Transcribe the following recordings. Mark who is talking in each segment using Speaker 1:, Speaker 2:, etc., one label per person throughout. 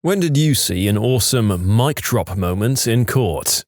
Speaker 1: When did you see an awesome mic drop moment in court?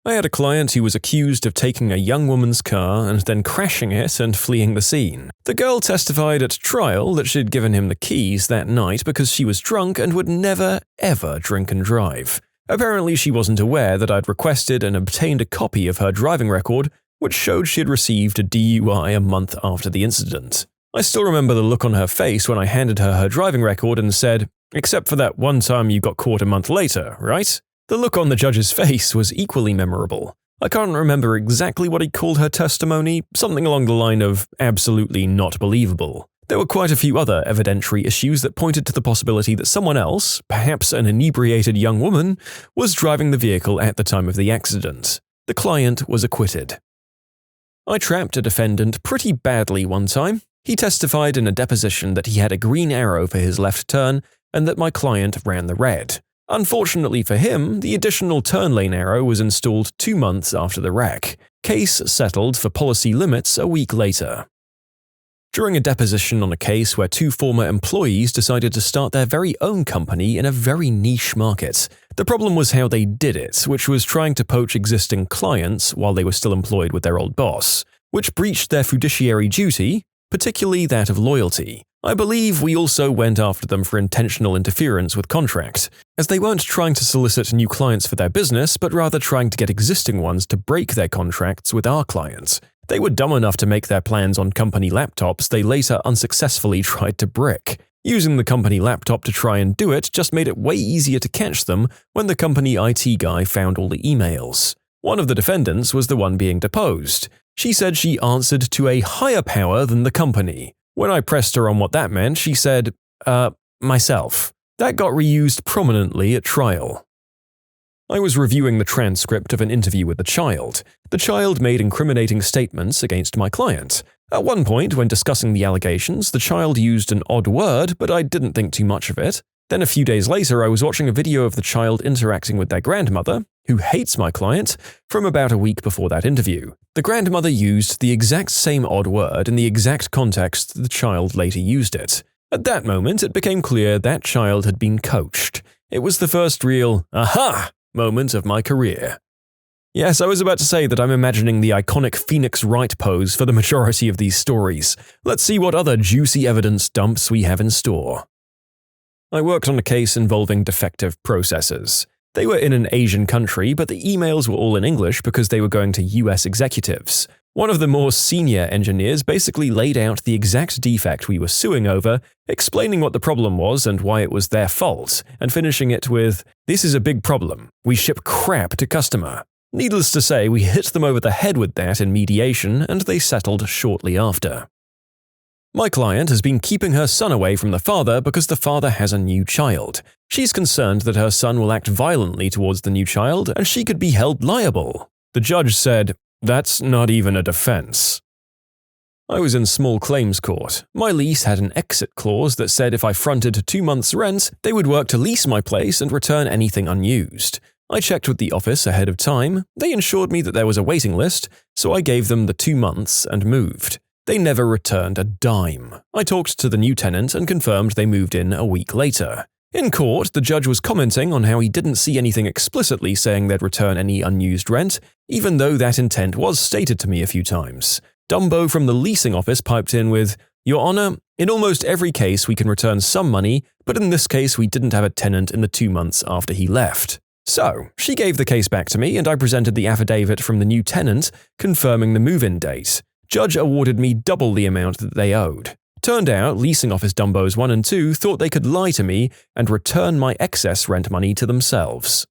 Speaker 1: I had a client who was accused of taking a young woman's car and then crashing it and fleeing the scene. The girl testified at trial that she'd given him the keys that night because she was drunk and would never, ever drink and drive. Apparently, she wasn't aware that I'd requested and obtained a copy of her driving record, which showed she had received a DUI a month after the incident. I still remember the look on her face when I handed her driving record and said, "Except for that one time you got caught a month later, right?" The look on the judge's face was equally memorable. I can't remember exactly what he called her testimony, something along the line of absolutely not believable. There were quite a few other evidentiary issues that pointed to the possibility that someone else, perhaps an inebriated young woman, was driving the vehicle at the time of the accident. The client was acquitted. I trapped a defendant pretty badly one time. He testified in a deposition that he had a green arrow for his left turn and that my client ran the red. Unfortunately for him, the additional turn lane arrow was installed 2 months after the wreck. Case settled for policy limits a week later. During a deposition on a case where 2 former employees decided to start their very own company in a very niche market. The problem was how they did it, which was trying to poach existing clients while they were still employed with their old boss, which breached their fiduciary duty, particularly that of loyalty. I believe we also went after them for intentional interference with contract, as they weren't trying to solicit new clients for their business, but rather trying to get existing ones to break their contracts with our clients. They were dumb enough to make their plans on company laptops they later unsuccessfully tried to brick. Using the company laptop to try and do it just made it way easier to catch them when the company IT guy found all the emails. One of the defendants was the one being deposed. She said she answered to a higher power than the company. When I pressed her on what that meant, she said, myself. That got reused prominently at trial. I was reviewing the transcript of an interview with the child. The child made incriminating statements against my client. At one point, when discussing the allegations, the child used an odd word, but I didn't think too much of it. Then a few days later, I was watching a video of the child interacting with their grandmother, who hates my client, from about a week before that interview. The grandmother used the exact same odd word in the exact context the child later used it. At that moment, it became clear that child had been coached. It was the first real, aha! moment of my career. Yes, I was about to say that I'm imagining the iconic Phoenix Wright pose for the majority of these stories. Let's see what other juicy evidence dumps we have in store. I worked on a case involving defective processors. They were in an Asian country, but the emails were all in English because they were going to US executives. One of the more senior engineers basically laid out the exact defect we were suing over, explaining what the problem was and why it was their fault, and finishing it with, "This is a big problem. We ship crap to customer." Needless to say, we hit them over the head with that in mediation, and they settled shortly after. My client has been keeping her son away from the father because the father has a new child. She's concerned that her son will act violently towards the new child and she could be held liable. The judge said, "That's not even a defense." I was in small claims court. My lease had an exit clause that said if I fronted 2 months' rent, they would work to lease my place and return anything unused. I checked with the office ahead of time. They ensured me that there was a waiting list, so I gave them the 2 months and moved. They never returned a dime. I talked to the new tenant and confirmed they moved in a week later. In court, the judge was commenting on how he didn't see anything explicitly saying they'd return any unused rent, even though that intent was stated to me a few times. Dumbo from the leasing office piped in with, "Your Honor, in almost every case we can return some money, but in this case we didn't have a tenant in the 2 months after he left." So, she gave the case back to me and I presented the affidavit from the new tenant confirming the move-in date. Judge awarded me double the amount that they owed. Turned out, leasing office Dumbos 1 and 2 thought they could lie to me and return my excess rent money to themselves.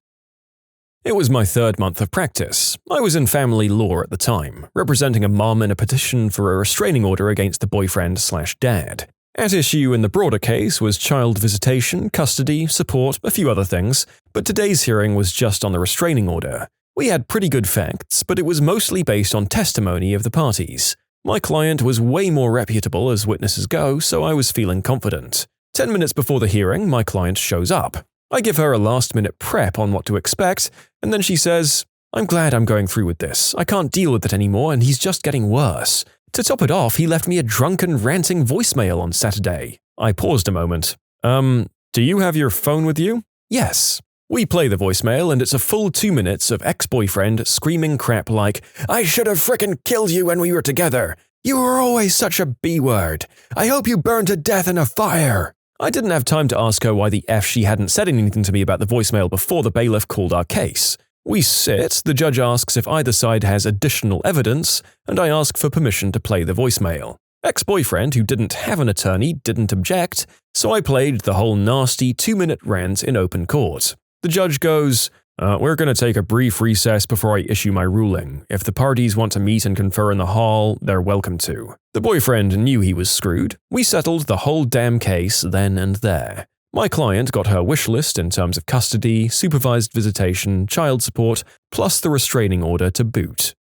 Speaker 1: It was my 3rd month of practice. I was in family law at the time, representing a mom in a petition for a restraining order against the boyfriend/dad. At issue in the broader case was child visitation, custody, support, a few other things, but today's hearing was just on the restraining order. We had pretty good facts, but it was mostly based on testimony of the parties. My client was way more reputable as witnesses go, so I was feeling confident. 10 minutes before the hearing, my client shows up. I give her a last-minute prep on what to expect, and then she says, "I'm glad I'm going through with this. I can't deal with it anymore, and he's just getting worse. To top it off, he left me a drunken, ranting voicemail on Saturday." I paused a moment. Do you have your phone with you? Yes. We play the voicemail and it's a full 2 minutes of ex-boyfriend screaming crap like, "I should have frickin' killed you when we were together. You were always such a B-word. I hope you burn to death in a fire." I didn't have time to ask her why the F she hadn't said anything to me about the voicemail before the bailiff called our case. We sit, the judge asks if either side has additional evidence, and I ask for permission to play the voicemail. Ex-boyfriend, who didn't have an attorney, didn't object, so I played the whole nasty 2-minute rant in open court. The judge goes, "We're going to take a brief recess before I issue my ruling. If the parties want to meet and confer in the hall, they're welcome to." The boyfriend knew he was screwed. We settled the whole damn case then and there. My client got her wish list in terms of custody, supervised visitation, child support, plus the restraining order to boot.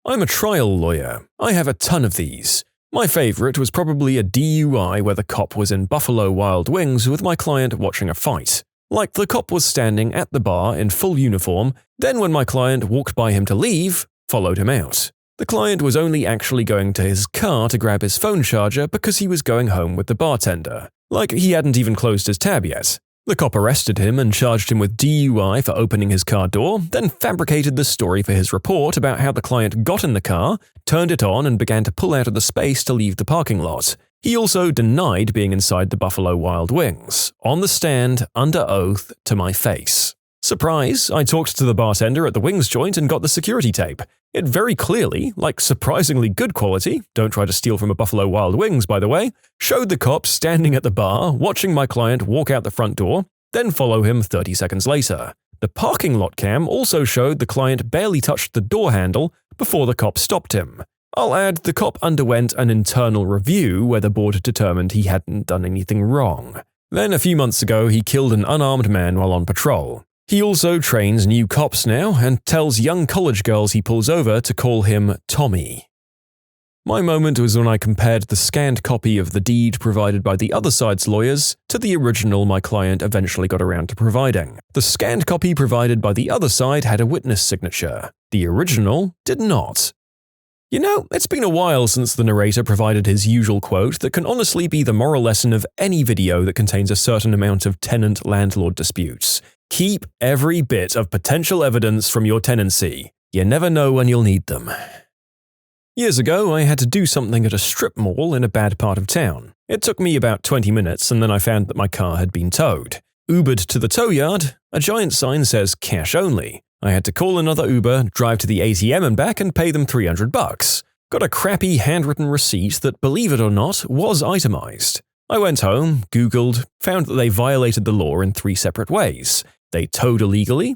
Speaker 1: I'm a trial lawyer. I have a ton of these. My favorite was probably a DUI where the cop was in Buffalo Wild Wings with my client watching a fight. Like the cop was standing at the bar in full uniform, then when my client walked by him to leave, followed him out. The client was only actually going to his car to grab his phone charger because he was going home with the bartender. Like he hadn't even closed his tab yet. The cop arrested him and charged him with DUI for opening his car door, then fabricated the story for his report about how the client got in the car, turned it on and began to pull out of the space to leave the parking lot. He also denied being inside the Buffalo Wild Wings, on the stand, under oath, to my face. Surprise, I talked to the bartender at the wings joint and got the security tape. It very clearly, like surprisingly good quality, don't try to steal from a Buffalo Wild Wings by the way, showed the cop standing at the bar, watching my client walk out the front door, then follow him 30 seconds later. The parking lot cam also showed the client barely touched the door handle before the cop stopped him. I'll add, the cop underwent an internal review where the board determined he hadn't done anything wrong. Then a few months ago, he killed an unarmed man while on patrol. He also trains new cops now and tells young college girls he pulls over to call him Tommy. My moment was when I compared the scanned copy of the deed provided by the other side's lawyers to the original my client eventually got around to providing. The scanned copy provided by the other side had a witness signature. The original did not. You know, it's been a while since the narrator provided his usual quote that can honestly be the moral lesson of any video that contains a certain amount of tenant-landlord disputes. Keep every bit of potential evidence from your tenancy. You never know when you'll need them. Years ago, I had to do something at a strip mall in a bad part of town. It took me about 20 minutes and then I found that my car had been towed. Ubered to the tow yard, a giant sign says cash only. I had to call another Uber, drive to the ATM and back and pay them $300. Got a crappy handwritten receipt that, believe it or not, was itemized. I went home, Googled, found that they violated the law in 3 separate ways. They towed illegally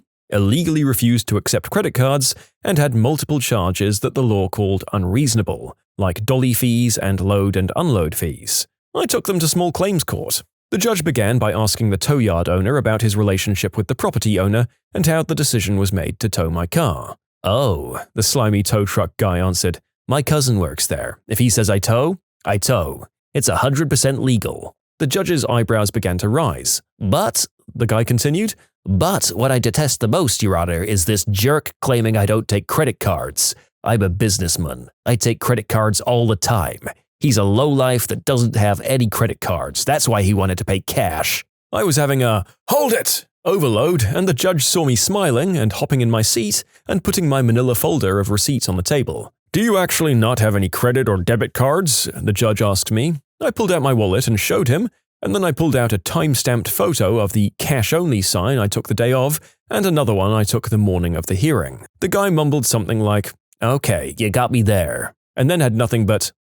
Speaker 1: refused to accept credit cards, and had multiple charges that the law called unreasonable, like dolly fees and load and unload fees. I took them to small claims court. The judge began by asking the tow yard owner about his relationship with the property owner and how the decision was made to tow my car. "Oh," the slimy tow truck guy answered, "my cousin works there. If he says I tow, I tow. It's 100% legal." The judge's eyebrows began to rise. "But," the guy continued, "but what I detest the most, Your Honor, is this jerk claiming I don't take credit cards. I'm a businessman. I take credit cards all the time. He's a lowlife that doesn't have any credit cards. That's why he wanted to pay cash." I was having a "hold it" overload, and the judge saw me smiling and hopping in my seat and putting my manila folder of receipts on the table. "Do you actually not have any credit or debit cards?" the judge asked me. I pulled out my wallet and showed him, and then I pulled out a time-stamped photo of the cash-only sign I took the day of and another one I took the morning of the hearing. The guy mumbled something like, "Okay, you got me there," and then had nothing but,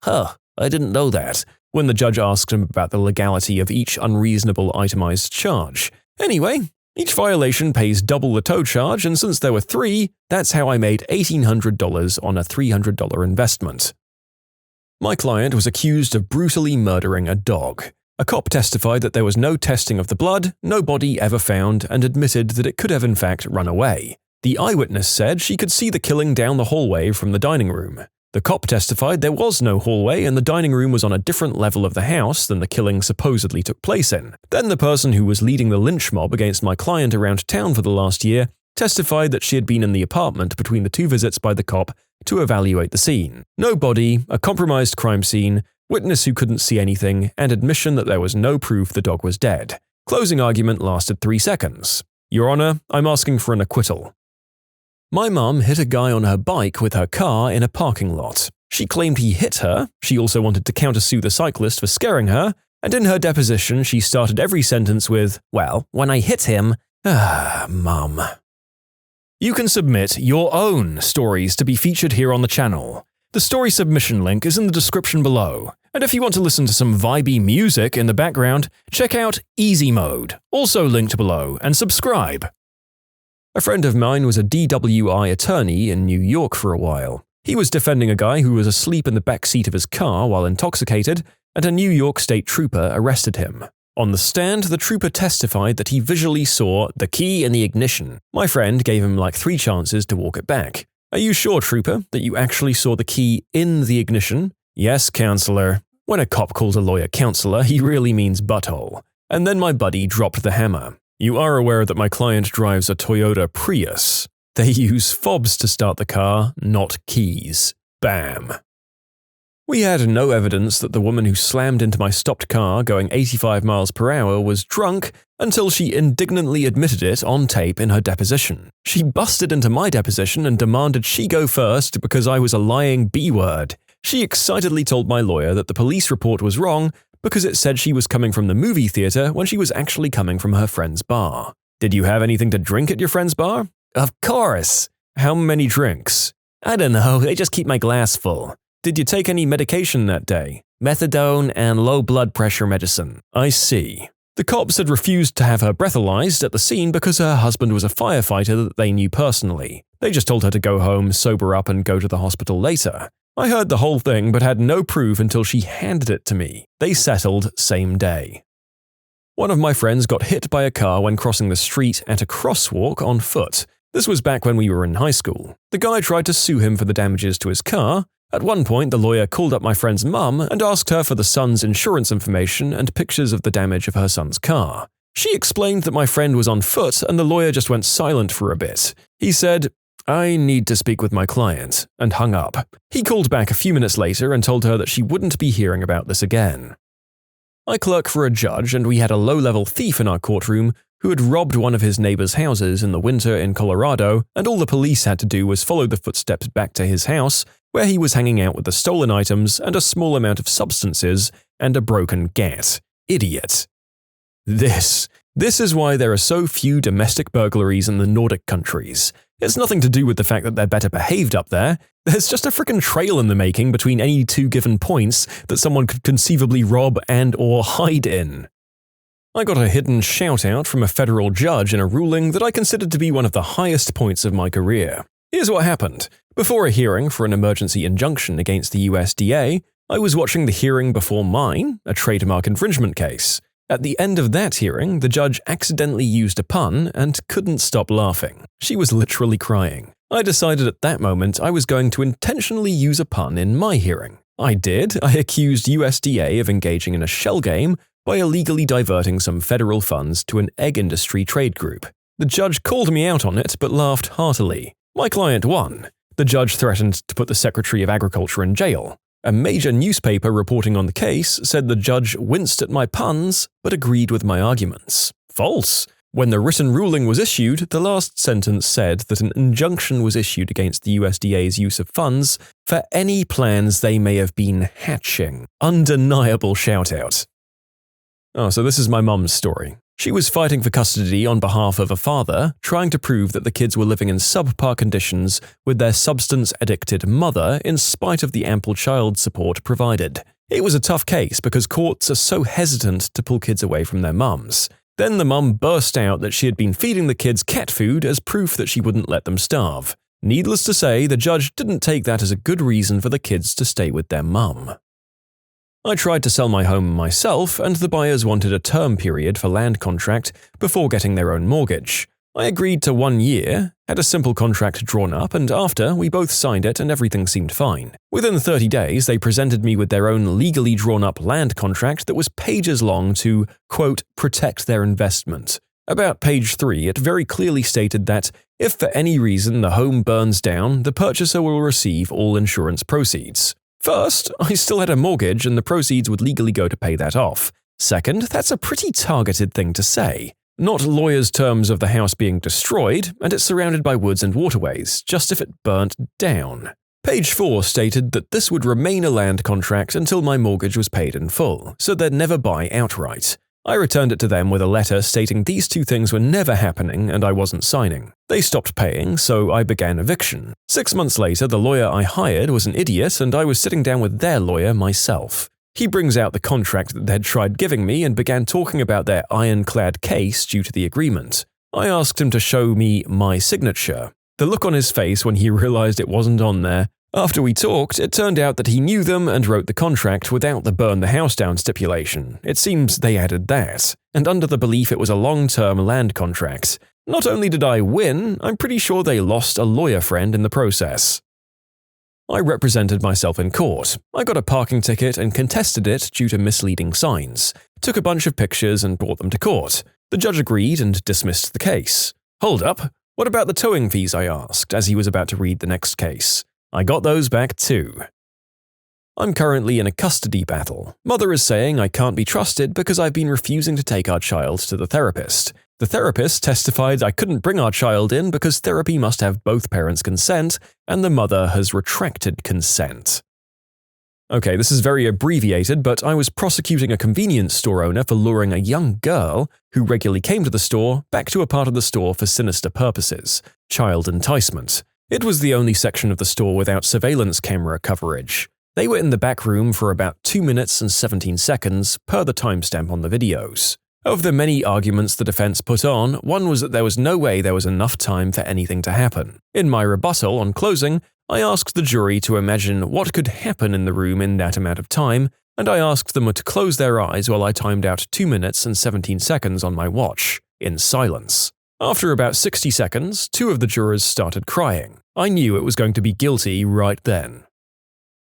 Speaker 1: I didn't know that," when the judge asked him about the legality of each unreasonable itemized charge. Anyway, each violation pays double the tow charge, and since there were 3, that's how I made $1,800 on a $300 investment. My client was accused of brutally murdering a dog. A cop testified that there was no testing of the blood, no body ever found, and admitted that it could have in fact run away. The eyewitness said she could see the killing down the hallway from the dining room. The cop testified there was no hallway and the dining room was on a different level of the house than the killing supposedly took place in. Then the person who was leading the lynch mob against my client around town for the last year testified that she had been in the apartment between the 2 visits by the cop to evaluate the scene. No body, a compromised crime scene, witness who couldn't see anything, and admission that there was no proof the dog was dead. Closing argument lasted 3 seconds. Your Honor, I'm asking for an acquittal. My mum hit a guy on her bike with her car in a parking lot. She claimed he hit her, she also wanted to countersue the cyclist for scaring her, and in her deposition she started every sentence with, "Well, when I hit him, Mum." You can submit your own stories to be featured here on the channel. The story submission link is in the description below, and if you want to listen to some vibey music in the background, check out easymode, also linked below, and subscribe. A friend of mine was a DWI attorney in New York for a while. He was defending a guy who was asleep in the back seat of his car while intoxicated, and a New York State trooper arrested him. On the stand, the trooper testified that he visually saw the key in the ignition. My friend gave him like 3 chances to walk it back. "Are you sure, trooper, that you actually saw the key in the ignition?" "Yes, counselor." When a cop calls a lawyer counselor, he really means butthole. And then my buddy dropped the hammer. "You are aware that my client drives a Toyota Prius. They use fobs to start the car, not keys." Bam. We had no evidence that the woman who slammed into my stopped car going 85 miles per hour was drunk until she indignantly admitted it on tape in her deposition. She busted into my deposition and demanded she go first because I was a lying B-word. She excitedly told my lawyer that the police report was wrong because it said she was coming from the movie theater when she was actually coming from her friend's bar. "Did you have anything to drink at your friend's bar?" "Of course." "How many drinks?" "I don't know, they just keep my glass full." "Did you take any medication that day?" "Methadone and low blood pressure medicine." "I see." The cops had refused to have her breathalyzed at the scene because her husband was a firefighter that they knew personally. They just told her to go home, sober up, and go to the hospital later. I heard the whole thing but had no proof until she handed it to me. They settled same day. One of my friends got hit by a car when crossing the street at a crosswalk on foot. This was back when we were in high school. The guy tried to sue him for the damages to his car. At one point, the lawyer called up my friend's mum and asked her for the son's insurance information and pictures of the damage of her son's car. She explained that my friend was on foot and the lawyer just went silent for a bit. He said, "I need to speak with my client," and hung up. He called back a few minutes later and told her that she wouldn't be hearing about this again. I clerk for a judge and we had a low-level thief in our courtroom who had robbed one of his neighbor's houses in the winter in Colorado, and all the police had to do was follow the footsteps back to his house, where he was hanging out with the stolen items and a small amount of substances and a broken gat. Idiot. This is why there are so few domestic burglaries in the Nordic countries. It's nothing to do with the fact that they're better behaved up there. There's just a frickin' trail in the making between any 2 given points that someone could conceivably rob and or hide in. I got a hidden shout-out from a federal judge in a ruling that I considered to be one of the highest points of my career. Here's what happened. Before a hearing for an emergency injunction against the USDA, I was watching the hearing before mine, a trademark infringement case. At the end of that hearing, the judge accidentally used a pun and couldn't stop laughing. She was literally crying. I decided at that moment I was going to intentionally use a pun in my hearing. I did. I accused USDA of engaging in a shell game by illegally diverting some federal funds to an egg industry trade group. The judge called me out on it but laughed heartily. My client won. The judge threatened to put the Secretary of Agriculture in jail. A major newspaper reporting on the case said the judge winced at my puns but agreed with my arguments. False. When the written ruling was issued, the last sentence said that an injunction was issued against the USDA's use of funds for any plans they may have been hatching. Undeniable shout-out. Oh, so this is my mum's story. She was fighting for custody on behalf of a father, trying to prove that the kids were living in subpar conditions with their substance-addicted mother in spite of the ample child support provided. It was a tough case because courts are so hesitant to pull kids away from their mums. Then the mum burst out that she had been feeding the kids cat food as proof that she wouldn't let them starve. Needless to say, the judge didn't take that as a good reason for the kids to stay with their mum. I tried to sell my home myself, and the buyers wanted a term period for land contract before getting their own mortgage. I agreed to 1 year, had a simple contract drawn up, and after, we both signed it and everything seemed fine. Within 30 days, they presented me with their own legally drawn-up land contract that was pages long to, quote, protect their investment. About page 3, it very clearly stated that, if for any reason the home burns down, the purchaser will receive all insurance proceeds. First, I still had a mortgage and the proceeds would legally go to pay that off. Second, that's a pretty targeted thing to say. Not lawyers' terms of the house being destroyed, and it's surrounded by woods and waterways, just if it burnt down. Page 4 stated that this would remain a land contract until my mortgage was paid in full, so they'd never buy outright. I returned it to them with a letter stating these two things were never happening and I wasn't signing. They stopped paying, so I began eviction. 6 months later, the lawyer I hired was an idiot and I was sitting down with their lawyer myself. He brings out the contract that they'd tried giving me and began talking about their ironclad case due to the agreement. I asked him to show me my signature. The look on his face when he realized it wasn't on there. After we talked, it turned out that he knew them and wrote the contract without the burn the house down stipulation. It seems they added that, and under the belief it was a long-term land contract. Not only did I win, I'm pretty sure they lost a lawyer friend in the process. I represented myself in court. I got a parking ticket and contested it due to misleading signs. Took a bunch of pictures and brought them to court. The judge agreed and dismissed the case. Hold up, what about the towing fees? I asked, as he was about to read the next case. I got those back too. I'm currently in a custody battle. Mother is saying I can't be trusted because I've been refusing to take our child to the therapist. The therapist testified I couldn't bring our child in because therapy must have both parents' consent, and the mother has retracted consent. Okay, this is very abbreviated, but I was prosecuting a convenience store owner for luring a young girl, who regularly came to the store, back to a part of the store for sinister purposes, child enticement. It was the only section of the store without surveillance camera coverage. They were in the back room for about 2 minutes and 17 seconds, per the timestamp on the videos. Of the many arguments the defense put on, one was that there was no way there was enough time for anything to happen. In my rebuttal on closing, I asked the jury to imagine what could happen in the room in that amount of time, and I asked them to close their eyes while I timed out 2 minutes and 17 seconds on my watch, in silence. After about 60 seconds, 2 of the jurors started crying. I knew it was going to be guilty right then.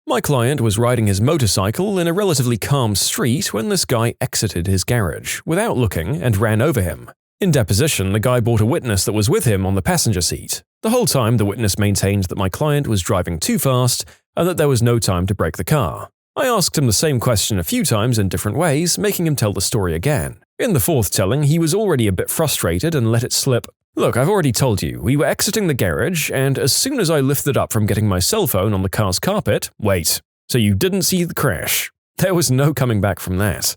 Speaker 1: My client was riding his motorcycle in a relatively calm street when this guy exited his garage, without looking, and ran over him. In deposition, the guy brought a witness that was with him on the passenger seat. The whole time, the witness maintained that my client was driving too fast and that there was no time to brake the car. I asked him the same question a few times in different ways, making him tell the story again. In the fourth telling, he was already a bit frustrated and let it slip. Look, I've already told you, we were exiting the garage, and as soon as I lifted up from getting my cell phone on the car's carpet, wait, so you didn't see the crash? There was no coming back from that.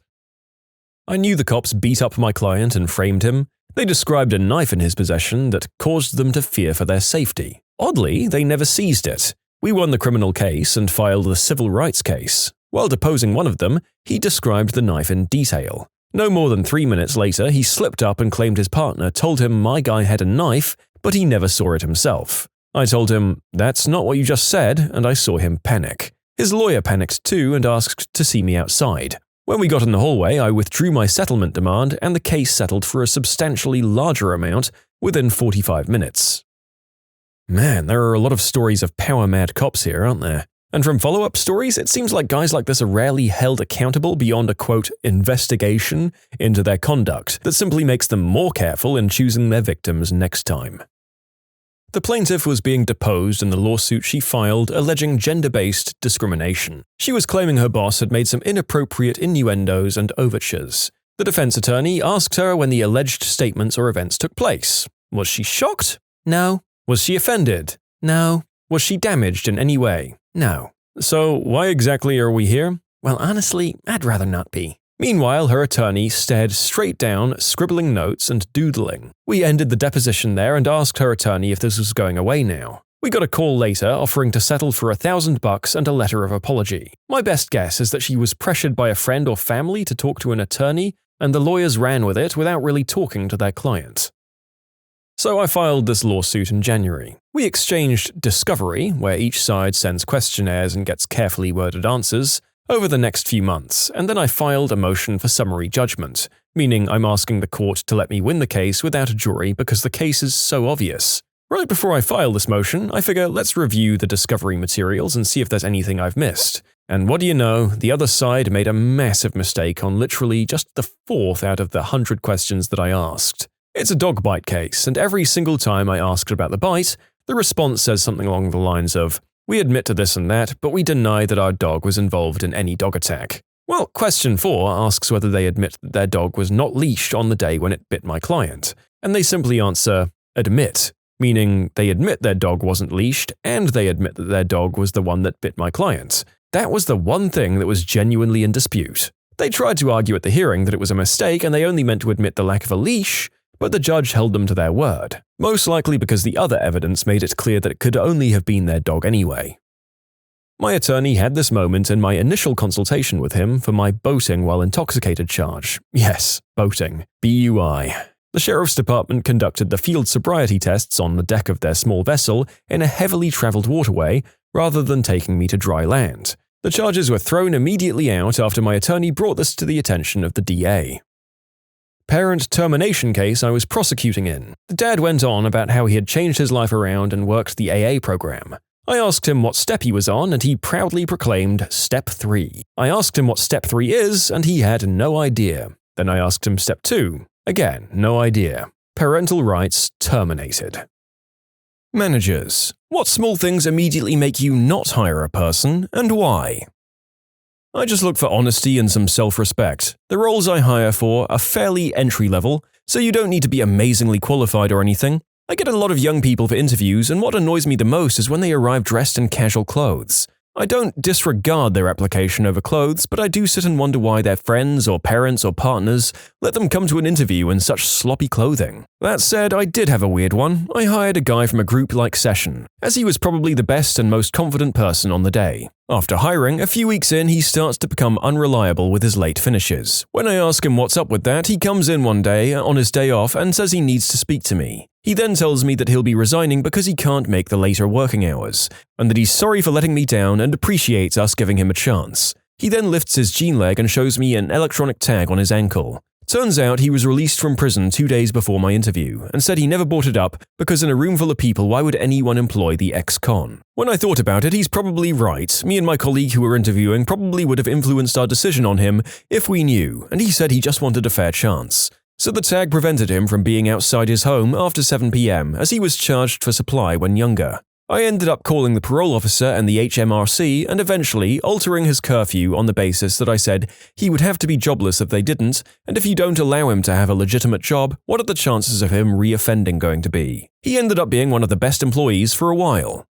Speaker 1: I knew the cops beat up my client and framed him. They described a knife in his possession that caused them to fear for their safety. Oddly, they never seized it. We won the criminal case and filed the civil rights case. While deposing one of them, he described the knife in detail. No more than 3 minutes later, he slipped up and claimed his partner told him my guy had a knife, but he never saw it himself. I told him, "That's not what you just said," and I saw him panic. His lawyer panicked too and asked to see me outside. When we got in the hallway, I withdrew my settlement demand and the case settled for a substantially larger amount within 45 minutes. Man, there are a lot of stories of power-mad cops here, aren't there? And from follow-up stories, it seems like guys like this are rarely held accountable beyond a, quote, investigation into their conduct that simply makes them more careful in choosing their victims next time. The plaintiff was being deposed in the lawsuit she filed alleging gender-based discrimination. She was claiming her boss had made some inappropriate innuendos and overtures. The defense attorney asked her when the alleged statements or events took place. Was she shocked? No. Was she offended? No. Was she damaged in any way? No. So why exactly are we here? Well, honestly, I'd rather not be. Meanwhile, her attorney stared straight down, scribbling notes and doodling. We ended the deposition there and asked her attorney if this was going away now. We got a call later offering to settle for $1,000 and a letter of apology. My best guess is that she was pressured by a friend or family to talk to an attorney, and the lawyers ran with it without really talking to their client. So I filed this lawsuit in January. We exchanged discovery, where each side sends questionnaires and gets carefully worded answers, over the next few months, and then I filed a motion for summary judgment, meaning I'm asking the court to let me win the case without a jury because the case is so obvious. Right before I file this motion, I figure let's review the discovery materials and see if there's anything I've missed. And what do you know, the other side made a massive mistake on literally just the 4th out of the 100 questions that I asked. It's a dog bite case, and every single time I asked about the bite, the response says something along the lines of, "We admit to this and that, but we deny that our dog was involved in any dog attack." Well, question 4 asks whether they admit that their dog was not leashed on the day when it bit my client, and they simply answer, admit, meaning they admit their dog wasn't leashed and they admit that their dog was the one that bit my client. That was the one thing that was genuinely in dispute. They tried to argue at the hearing that it was a mistake and they only meant to admit the lack of a leash, but the judge held them to their word, most likely because the other evidence made it clear that it could only have been their dog anyway. My attorney had this moment in my initial consultation with him for my boating while intoxicated charge. Yes, boating. BUI. The sheriff's department conducted the field sobriety tests on the deck of their small vessel in a heavily traveled waterway rather than taking me to dry land. The charges were thrown immediately out after my attorney brought this to the attention of the DA. Parent termination case I was prosecuting in. The dad went on about how he had changed his life around and worked the AA program. I asked him what step he was on, and he proudly proclaimed Step 3. I asked him what Step 3 is, and he had no idea. Then I asked him Step 2. Again, no idea. Parental rights terminated. Managers. What small things immediately make you not hire a person, and why? I just look for honesty and some self-respect. The roles I hire for are fairly entry-level, so you don't need to be amazingly qualified or anything. I get a lot of young people for interviews, and what annoys me the most is when they arrive dressed in casual clothes. I don't disregard their application over clothes, but I do sit and wonder why their friends or parents or partners let them come to an interview in such sloppy clothing. That said, I did have a weird one. I hired a guy from a group-like session, as he was probably the best and most confident person on the day. After hiring, a few weeks in, he starts to become unreliable with his late finishes. When I ask him what's up with that, he comes in one day, on his day off, and says he needs to speak to me. He then tells me that he'll be resigning because he can't make the later working hours, and that he's sorry for letting me down and appreciates us giving him a chance. He then lifts his jean leg and shows me an electronic tag on his ankle. Turns out he was released from prison 2 days before my interview and said he never brought it up because in a room full of people, why would anyone employ the ex-con? When I thought about it, he's probably right. Me and my colleague who were interviewing probably would have influenced our decision on him if we knew, and he said he just wanted a fair chance. So the tag prevented him from being outside his home after 7 p.m. as he was charged for supply when younger. I ended up calling the parole officer and the HMRC and eventually altering his curfew on the basis that I said he would have to be jobless if they didn't, and if you don't allow him to have a legitimate job, what are the chances of him re-offending going to be? He ended up being one of the best employees for a while.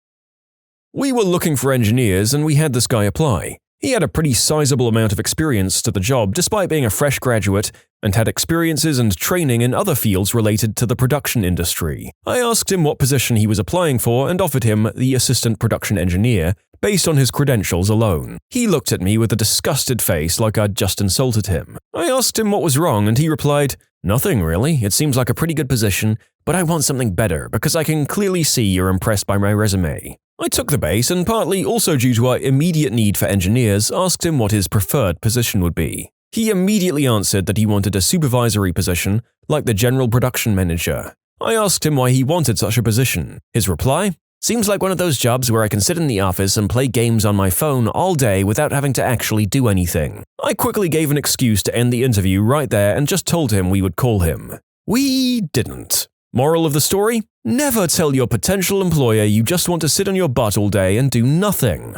Speaker 1: We were looking for engineers and we had this guy apply. He had a pretty sizable amount of experience to the job despite being a fresh graduate and had experiences and training in other fields related to the production industry. I asked him what position he was applying for and offered him the assistant production engineer based on his credentials alone. He looked at me with a disgusted face like I'd just insulted him. I asked him what was wrong and he replied, "Nothing really, it seems like a pretty good position, but I want something better because I can clearly see you're impressed by my resume." I took the bait and partly also due to our immediate need for engineers asked him what his preferred position would be. He immediately answered that he wanted a supervisory position like the general production manager. I asked him why he wanted such a position. His reply? "Seems like one of those jobs where I can sit in the office and play games on my phone all day without having to actually do anything." I quickly gave an excuse to end the interview right there and just told him we would call him. We didn't. Moral of the story? Never tell your potential employer you just want to sit on your butt all day and do nothing.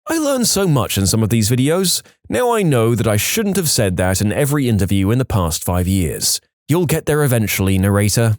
Speaker 1: I learned so much in some of these videos. Now I know that I shouldn't have said that in every interview in the past 5 years. You'll get there eventually, narrator.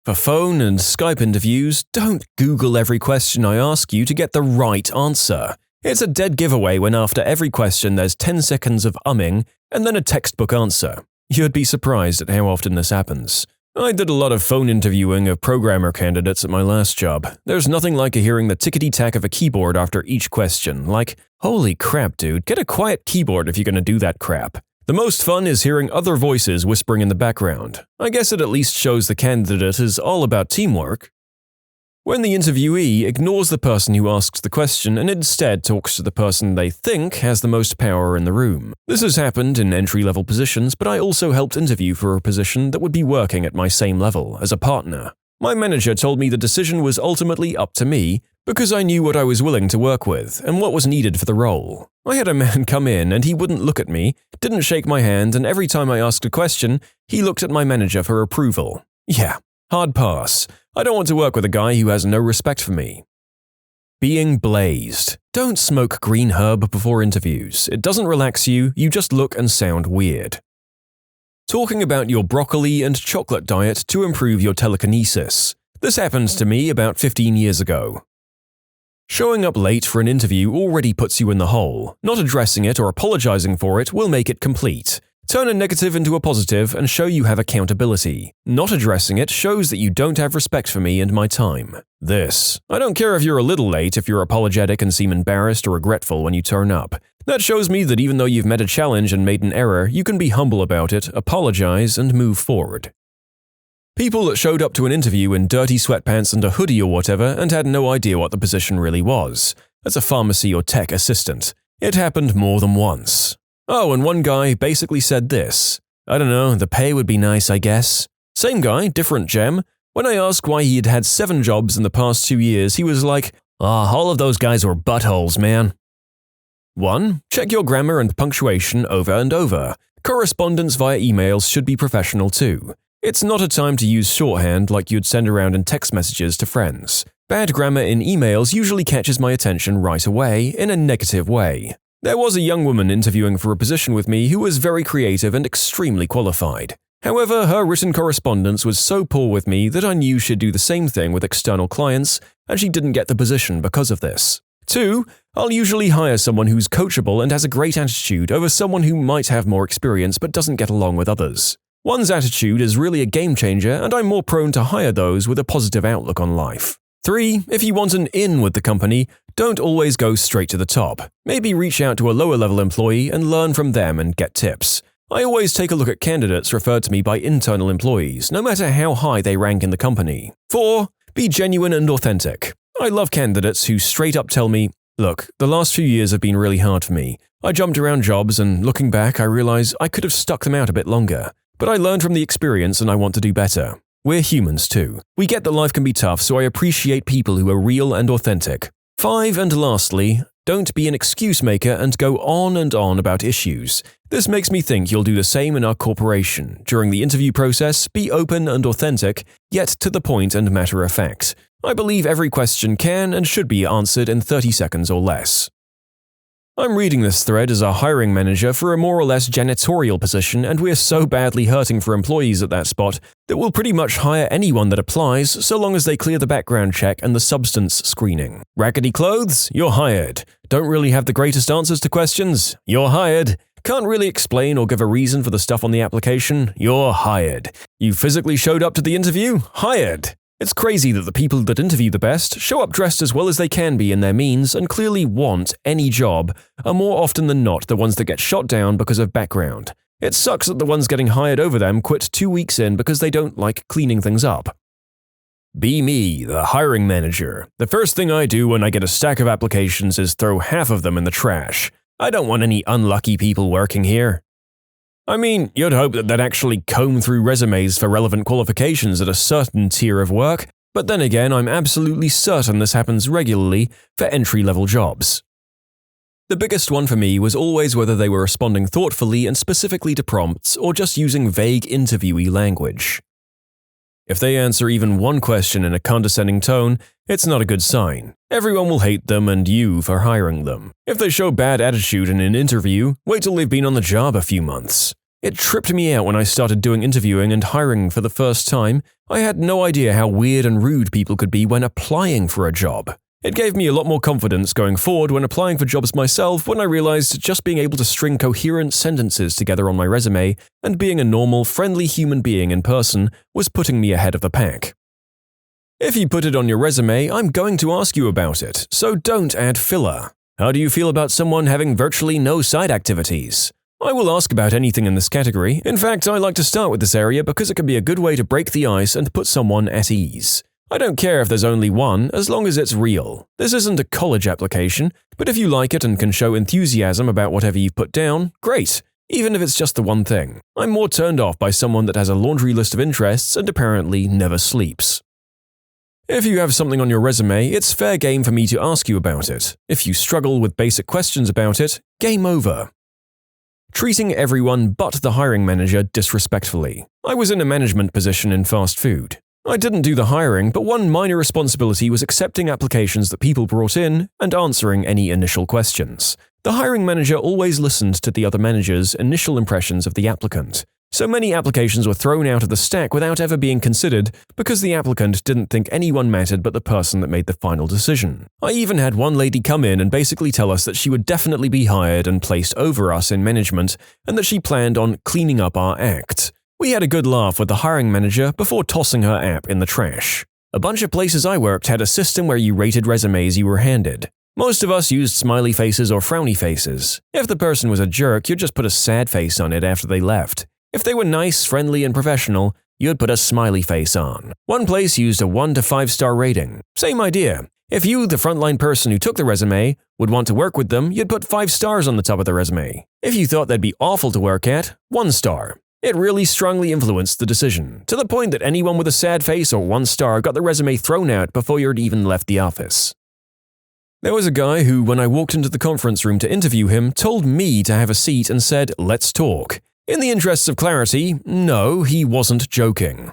Speaker 1: For phone and Skype interviews, don't Google every question I ask you to get the right answer. It's a dead giveaway when after every question there's 10 seconds of umming and then a textbook answer. You'd be surprised at how often this happens. I did a lot of phone interviewing of programmer candidates at my last job. There's nothing like hearing the tickety-tack of a keyboard after each question, like, "Holy crap, dude, get a quiet keyboard if you're gonna do that crap." The most fun is hearing other voices whispering in the background. I guess it at least shows the candidate is all about teamwork. When the interviewee ignores the person who asks the question and instead talks to the person they think has the most power in the room. This has happened in entry-level positions, but I also helped interview for a position that would be working at my same level, as a partner. My manager told me the decision was ultimately up to me because I knew what I was willing to work with and what was needed for the role. I had a man come in and he wouldn't look at me, didn't shake my hand, and every time I asked a question, he looked at my manager for approval. Yeah, hard pass. I don't want to work with a guy who has no respect for me. Being blazed. Don't smoke green herb before interviews. It doesn't relax you, you just look and sound weird. Talking about your broccoli and chocolate diet to improve your telekinesis. This happened to me about 15 years ago. Showing up late for an interview already puts you in the hole. Not addressing it or apologizing for it will make it complete. Turn a negative into a positive and show you have accountability. Not addressing it shows that you don't have respect for me and my time. I don't care if you're a little late if you're apologetic and seem embarrassed or regretful when you turn up. That shows me that even though you've met a challenge and made an error, you can be humble about it, apologize, and move forward. People that showed up to an interview in dirty sweatpants and a hoodie or whatever and had no idea what the position really was. As a pharmacy or tech assistant. It happened more than once. Oh, and one guy basically said this. I don't know, the pay would be nice, I guess. Same guy, different gem. When I asked why he had had 7 jobs in the past 2 years, he was like, all of those guys were buttholes, man. 1. Check your grammar and punctuation over and over. Correspondence via emails should be professional too. It's not a time to use shorthand like you'd send around in text messages to friends. Bad grammar in emails usually catches my attention right away in a negative way. There was a young woman interviewing for a position with me who was very creative and extremely qualified. However, her written correspondence was so poor with me that I knew she'd do the same thing with external clients, and she didn't get the position because of this. 2. I'll usually hire someone who's coachable and has a great attitude over someone who might have more experience but doesn't get along with others. One's attitude is really a game changer, and I'm more prone to hire those with a positive outlook on life. 3. If you want an in with the company, don't always go straight to the top. Maybe reach out to a lower-level employee and learn from them and get tips. I always take a look at candidates referred to me by internal employees, no matter how high they rank in the company. 4. Be genuine and authentic. I love candidates who straight up tell me, look, the last few years have been really hard for me. I jumped around jobs and looking back, I realize I could have stuck them out a bit longer. But I learned from the experience and I want to do better. We're humans too. We get that life can be tough, so I appreciate people who are real and authentic. 5. And lastly, don't be an excuse maker and go on and on about issues. This makes me think you'll do the same in our corporation. During the interview process, be open and authentic, yet to the point and matter of fact. I believe every question can and should be answered in 30 seconds or less. I'm reading this thread as a hiring manager for a more or less janitorial position, and we're so badly hurting for employees at that spot that we'll pretty much hire anyone that applies so long as they clear the background check and the substance screening. Raggedy clothes? You're hired. Don't really have the greatest answers to questions? You're hired. Can't really explain or give a reason for the stuff on the application? You're hired. You physically showed up to the interview? Hired. It's crazy that the people that interview the best, show up dressed as well as they can be in their means, and clearly want any job, are more often than not the ones that get shot down because of background. It sucks that the ones getting hired over them quit 2 weeks in because they don't like cleaning things up. Be me, the hiring manager. The first thing I do when I get a stack of applications is throw half of them in the trash. I don't want any unlucky people working here. I mean, you'd hope that they'd actually comb through resumes for relevant qualifications at a certain tier of work, but then again, I'm absolutely certain this happens regularly for entry-level jobs. The biggest one for me was always whether they were responding thoughtfully and specifically to prompts or just using vague interviewee language. If they answer even one question in a condescending tone, it's not a good sign. Everyone will hate them and you for hiring them. If they show bad attitude in an interview, wait till they've been on the job a few months. It tripped me out when I started doing interviewing and hiring for the first time. I had no idea how weird and rude people could be when applying for a job. It gave me a lot more confidence going forward when applying for jobs myself when I realized just being able to string coherent sentences together on my resume and being a normal, friendly human being in person was putting me ahead of the pack. If you put it on your resume, I'm going to ask you about it, so don't add filler. How do you feel about someone having virtually no side activities? I will ask about anything in this category. In fact, I like to start with this area because it can be a good way to break the ice and put someone at ease. I don't care if there's only one, as long as it's real. This isn't a college application, but if you like it and can show enthusiasm about whatever you've put down, great, even if it's just the one thing. I'm more turned off by someone that has a laundry list of interests and apparently never sleeps. If you have something on your resume, it's fair game for me to ask you about it. If you struggle with basic questions about it, game over. Treating everyone but the hiring manager disrespectfully. I was in a management position in fast food. I didn't do the hiring, but one minor responsibility was accepting applications that people brought in and answering any initial questions. The hiring manager always listened to the other managers' initial impressions of the applicant. So many applications were thrown out of the stack without ever being considered because the applicant didn't think anyone mattered but the person that made the final decision. I even had one lady come in and basically tell us that she would definitely be hired and placed over us in management and that she planned on cleaning up our act. We had a good laugh with the hiring manager before tossing her app in the trash. A bunch of places I worked had a system where you rated resumes you were handed. Most of us used smiley faces or frowny faces. If the person was a jerk, you'd just put a sad face on it after they left. If they were nice, friendly, and professional, you'd put a smiley face on. One place used a 1 to 5-star rating. Same idea. If you, the frontline person who took the resume, would want to work with them, you'd put 5 stars on the top of the resume. If you thought they'd be awful to work at, 1 star. It really strongly influenced the decision, to the point that anyone with a sad face or 1 star got the resume thrown out before you'd even left the office. There was a guy who, when I walked into the conference room to interview him, told me to have a seat and said, "Let's talk." In the interests of clarity, no, he wasn't joking.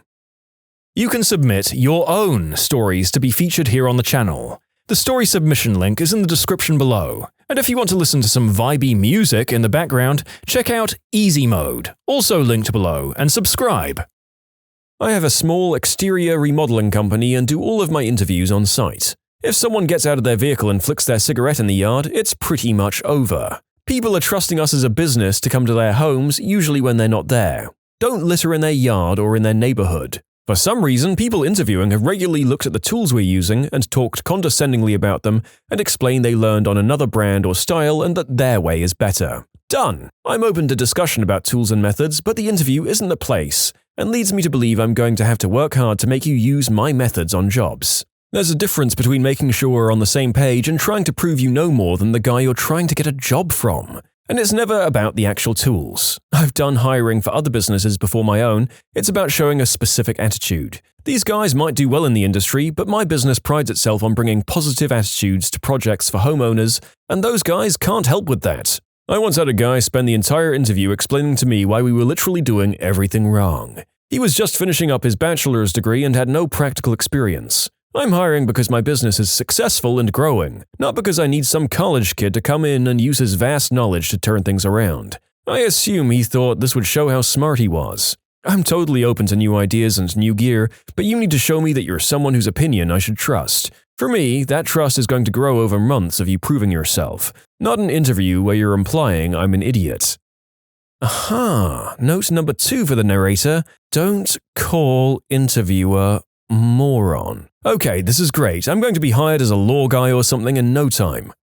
Speaker 1: You can submit your own stories to be featured here on the channel. The story submission link is in the description below. And if you want to listen to some vibey music in the background, check out easymode, also linked below, and subscribe. I have a small exterior remodeling company and do all of my interviews on site. If someone gets out of their vehicle and flicks their cigarette in the yard, it's pretty much over. People are trusting us as a business to come to their homes, usually when they're not there. Don't litter in their yard or in their neighborhood. For some reason, people interviewing have regularly looked at the tools we're using and talked condescendingly about them and explained they learned on another brand or style and that their way is better. Done! I'm open to discussion about tools and methods, but the interview isn't the place, and leads me to believe I'm going to have to work hard to make you use my methods on jobs. There's a difference between making sure we're on the same page and trying to prove you know more than the guy you're trying to get a job from. And it's never about the actual tools. I've done hiring for other businesses before my own. It's about showing a specific attitude. These guys might do well in the industry, but my business prides itself on bringing positive attitudes to projects for homeowners, and those guys can't help with that. I once had a guy spend the entire interview explaining to me why we were literally doing everything wrong. He was just finishing up his bachelor's degree and had no practical experience. I'm hiring because my business is successful and growing, not because I need some college kid to come in and use his vast knowledge to turn things around. I assume he thought this would show how smart he was. I'm totally open to new ideas and new gear, but you need to show me that you're someone whose opinion I should trust. For me, that trust is going to grow over months of you proving yourself, not an interview where you're implying I'm an idiot. Aha! Note number 2 for the narrator: don't call interviewer moron. Okay, this is great. I'm going to be hired as a law guy or something in no time.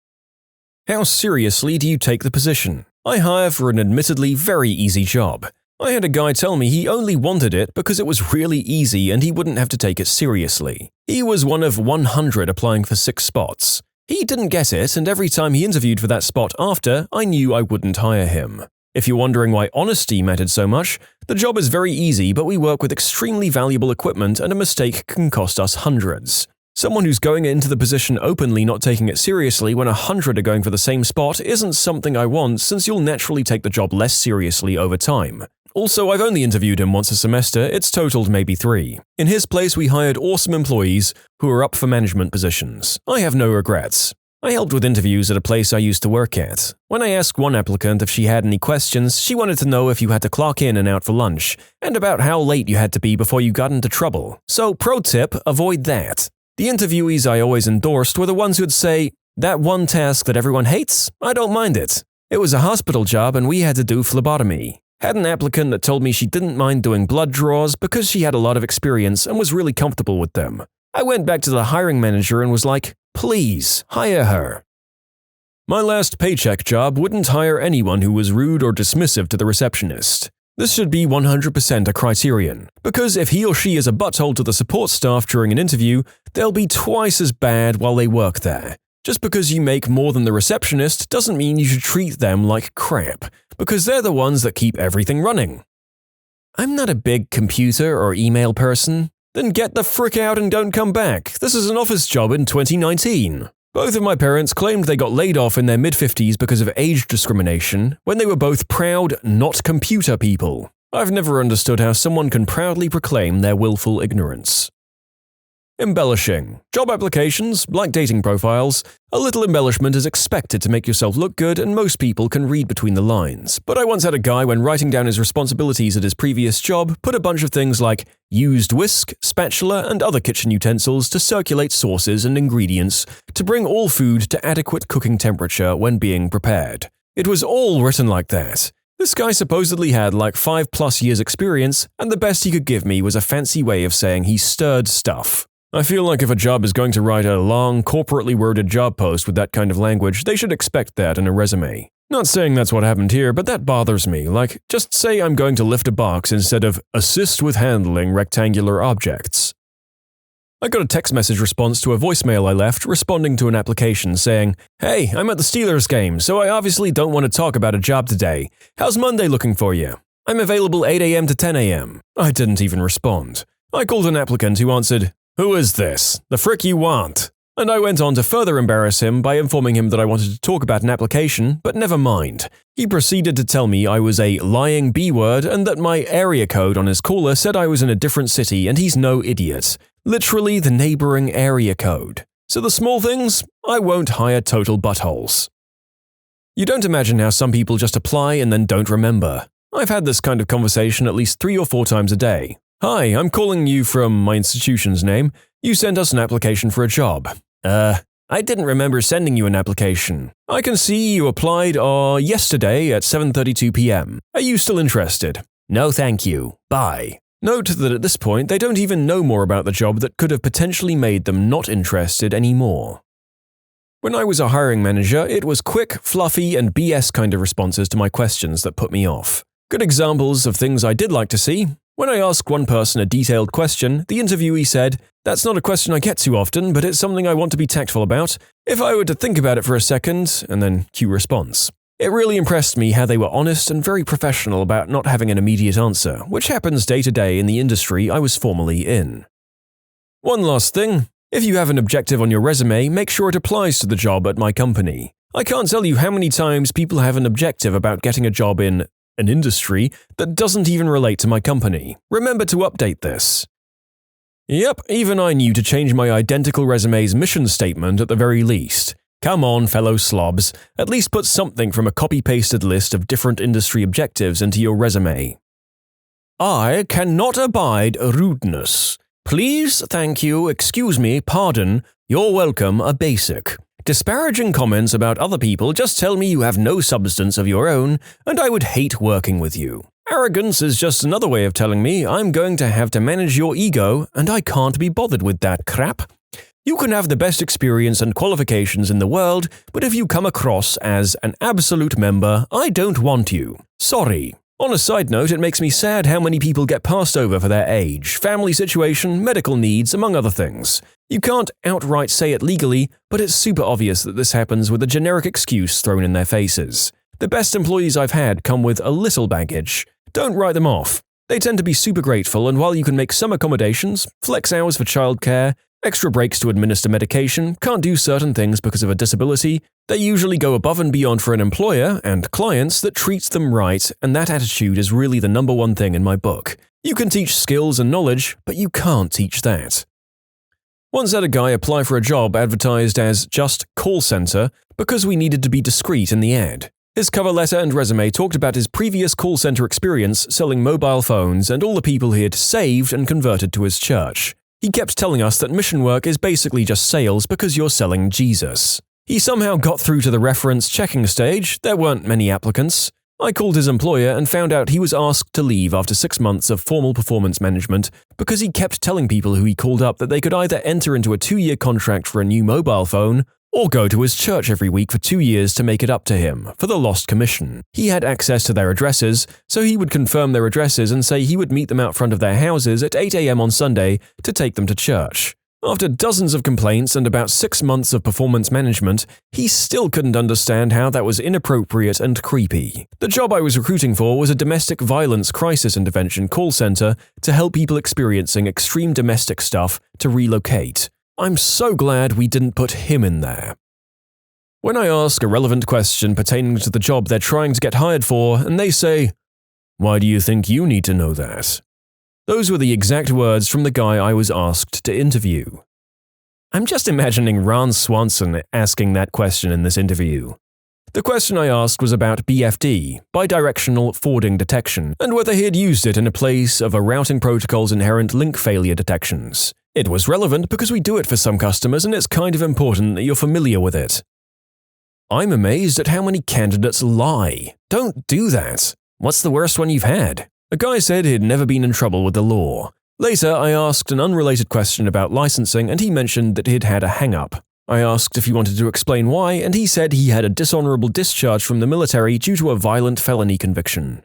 Speaker 1: How seriously do you take the position? I hire for an admittedly very easy job. I had a guy tell me he only wanted it because it was really easy and he wouldn't have to take it seriously. He was one of 100 applying for 6 spots. He didn't get it, and every time he interviewed for that spot after, I knew I wouldn't hire him. If you're wondering why honesty mattered so much, the job is very easy, but we work with extremely valuable equipment and a mistake can cost us hundreds. Someone who's going into the position openly not taking it seriously when 100 are going for the same spot isn't something I want, since you'll naturally take the job less seriously over time. Also, I've only interviewed him once a semester, it's totaled maybe 3. In his place, we hired awesome employees who are up for management positions. I have no regrets. I helped with interviews at a place I used to work at. When I asked one applicant if she had any questions, she wanted to know if you had to clock in and out for lunch, and about how late you had to be before you got into trouble. So, pro tip, avoid that. The interviewees I always endorsed were the ones who'd say, "That one task that everyone hates? I don't mind it. It was a hospital job and we had to do phlebotomy." Had an applicant that told me she didn't mind doing blood draws because she had a lot of experience and was really comfortable with them. I went back to the hiring manager and was like, please, hire her. My last paycheck job wouldn't hire anyone who was rude or dismissive to the receptionist. This should be 100% a criterion, because if he or she is a butthole to the support staff during an interview, they'll be twice as bad while they work there. Just because you make more than the receptionist doesn't mean you should treat them like crap, because they're the ones that keep everything running. I'm not a big computer or email person. Then get the frick out and don't come back. This is an office job in 2019. Both of my parents claimed they got laid off in their mid-50s because of age discrimination, when they were both proud, not computer people. I've never understood how someone can proudly proclaim their willful ignorance. Embellishing. Job applications, like dating profiles, a little embellishment is expected to make yourself look good and most people can read between the lines. But I once had a guy, when writing down his responsibilities at his previous job, put a bunch of things like used whisk, spatula, and other kitchen utensils to circulate sauces and ingredients to bring all food to adequate cooking temperature when being prepared. It was all written like that. This guy supposedly had like 5+ years experience, and the best he could give me was a fancy way of saying he stirred stuff. I feel like if a job is going to write a long, corporately worded job post with that kind of language, they should expect that in a resume. Not saying that's what happened here, but that bothers me. Like, just say I'm going to lift a box instead of assist with handling rectangular objects. I got a text message response to a voicemail I left responding to an application saying, "Hey, I'm at the Steelers game, so I obviously don't want to talk about a job today. How's Monday looking for you? I'm available 8 a.m. to 10 a.m. I didn't even respond. I called an applicant who answered, "Who is this? The frick you want?" And I went on to further embarrass him by informing him that I wanted to talk about an application, but never mind. He proceeded to tell me I was a lying B-word and that my area code on his caller said I was in a different city and he's no idiot. Literally the neighboring area code. So the small things, I won't hire total buttholes. You don't imagine how some people just apply and then don't remember. I've had this kind of conversation at least 3 or 4 times a day. "Hi, I'm calling you from my institution's name. You sent us an application for a job." I didn't remember sending you an application. I can see you applied yesterday at 7:32 p.m. Are you still interested? No thank you. Bye. Note that at this point, they don't even know more about the job that could have potentially made them not interested anymore. When I was a hiring manager, it was quick, fluffy, and BS kind of responses to my questions that put me off. Good examples of things I did like to see. When I asked one person a detailed question, the interviewee said, "That's not a question I get too often, but it's something I want to be tactful about. If I were to think about it for a second," and then cue response. It really impressed me how they were honest and very professional about not having an immediate answer, which happens day to day in the industry I was formerly in. One last thing. If you have an objective on your resume, make sure it applies to the job at my company. I can't tell you how many times people have an objective about getting a job in an industry that doesn't even relate to my company. Remember to update this. Yep, even I knew to change my identical resume's mission statement at the very least. Come on, fellow slobs, at least put something from a copy-pasted list of different industry objectives into your resume. I cannot abide rudeness. Please, thank you, excuse me, pardon, you're welcome, a basic. Disparaging comments about other people just tell me you have no substance of your own, and I would hate working with you. Arrogance is just another way of telling me I'm going to have to manage your ego, and I can't be bothered with that crap. You can have the best experience and qualifications in the world, but if you come across as an absolute member, I don't want you. Sorry. On a side note, it makes me sad how many people get passed over for their age, family situation, medical needs, among other things. You can't outright say it legally, but it's super obvious that this happens with a generic excuse thrown in their faces. The best employees I've had come with a little baggage. Don't write them off. They tend to be super grateful, and while you can make some accommodations, flex hours for childcare, extra breaks to administer medication, can't do certain things because of a disability, they usually go above and beyond for an employer and clients that treats them right, and that attitude is really the number one thing in my book. You can teach skills and knowledge, but you can't teach that. Once had a guy apply for a job advertised as just call center because we needed to be discreet in the ad. His cover letter and resume talked about his previous call center experience selling mobile phones and all the people he had saved and converted to his church. He kept telling us that mission work is basically just sales because you're selling Jesus. He somehow got through to the reference checking stage. There weren't many applicants. I called his employer and found out he was asked to leave after 6 months of formal performance management because he kept telling people who he called up that they could either enter into a 2-year contract for a new mobile phone or go to his church every week for 2 years to make it up to him for the lost commission. He had access to their addresses, so he would confirm their addresses and say he would meet them out front of their houses at 8 a.m. on Sunday to take them to church. After dozens of complaints and about 6 months of performance management, he still couldn't understand how that was inappropriate and creepy. The job I was recruiting for was a domestic violence crisis intervention call center to help people experiencing extreme domestic stuff to relocate. I'm so glad we didn't put him in there. When I ask a relevant question pertaining to the job they're trying to get hired for, and they say, "Why do you think you need to know that?" Those were the exact words from the guy I was asked to interview. I'm just imagining Ron Swanson asking that question in this interview. The question I asked was about BFD, bidirectional forwarding detection, and whether he had used it in a place of a routing protocol's inherent link failure detections. It was relevant because we do it for some customers and it's kind of important that you're familiar with it. I'm amazed at how many candidates lie. Don't do that. What's the worst one you've had? A guy said he'd never been in trouble with the law. Later, I asked an unrelated question about licensing and he mentioned that he'd had a hang-up. I asked if he wanted to explain why, and he said he had a dishonorable discharge from the military due to a violent felony conviction.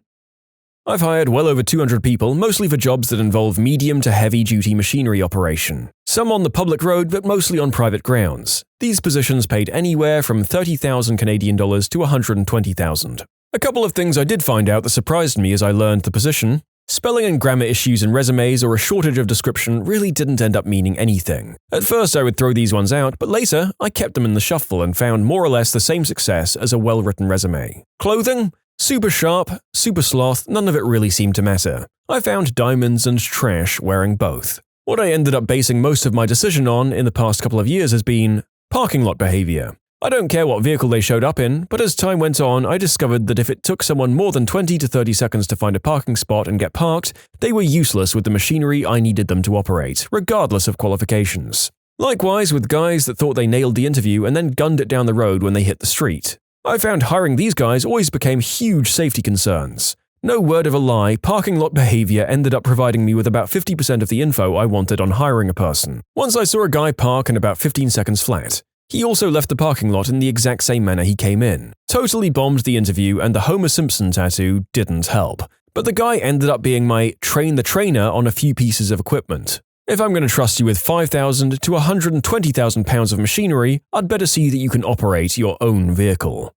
Speaker 1: I've hired well over 200 people, mostly for jobs that involve medium to heavy-duty machinery operation. Some on the public road, but mostly on private grounds. These positions paid anywhere from 30,000 Canadian dollars to 120,000. A couple of things I did find out that surprised me as I learned the position. Spelling and grammar issues in resumes or a shortage of description really didn't end up meaning anything. At first I would throw these ones out, but later I kept them in the shuffle and found more or less the same success as a well-written resume. Clothing? Super sharp, super sloth, none of it really seemed to matter. I found diamonds and trash wearing both. What I ended up basing most of my decision on in the past couple of years has been parking lot behavior. I don't care what vehicle they showed up in, but as time went on, I discovered that if it took someone more than 20 to 30 seconds to find a parking spot and get parked, they were useless with the machinery I needed them to operate, regardless of qualifications. Likewise with guys that thought they nailed the interview and then gunned it down the road when they hit the street. I found hiring these guys always became huge safety concerns. No word of a lie, parking lot behavior ended up providing me with about 50% of the info I wanted on hiring a person. Once I saw a guy park in about 15 seconds flat. He also left the parking lot in the exact same manner he came in. Totally bombed the interview and the Homer Simpson tattoo didn't help. But the guy ended up being my train the trainer on a few pieces of equipment. If I'm going to trust you with 5,000 to 120,000 pounds of machinery, I'd better see that you can operate your own vehicle.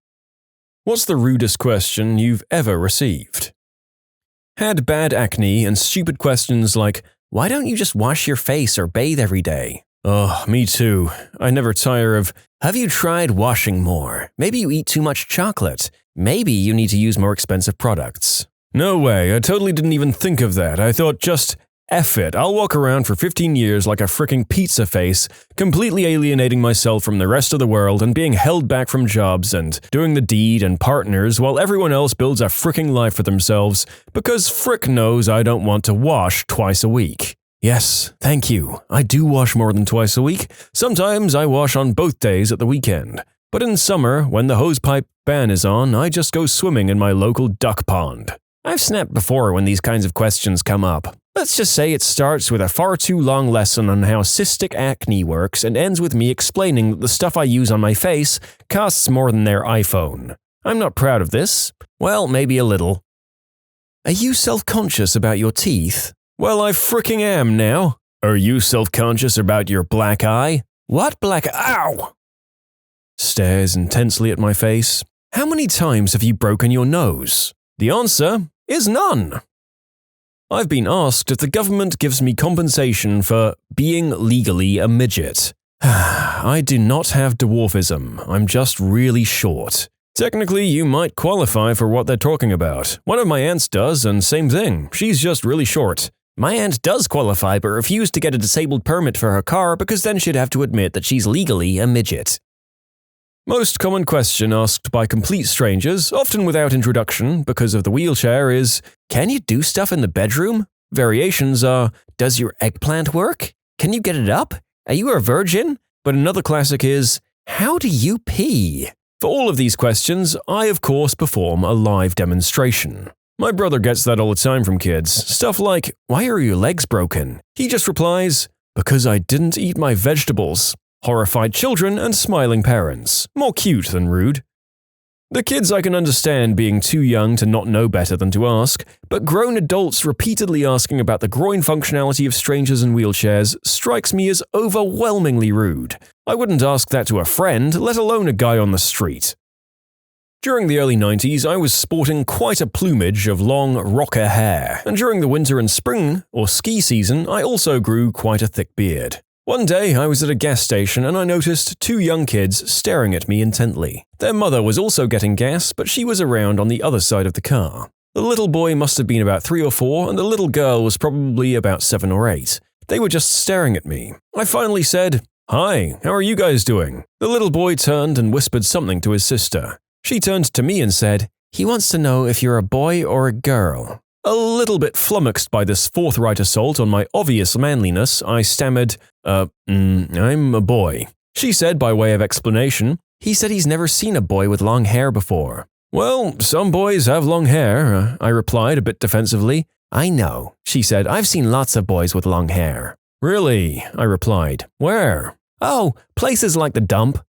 Speaker 1: What's the rudest question you've ever received? Had bad acne and stupid questions like, why don't you just wash your face or bathe every day? Oh, me too. I never tire of, have you tried washing more? Maybe you eat too much chocolate. Maybe you need to use more expensive products. No way, I totally didn't even think of that. I thought just, F it, I'll walk around for 15 years like a fricking pizza face, completely alienating myself from the rest of the world and being held back from jobs and doing the deed and partners while everyone else builds a fricking life for themselves because frick knows I don't want to wash twice a week. Yes, thank you. I do wash more than twice a week. Sometimes I wash on both days at the weekend. But in summer, when the hosepipe ban is on, I just go swimming in my local duck pond. I've snapped before when these kinds of questions come up. Let's just say it starts with a far too long lesson on how cystic acne works and ends with me explaining that the stuff I use on my face costs more than their iPhone. I'm not proud of this. Well, maybe a little. Are you self-conscious about your teeth? Well, I fricking am now. Are you self-conscious about your black eye? What black ow? Stares intensely at my face. How many times have you broken your nose? The answer is none. I've been asked if the government gives me compensation for being legally a midget. I do not have dwarfism. I'm just really short. Technically, you might qualify for what they're talking about. One of my aunts does, and same thing. She's just really short. My aunt does qualify but refused to get a disabled permit for her car because then she'd have to admit that she's legally a midget. Most common question asked by complete strangers, often without introduction because of the wheelchair, is, can you do stuff in the bedroom? Variations are, does your eggplant work? Can you get it up? Are you a virgin? But another classic is, how do you pee? For all of these questions, I of course perform a live demonstration. My brother gets that all the time from kids. Stuff like, why are your legs broken? He just replies, because I didn't eat my vegetables. Horrified children and smiling parents. More cute than rude. The kids I can understand being too young to not know better than to ask, but grown adults repeatedly asking about the groin functionality of strangers in wheelchairs strikes me as overwhelmingly rude. I wouldn't ask that to a friend, let alone a guy on the street. During the early 90s, I was sporting quite a plumage of long rocker hair, and during the winter and spring, or ski season, I also grew quite a thick beard. One day, I was at a gas station and I noticed two young kids staring at me intently. Their mother was also getting gas, but she was around on the other side of the car. The little boy must have been about 3 or 4, and the little girl was probably about 7 or 8. They were just staring at me. I finally said, "Hi, how are you guys doing?" The little boy turned and whispered something to his sister. She turned to me and said, "He wants to know if you're a boy or a girl." A little bit flummoxed by this forthright assault on my obvious manliness, I stammered, I'm a boy. She said by way of explanation, "He said he's never seen a boy with long hair before." "Well, some boys have long hair," I replied a bit defensively. "I know," she said. "I've seen lots of boys with long hair." "Really?" I replied. "Where?" "Oh, places like the dump."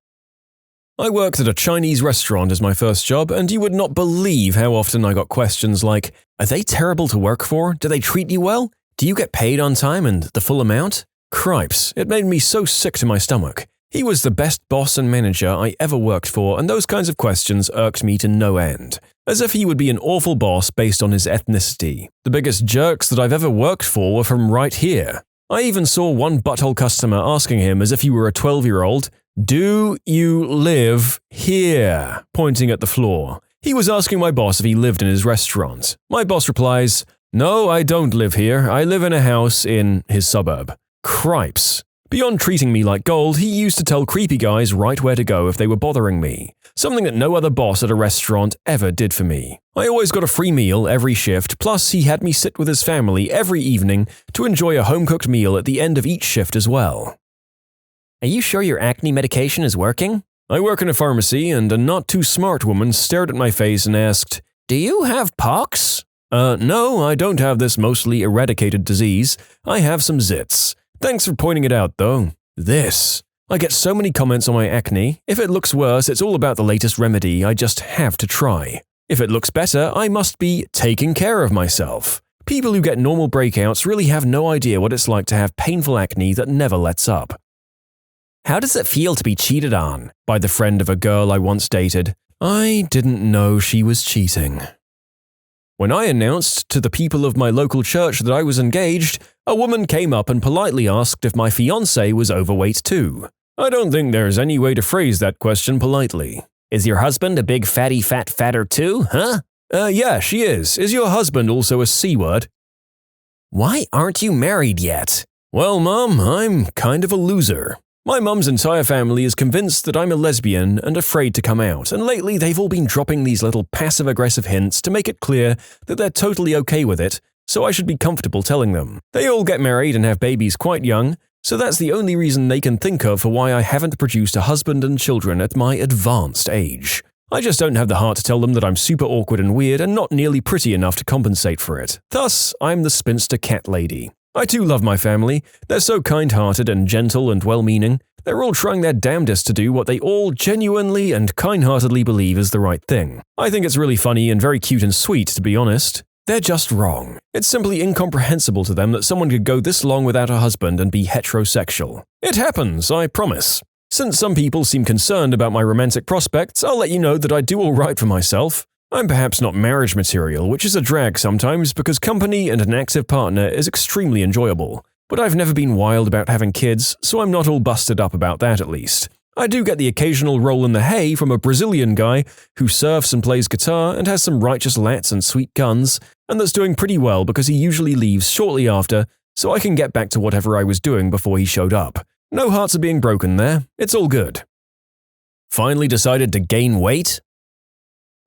Speaker 1: I worked at a Chinese restaurant as my first job, and you would not believe how often I got questions like, "Are they terrible to work for? Do they treat you well? Do you get paid on time and the full amount?" Cripes, it made me so sick to my stomach. He was the best boss and manager I ever worked for, and those kinds of questions irked me to no end. As if he would be an awful boss based on his ethnicity. The biggest jerks that I've ever worked for were from right here. I even saw one butthole customer asking him as if he were a 12-year-old, "Do you live here?" pointing at the floor. He was asking my boss if he lived in his restaurant. My boss replies, "No, I don't live here. I live in a house in his suburb." Cripes. Beyond treating me like gold, he used to tell creepy guys right where to go if they were bothering me. Something that no other boss at a restaurant ever did for me. I always got a free meal every shift, plus he had me sit with his family every evening to enjoy a home-cooked meal at the end of each shift as well. "Are you sure your acne medication is working?" I work in a pharmacy, and a not-too-smart woman stared at my face and asked, "Do you have pox?" No, I don't have this mostly eradicated disease. I have some zits. Thanks for pointing it out, though. This. I get so many comments on my acne. If it looks worse, it's all about the latest remedy I just have to try. If it looks better, I must be taking care of myself. People who get normal breakouts really have no idea what it's like to have painful acne that never lets up. "How does it feel to be cheated on?" by the friend of a girl I once dated. I didn't know she was cheating. When I announced to the people of my local church that I was engaged, a woman came up and politely asked if my fiancé was overweight too. I don't think there's any way to phrase that question politely. "Is your husband a big fatty fatter too, huh?" Yeah, she is. Is your husband also a C-word?" "Why aren't you married yet?" "Well, Mom, I'm kind of a loser. My mum's entire family is convinced that I'm a lesbian and afraid to come out, and lately they've all been dropping these little passive-aggressive hints to make it clear that they're totally okay with it, so I should be comfortable telling them. They all get married and have babies quite young, so that's the only reason they can think of for why I haven't produced a husband and children at my advanced age. I just don't have the heart to tell them that I'm super awkward and weird and not nearly pretty enough to compensate for it. Thus, I'm the spinster cat lady. I too love my family. They're so kind-hearted and gentle and well-meaning. They're all trying their damnedest to do what they all genuinely and kind-heartedly believe is the right thing. I think it's really funny and very cute and sweet, to be honest. They're just wrong. It's simply incomprehensible to them that someone could go this long without a husband and be heterosexual. It happens, I promise. Since some people seem concerned about my romantic prospects, I'll let you know that I do all right for myself. I'm perhaps not marriage material, which is a drag sometimes because company and an active partner is extremely enjoyable. But I've never been wild about having kids, so I'm not all busted up about that at least. I do get the occasional roll in the hay from a Brazilian guy who surfs and plays guitar and has some righteous lats and sweet guns, and that's doing pretty well because he usually leaves shortly after, so I can get back to whatever I was doing before he showed up. No hearts are being broken there. It's all good. Finally decided to gain weight?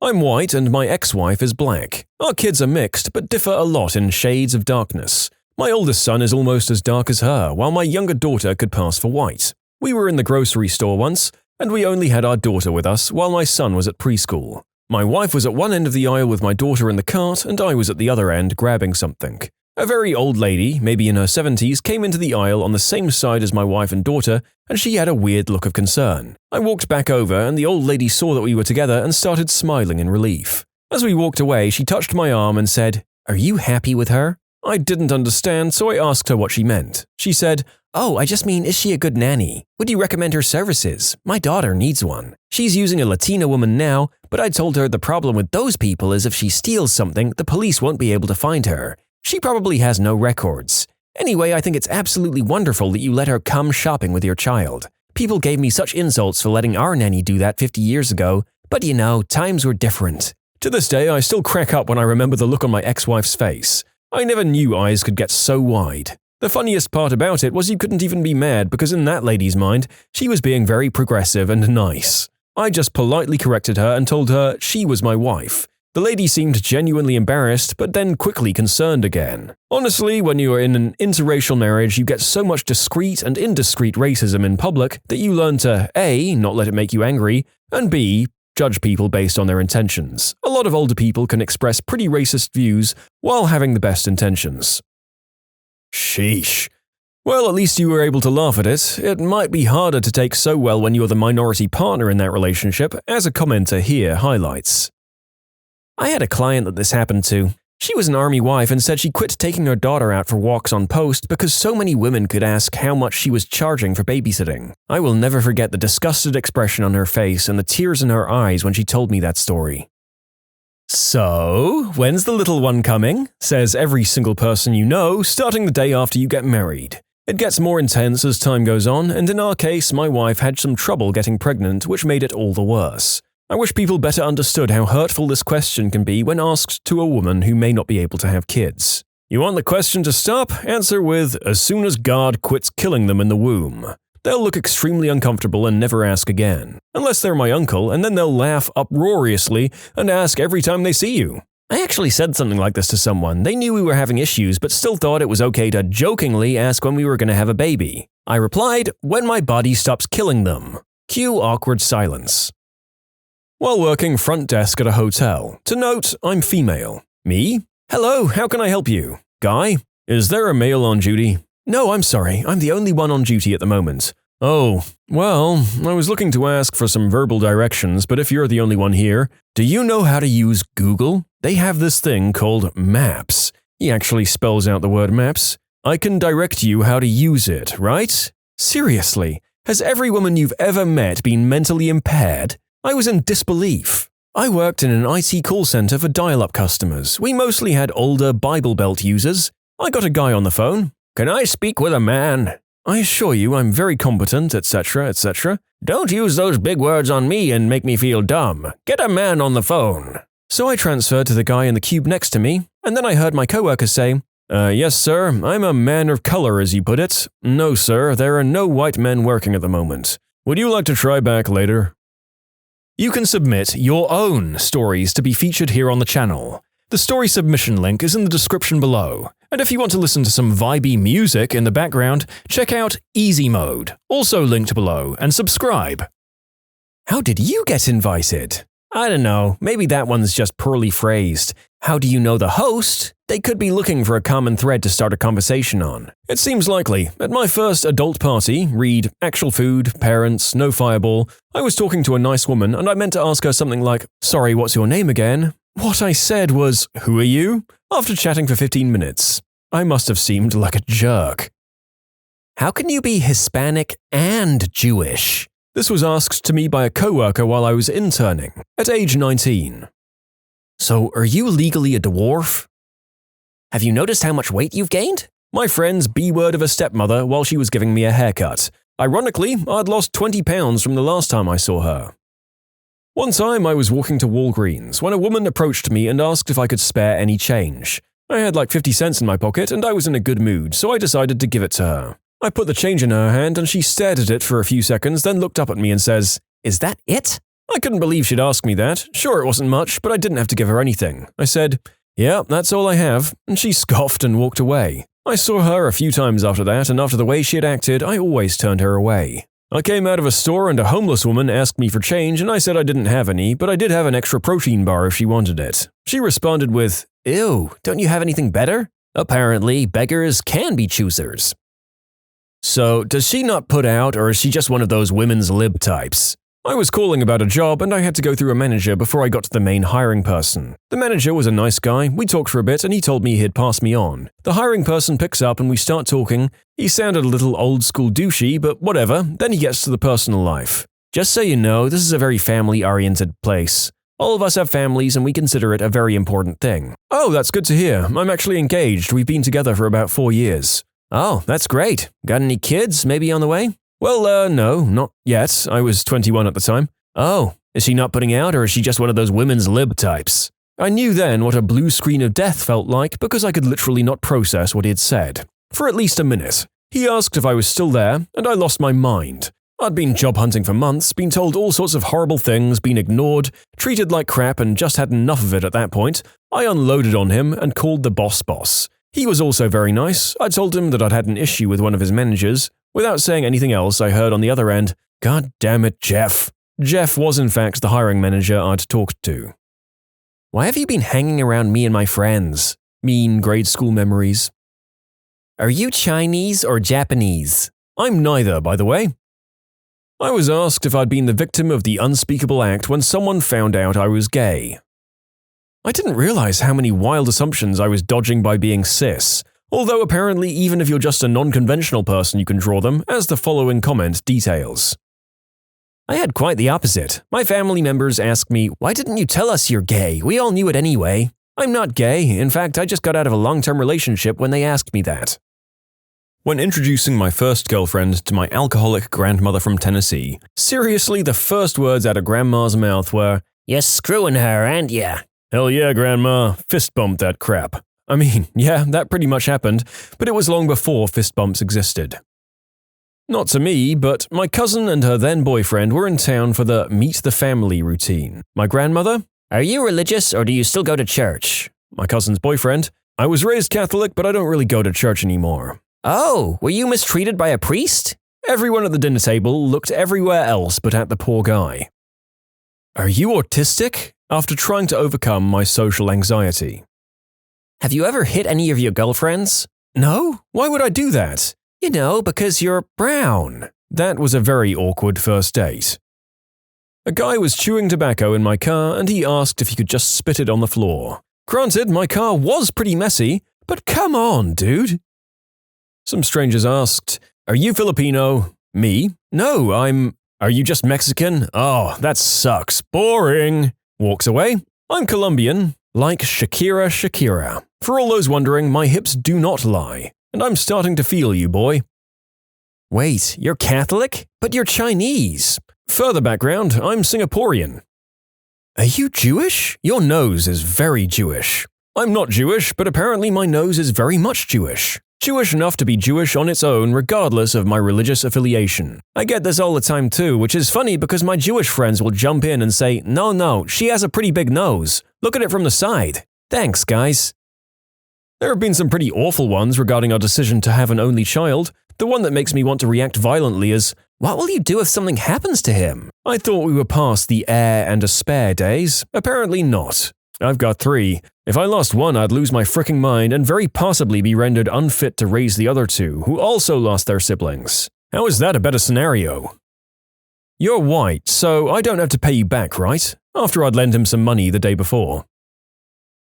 Speaker 1: I'm white and my ex-wife is black. Our kids are mixed, but differ a lot in shades of darkness. My oldest son is almost as dark as her, while my younger daughter could pass for white. We were in the grocery store once, and we only had our daughter with us while my son was at preschool. My wife was at one end of the aisle with my daughter in the cart, and I was at the other end grabbing something. A very old lady, maybe in her 70s, came into the aisle on the same side as my wife and daughter, and she had a weird look of concern. I walked back over, and the old lady saw that we were together and started smiling in relief. As we walked away, she touched my arm and said, "Are you happy with her?" I didn't understand, so I asked her what she meant. She said, "Oh, I just mean, is she a good nanny? Would you recommend her services? My daughter needs one. She's using a Latina woman now, but I told her the problem with those people is if she steals something, the police won't be able to find her. She probably has no records. Anyway, I think it's absolutely wonderful that you let her come shopping with your child. People gave me such insults for letting our nanny do that 50 years ago, but you know, times were different." To this day, I still crack up when I remember the look on my ex-wife's face. I never knew eyes could get so wide. The funniest part about it was you couldn't even be mad because in that lady's mind, she was being very progressive and nice. I just politely corrected her and told her she was my wife. The lady seemed genuinely embarrassed, but then quickly concerned again. Honestly, when you are in an interracial marriage, you get so much discreet and indiscreet racism in public that you learn to A, not let it make you angry, and B, judge people based on their intentions. A lot of older people can express pretty racist views while having the best intentions. Sheesh. Well, at least you were able to laugh at it. It might be harder to take so well when you're the minority partner in that relationship, as a commenter here highlights. I had a client that this happened to. She was an army wife and said she quit taking her daughter out for walks on post because so many women could ask how much she was charging for babysitting. I will never forget the disgusted expression on her face and the tears in her eyes when she told me that story. So, when's the little one coming? Says every single person you know, starting the day after you get married. It gets more intense as time goes on, and in our case, my wife had some trouble getting pregnant, which made it all the worse. I wish people better understood how hurtful this question can be when asked to a woman who may not be able to have kids. You want the question to stop? Answer with, as soon as God quits killing them in the womb. They'll look extremely uncomfortable and never ask again. Unless they're my uncle, and then they'll laugh uproariously and ask every time they see you. I actually said something like this to someone. They knew we were having issues, but still thought it was okay to jokingly ask when we were going to have a baby. I replied, when my body stops killing them. Cue awkward silence. While working front desk at a hotel. To note, I'm female. Me? Hello, how can I help you? Guy? Is there a male on duty? No, I'm sorry, I'm the only one on duty at the moment. Oh, well, I was looking to ask for some verbal directions, but if you're the only one here, do you know how to use Google? They have this thing called Maps. He actually spells out the word maps. I can direct you how to use it, right? Seriously, has every woman you've ever met been mentally impaired? I was in disbelief. I worked in an IT call center for dial-up customers. We mostly had older Bible Belt users. I got a guy on the phone. Can I speak with a man? I assure you I'm very competent, etc., etc. Don't use those big words on me and make me feel dumb. Get a man on the phone. So I transferred to the guy in the cube next to me, and then I heard my coworker say, yes, sir, I'm a man of color, as you put it. No, sir, there are no white men working at the moment. Would you like to try back later? You can submit your own stories to be featured here on the channel. The story submission link is in the description below. And if you want to listen to some vibey music in the background, check out easymode, also linked below, and subscribe. How did you get invited? I don't know, maybe that one's just poorly phrased. How do you know the host? They could be looking for a common thread to start a conversation on. It seems likely. At my first adult party, read actual food, parents, no fireball, I was talking to a nice woman and I meant to ask her something like, sorry, what's your name again? What I said was, who are you? After chatting for 15 minutes. I must have seemed like a jerk. How can you be Hispanic and Jewish? This was asked to me by a coworker while I was interning, at age 19. So, are you legally a dwarf? Have you noticed how much weight you've gained? My friend's B-word of a stepmother while she was giving me a haircut. Ironically, I'd lost 20 pounds from the last time I saw her. One time I was walking to Walgreens when a woman approached me and asked if I could spare any change. I had like 50 cents in my pocket and I was in a good mood, so I decided to give it to her. I put the change in her hand and she stared at it for a few seconds, then looked up at me and says, "Is that it?" I couldn't believe she'd ask me that. Sure, it wasn't much, but I didn't have to give her anything. I said, "Yeah, that's all I have," and she scoffed and walked away. I saw her a few times after that, and after the way she had acted, I always turned her away. I came out of a store and a homeless woman asked me for change and I said I didn't have any, but I did have an extra protein bar if she wanted it. She responded with, "Ew, don't you have anything better?" Apparently, beggars can be choosers. So, does she not put out, or is she just one of those women's lib types? I was calling about a job and I had to go through a manager before I got to the main hiring person. The manager was a nice guy, we talked for a bit and he told me he'd pass me on. The hiring person picks up and we start talking. He sounded a little old school douchey, but whatever, then he gets to the personal life. Just so you know, this is a very family-oriented place. All of us have families and we consider it a very important thing. Oh, that's good to hear. I'm actually engaged. We've been together for about 4 years. Oh, that's great. Got any kids maybe on the way? Well, no, not yet. I was 21 at the time. Oh, is she not putting out or is she just one of those women's lib types? I knew then what a blue screen of death felt like because I could literally not process what he had said. for at least a minute. He asked if I was still there, and I lost my mind. I'd been job hunting for months, been told all sorts of horrible things, been ignored, treated like crap, and just had enough of it at that point. I unloaded on him and called the boss. He was also very nice. I told him that I'd had an issue with one of his managers. Without saying anything else, I heard on the other end, "God damn it, Jeff." Jeff was in fact the hiring manager I'd talked to. Why have you been hanging around me and my friends? Mean grade school memories. Are you Chinese or Japanese? I'm neither, by the way. I was asked if I'd been the victim of the unspeakable act when someone found out I was gay. I didn't realize how many wild assumptions I was dodging by being cis, although apparently even if you're just a non-conventional person you can draw them, as the following comment details. I had quite the opposite. My family members asked me, "Why didn't you tell us you're gay? We all knew it anyway." I'm not gay. In fact, I just got out of a long-term relationship when they asked me that. When introducing my first girlfriend to my alcoholic grandmother from Tennessee, seriously, the first words out of Grandma's mouth were, "You're screwing her, aren't ya?" Hell yeah, Grandma. Fist bumped that crap. I mean, yeah, that pretty much happened, but it was long before fist bumps existed. Not to me, but my cousin and her then-boyfriend were in town for the meet the family routine. My grandmother, "Are you religious or do you still go to church?" My cousin's boyfriend, "I was raised Catholic, but I don't really go to church anymore." Oh, were you mistreated by a priest? Everyone at the dinner table looked everywhere else but at the poor guy. Are you autistic? After trying to overcome my social anxiety. Have you ever hit any of your girlfriends? No? Why would I do that? You know, because you're brown. That was a very awkward first date. A guy was chewing tobacco in my car and he asked if he could just spit it on the floor. Granted, my car was pretty messy, but come on, dude. Some strangers asked, "Are you Filipino?" Me? "No, Are you just Mexican?" "Oh, that sucks. Boring." Walks away. "I'm Colombian. Like Shakira. For all those wondering, my hips do not lie. And I'm starting to feel you, boy." Wait, you're Catholic? But you're Chinese. Further background, I'm Singaporean. Are you Jewish? Your nose is very Jewish. I'm not Jewish, but apparently my nose is very much Jewish. Jewish enough to be Jewish on its own regardless of my religious affiliation. I get this all the time too, which is funny because my Jewish friends will jump in and say, No, she has a pretty big nose. Look at it from the side. Thanks, guys. There have been some pretty awful ones regarding our decision to have an only child. The one that makes me want to react violently is, what will you do if something happens to him? I thought we were past the heir and a spare days. Apparently not. I've got 3. If I lost one, I'd lose my fricking mind and very possibly be rendered unfit to raise the other 2, who also lost their siblings. How is that a better scenario? You're white, so I don't have to pay you back, right? After I'd lent him some money the day before.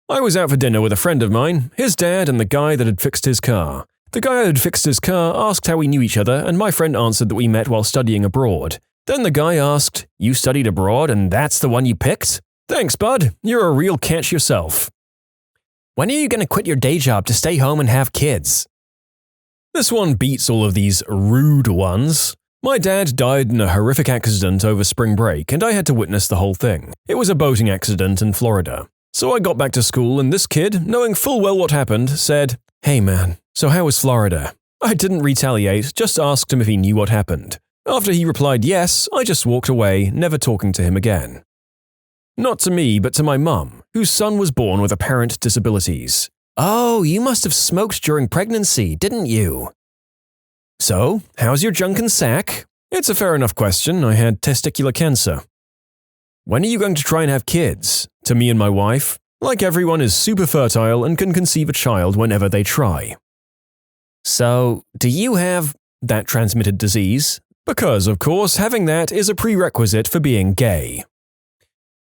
Speaker 1: I was out for dinner with a friend of mine, his dad and the guy that had fixed his car. The guy who had fixed his car asked how we knew each other, and my friend answered that we met while studying abroad. Then the guy asked, "You studied abroad and that's the one you picked? Thanks, bud. You're a real catch yourself." When are you going to quit your day job to stay home and have kids? This one beats all of these rude ones. My dad died in a horrific accident over spring break, and I had to witness the whole thing. It was a boating accident in Florida. So I got back to school, and this kid, knowing full well what happened, said, "Hey man, so how was Florida?" I didn't retaliate, just asked him if he knew what happened. After he replied yes, I just walked away, never talking to him again. Not to me, but to my mum, whose son was born with apparent disabilities. "Oh, you must have smoked during pregnancy, didn't you?" "So, how's your junk and sack?" "It's a fair enough question. I had testicular cancer." "When are you going to try and have kids?" To me and my wife. Like everyone is super fertile and can conceive a child whenever they try. "So, do you have that transmitted disease?" Because, of course, having that is a prerequisite for being gay.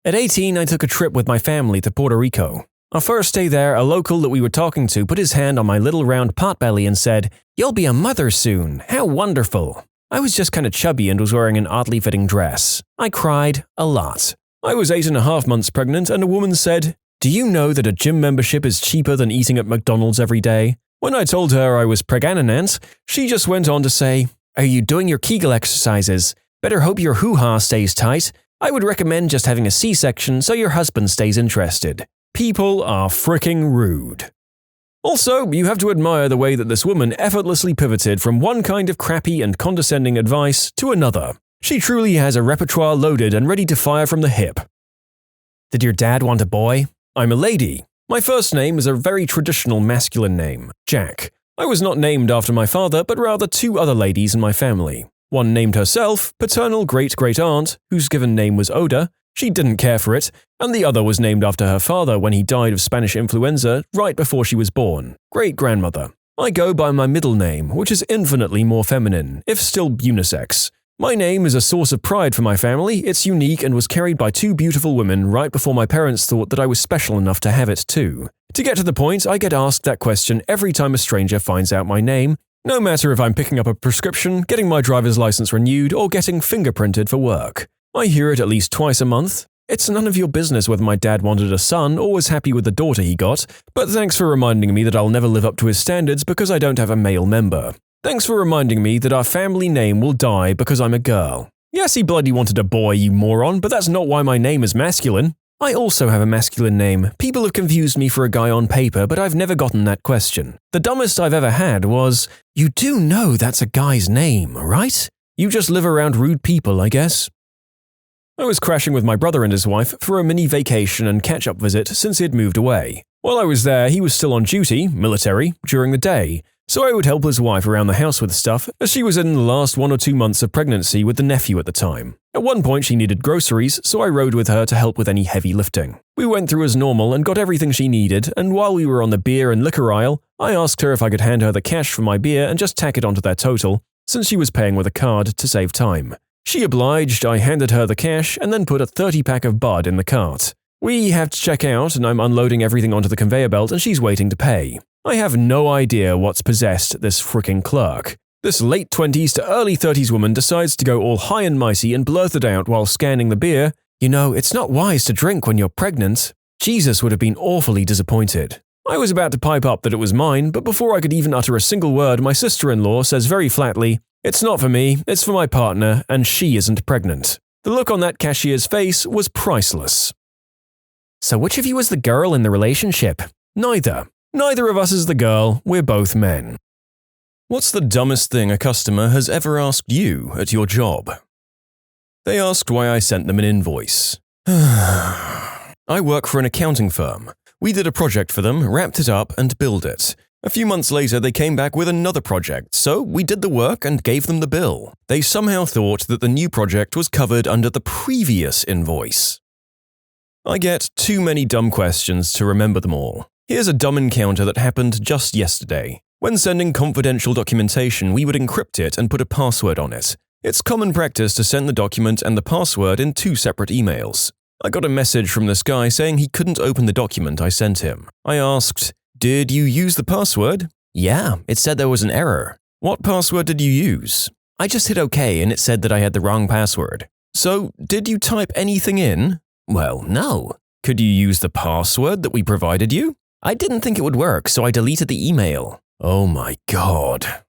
Speaker 1: At 18, I took a trip with my family to Puerto Rico. Our first day there, a local that we were talking to put his hand on my little round potbelly and said, "You'll be a mother soon. How wonderful." I was just kind of chubby and was wearing an oddly fitting dress. I cried a lot. I was 8.5 months pregnant and a woman said, "Do you know that a gym membership is cheaper than eating at McDonald's every day?" When I told her I was pregnant, she just went on to say, "Are you doing your Kegel exercises? Better hope your hoo-ha stays tight. I would recommend just having a C-section so your husband stays interested." People are fricking rude. Also, you have to admire the way that this woman effortlessly pivoted from one kind of crappy and condescending advice to another. She truly has a repertoire loaded and ready to fire from the hip. Did your dad want a boy? I'm a lady. My first name is a very traditional masculine name, Jack. I was not named after my father, but rather two other ladies in my family. One named herself, paternal great-great-aunt, whose given name was Oda. She didn't care for it, and the other was named after her father when he died of Spanish influenza right before she was born, great-grandmother. I go by my middle name, which is infinitely more feminine, if still unisex. My name is a source of pride for my family, it's unique and was carried by two beautiful women right before my parents thought that I was special enough to have it too. To get to the point, I get asked that question every time a stranger finds out my name, no matter if I'm picking up a prescription, getting my driver's license renewed, or getting fingerprinted for work. I hear it at least twice a month. It's none of your business whether my dad wanted a son or was happy with the daughter he got, but thanks for reminding me that I'll never live up to his standards because I don't have a male member. Thanks for reminding me that our family name will die because I'm a girl. Yes, he bloody wanted a boy, you moron, but that's not why my name is masculine. I also have a masculine name. People have confused me for a guy on paper, but I've never gotten that question. The dumbest I've ever had was, "You do know that's a guy's name, right? You just live around rude people, I guess." I was crashing with my brother and his wife for a mini vacation and catch-up visit since he had moved away. While I was there, he was still on duty, military, during the day, so I would help his wife around the house with stuff as she was in the last 1 or 2 months of pregnancy with the nephew at the time. At one point she needed groceries, so I rode with her to help with any heavy lifting. We went through as normal and got everything she needed, and while we were on the beer and liquor aisle, I asked her if I could hand her the cash for my beer and just tack it onto their total, since she was paying with a card to save time. She obliged, I handed her the cash and then put a 30-pack of bud in the cart. We have to check out and I'm unloading everything onto the conveyor belt and she's waiting to pay. I have no idea what's possessed this fricking clerk. This late 20s to early 30s woman decides to go all high and mighty and blurted out while scanning the beer, "You know, it's not wise to drink when you're pregnant." Jesus would have been awfully disappointed. I was about to pipe up that it was mine, but before I could even utter a single word, my sister-in-law says very flatly, "It's not for me, it's for my partner, and she isn't pregnant." The look on that cashier's face was priceless. So which of you is the girl in the relationship? Neither. Neither of us is the girl, we're both men. What's the dumbest thing a customer has ever asked you at your job? They asked why I sent them an invoice. I work for an accounting firm. We did a project for them, wrapped it up, and billed it. A few months later, they came back with another project, so we did the work and gave them the bill. They somehow thought that the new project was covered under the previous invoice. I get too many dumb questions to remember them all. Here's a dumb encounter that happened just yesterday. When sending confidential documentation, we would encrypt it and put a password on it. It's common practice to send the document and the password in 2 separate emails. I got a message from this guy saying he couldn't open the document I sent him. I asked, "Did you use the password?" "Yeah, it said there was an error." "What password did you use?" "I just hit OK and it said that I had the wrong password." "So, did you type anything in?" "Well, no." "Could you use the password that we provided you?" "I didn't think it would work, so I deleted the email." Oh my god.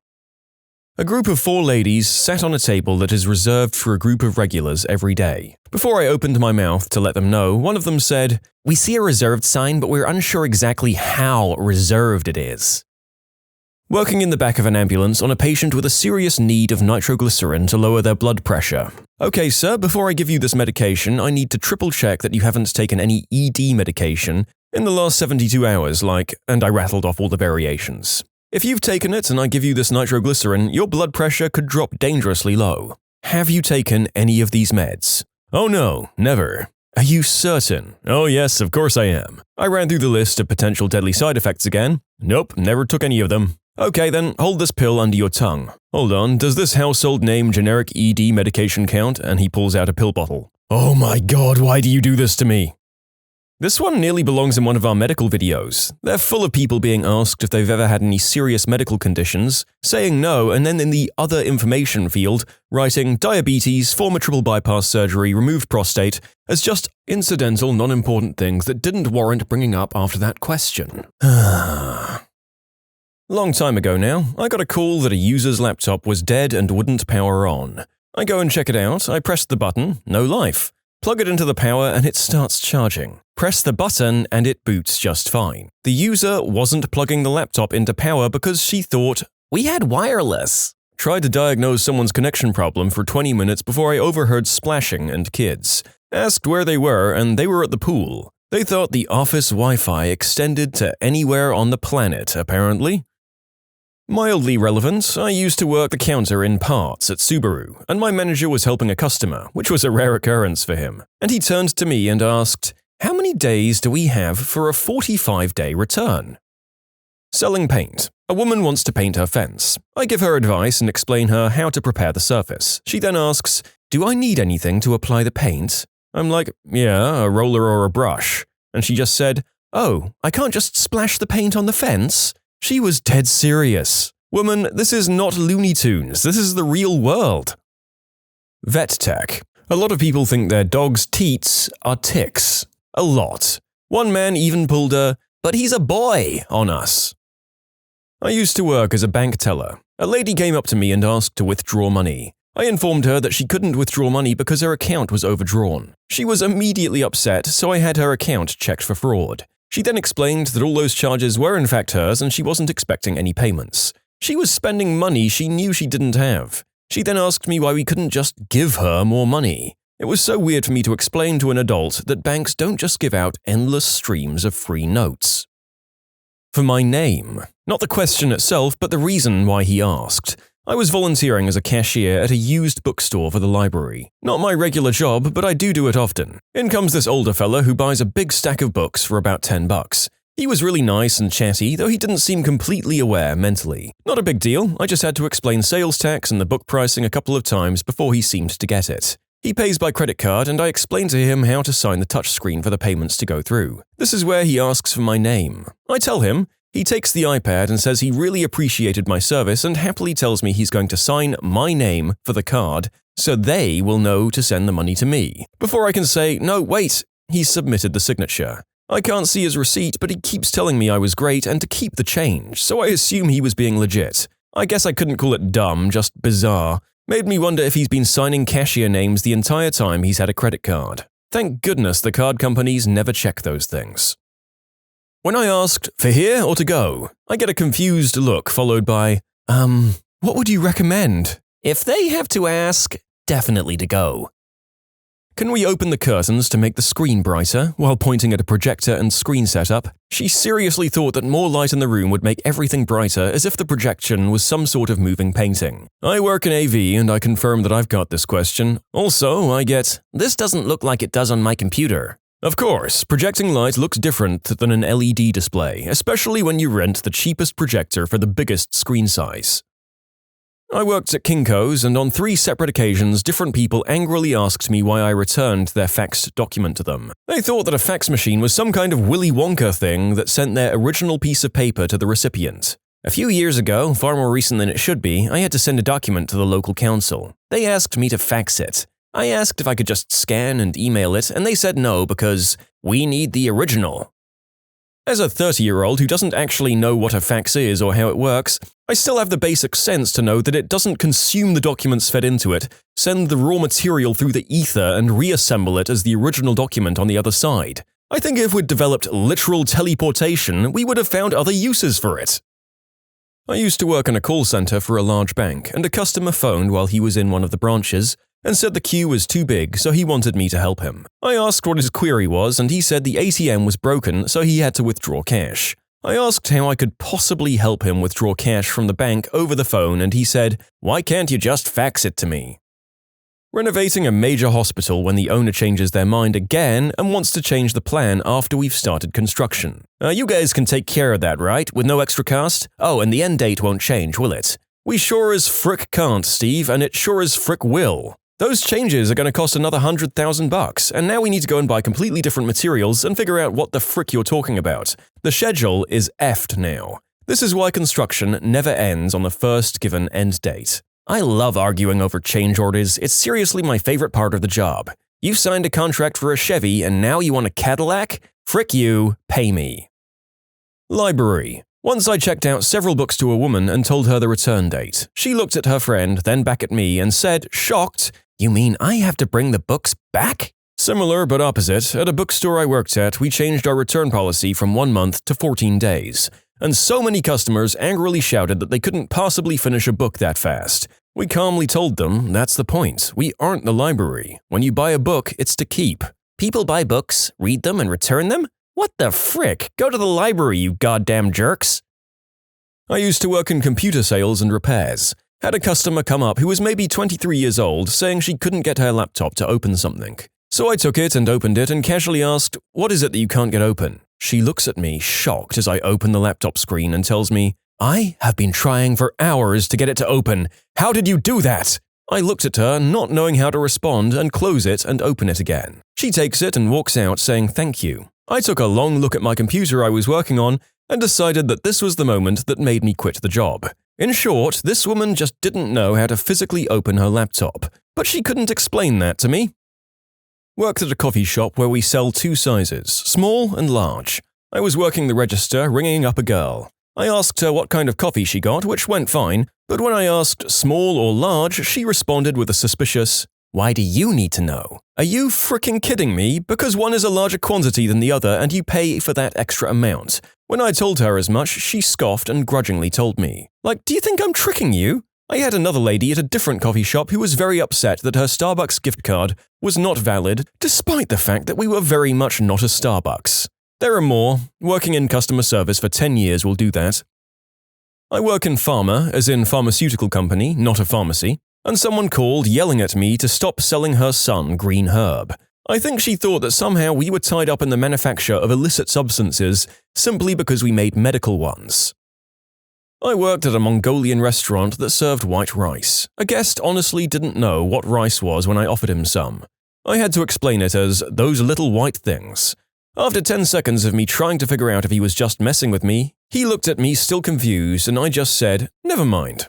Speaker 1: A group of 4 ladies sat on a table that is reserved for a group of regulars every day. Before I opened my mouth to let them know, one of them said, "We see a reserved sign, but we're unsure exactly how reserved it is." Working in the back of an ambulance on a patient with a serious need of nitroglycerin to lower their blood pressure. "Okay, sir, before I give you this medication, I need to triple check that you haven't taken any ED medication in the last 72 hours, and I rattled off all the variations. If you've taken it and I give you this nitroglycerin, your blood pressure could drop dangerously low. Have you taken any of these meds?" "Oh no, never." "Are you certain?" "Oh yes, of course I am." I ran through the list of potential deadly side effects again. "Nope, never took any of them." "Okay then, hold this pill under your tongue." "Hold on, does this household name generic ED medication count?" And he pulls out a pill bottle. "Oh my god, why do you do this to me?" This one nearly belongs in one of our medical videos. They're full of people being asked if they've ever had any serious medical conditions, saying no, and then in the other information field, writing diabetes, former triple bypass surgery, removed prostate, as just incidental, non-important things that didn't warrant bringing up after that question. Long time ago now, I got a call that a user's laptop was dead and wouldn't power on. I go and check it out, I pressed the button, no life. Plug it into the power and it starts charging. Press the button and it boots just fine. The user wasn't plugging the laptop into power because she thought, we had wireless. Tried to diagnose someone's connection problem for 20 minutes before I overheard splashing and kids. Asked where they were and they were at the pool. They thought the office Wi-Fi extended to anywhere on the planet, apparently. Mildly relevant, I used to work the counter in parts at Subaru, and my manager was helping a customer, which was a rare occurrence for him. And he turned to me and asked, how many days do we have for a 45-day return? Selling paint. A woman wants to paint her fence. I give her advice and explain her how to prepare the surface. She then asks, do I need anything to apply the paint? I'm like, yeah, a roller or a brush. And she just said, oh, I can't just splash the paint on the fence? She was dead serious. Woman, this is not Looney Tunes, this is the real world. Vet tech. A lot of people think their dog's teats are ticks. A lot. One man even pulled a, but he's a boy, on us. I used to work as a bank teller. A lady came up to me and asked to withdraw money. I informed her that she couldn't withdraw money because her account was overdrawn. She was immediately upset, so I had her account checked for fraud. She then explained that all those charges were in fact hers and she wasn't expecting any payments. She was spending money she knew she didn't have. She then asked me why we couldn't just give her more money. It was so weird for me to explain to an adult that banks don't just give out endless streams of free notes. For my name. Not the question itself, but the reason why he asked. I was volunteering as a cashier at a used bookstore for the library. Not my regular job, but I do it often. In comes this older fella who buys a big stack of books for about $10. He was really nice and chatty, though he didn't seem completely aware mentally. Not a big deal, I just had to explain sales tax and the book pricing a couple of times before he seemed to get it. He pays by credit card and I explain to him how to sign the touchscreen for the payments to go through. This is where he asks for my name. I tell him. He takes the iPad and says he really appreciated my service and happily tells me he's going to sign my name for the card so they will know to send the money to me. Before I can say, no, wait, he's submitted the signature. I can't see his receipt, but he keeps telling me I was great and to keep the change, so I assume he was being legit. I guess I couldn't call it dumb, just bizarre. Made me wonder if he's been signing cashier names the entire time he's had a credit card. Thank goodness the card companies never check those things. When I asked, for here or to go, I get a confused look followed by, what would you recommend? If they have to ask, definitely to go. Can we open the curtains to make the screen brighter while pointing at a projector and screen setup? She seriously thought that more light in the room would make everything brighter as if the projection was some sort of moving painting. I work in AV and I confirm that I've got this question. Also, I get, this doesn't look like it does on my computer. Of course, projecting light looks different than an LED display, especially when you rent the cheapest projector for the biggest screen size. I worked at Kinko's and on 3 separate occasions different people angrily asked me why I returned their faxed document to them. They thought that a fax machine was some kind of Willy Wonka thing that sent their original piece of paper to the recipient. A few years ago, far more recent than it should be, I had to send a document to the local council. They asked me to fax it. I asked if I could just scan and email it, and they said no because we need the original. As a 30-year-old who doesn't actually know what a fax is or how it works, I still have the basic sense to know that it doesn't consume the documents fed into it, send the raw material through the ether and reassemble it as the original document on the other side. I think if we'd developed literal teleportation, we would have found other uses for it. I used to work in a call center for a large bank, and a customer phoned while he was in one of the branches, and said the queue was too big, so he wanted me to help him. I asked what his query was, and he said the ATM was broken, so he had to withdraw cash. I asked how I could possibly help him withdraw cash from the bank over the phone, and he said, why can't you just fax it to me? Renovating a major hospital when the owner changes their mind again and wants to change the plan after we've started construction. You guys can take care of that, right? With no extra cost? Oh, and the end date won't change, will it? We sure as frick can't, Steve, and it sure as frick will. Those changes are going to cost another $100,000, and now we need to go and buy completely different materials and figure out what the frick you're talking about. The schedule is effed now. This is why construction never ends on the first given end date. I love arguing over change orders. It's seriously my favorite part of the job. You signed a contract for a Chevy and now you want a Cadillac? Frick you, pay me. Library. Once I checked out several books to a woman and told her the return date. She looked at her friend, then back at me and said, shocked, you mean I have to bring the books back? Similar but opposite, at a bookstore I worked at, we changed our return policy from 1 month to 14 days, and so many customers angrily shouted that they couldn't possibly finish a book that fast. We calmly told them, that's the point, we aren't the library. When you buy a book, it's to keep. People buy books, read them, and return them? What the frick? Go to the library, you goddamn jerks! I used to work in computer sales and repairs. Had a customer come up who was maybe 23 years old, saying she couldn't get her laptop to open something. So I took it and opened it and casually asked, "What is it that you can't get open?" She looks at me, shocked, as I open the laptop screen and tells me, "I have been trying for hours to get it to open. How did you do that?" I looked at her, not knowing how to respond, and close it and open it again. She takes it and walks out saying thank you. I took a long look at my computer I was working on and decided that this was the moment that made me quit the job. In short, this woman just didn't know how to physically open her laptop, but she couldn't explain that to me. Worked at a coffee shop where we sell 2 sizes, small and large. I was working the register, ringing up a girl. I asked her what kind of coffee she got, which went fine, but when I asked small or large, she responded with a suspicious, "Why do you need to know? Are you fricking kidding me? Because one is a larger quantity than the other and you pay for that extra amount." When I told her as much, she scoffed and grudgingly told me, "Like, do you think I'm tricking you?" I had another lady at a different coffee shop who was very upset that her Starbucks gift card was not valid, despite the fact that we were very much not a Starbucks. There are more. Working in customer service for 10 years will do that. I work in pharma, as in pharmaceutical company, not a pharmacy, and someone called yelling at me to stop selling her son green herb. I think she thought that somehow we were tied up in the manufacture of illicit substances simply because we made medical ones. I worked at a Mongolian restaurant that served white rice. A guest honestly didn't know what rice was when I offered him some. I had to explain it as those little white things. After 10 seconds of me trying to figure out if he was just messing with me, he looked at me still confused and I just said, "Never mind."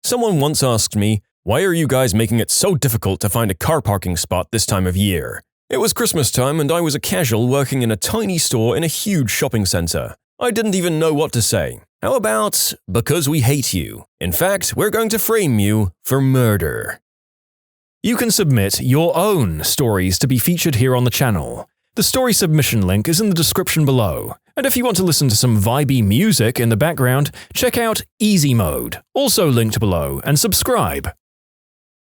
Speaker 1: Someone once asked me, "Why are you guys making it so difficult to find a car parking spot this time of year?" It was Christmas time and I was a casual working in a tiny store in a huge shopping center. I didn't even know what to say. How about, "Because we hate you. In fact, we're going to frame you for murder." You can submit your own stories to be featured here on the channel. The story submission link is in the description below. And if you want to listen to some vibey music in the background, check out easymode, also linked below, and subscribe.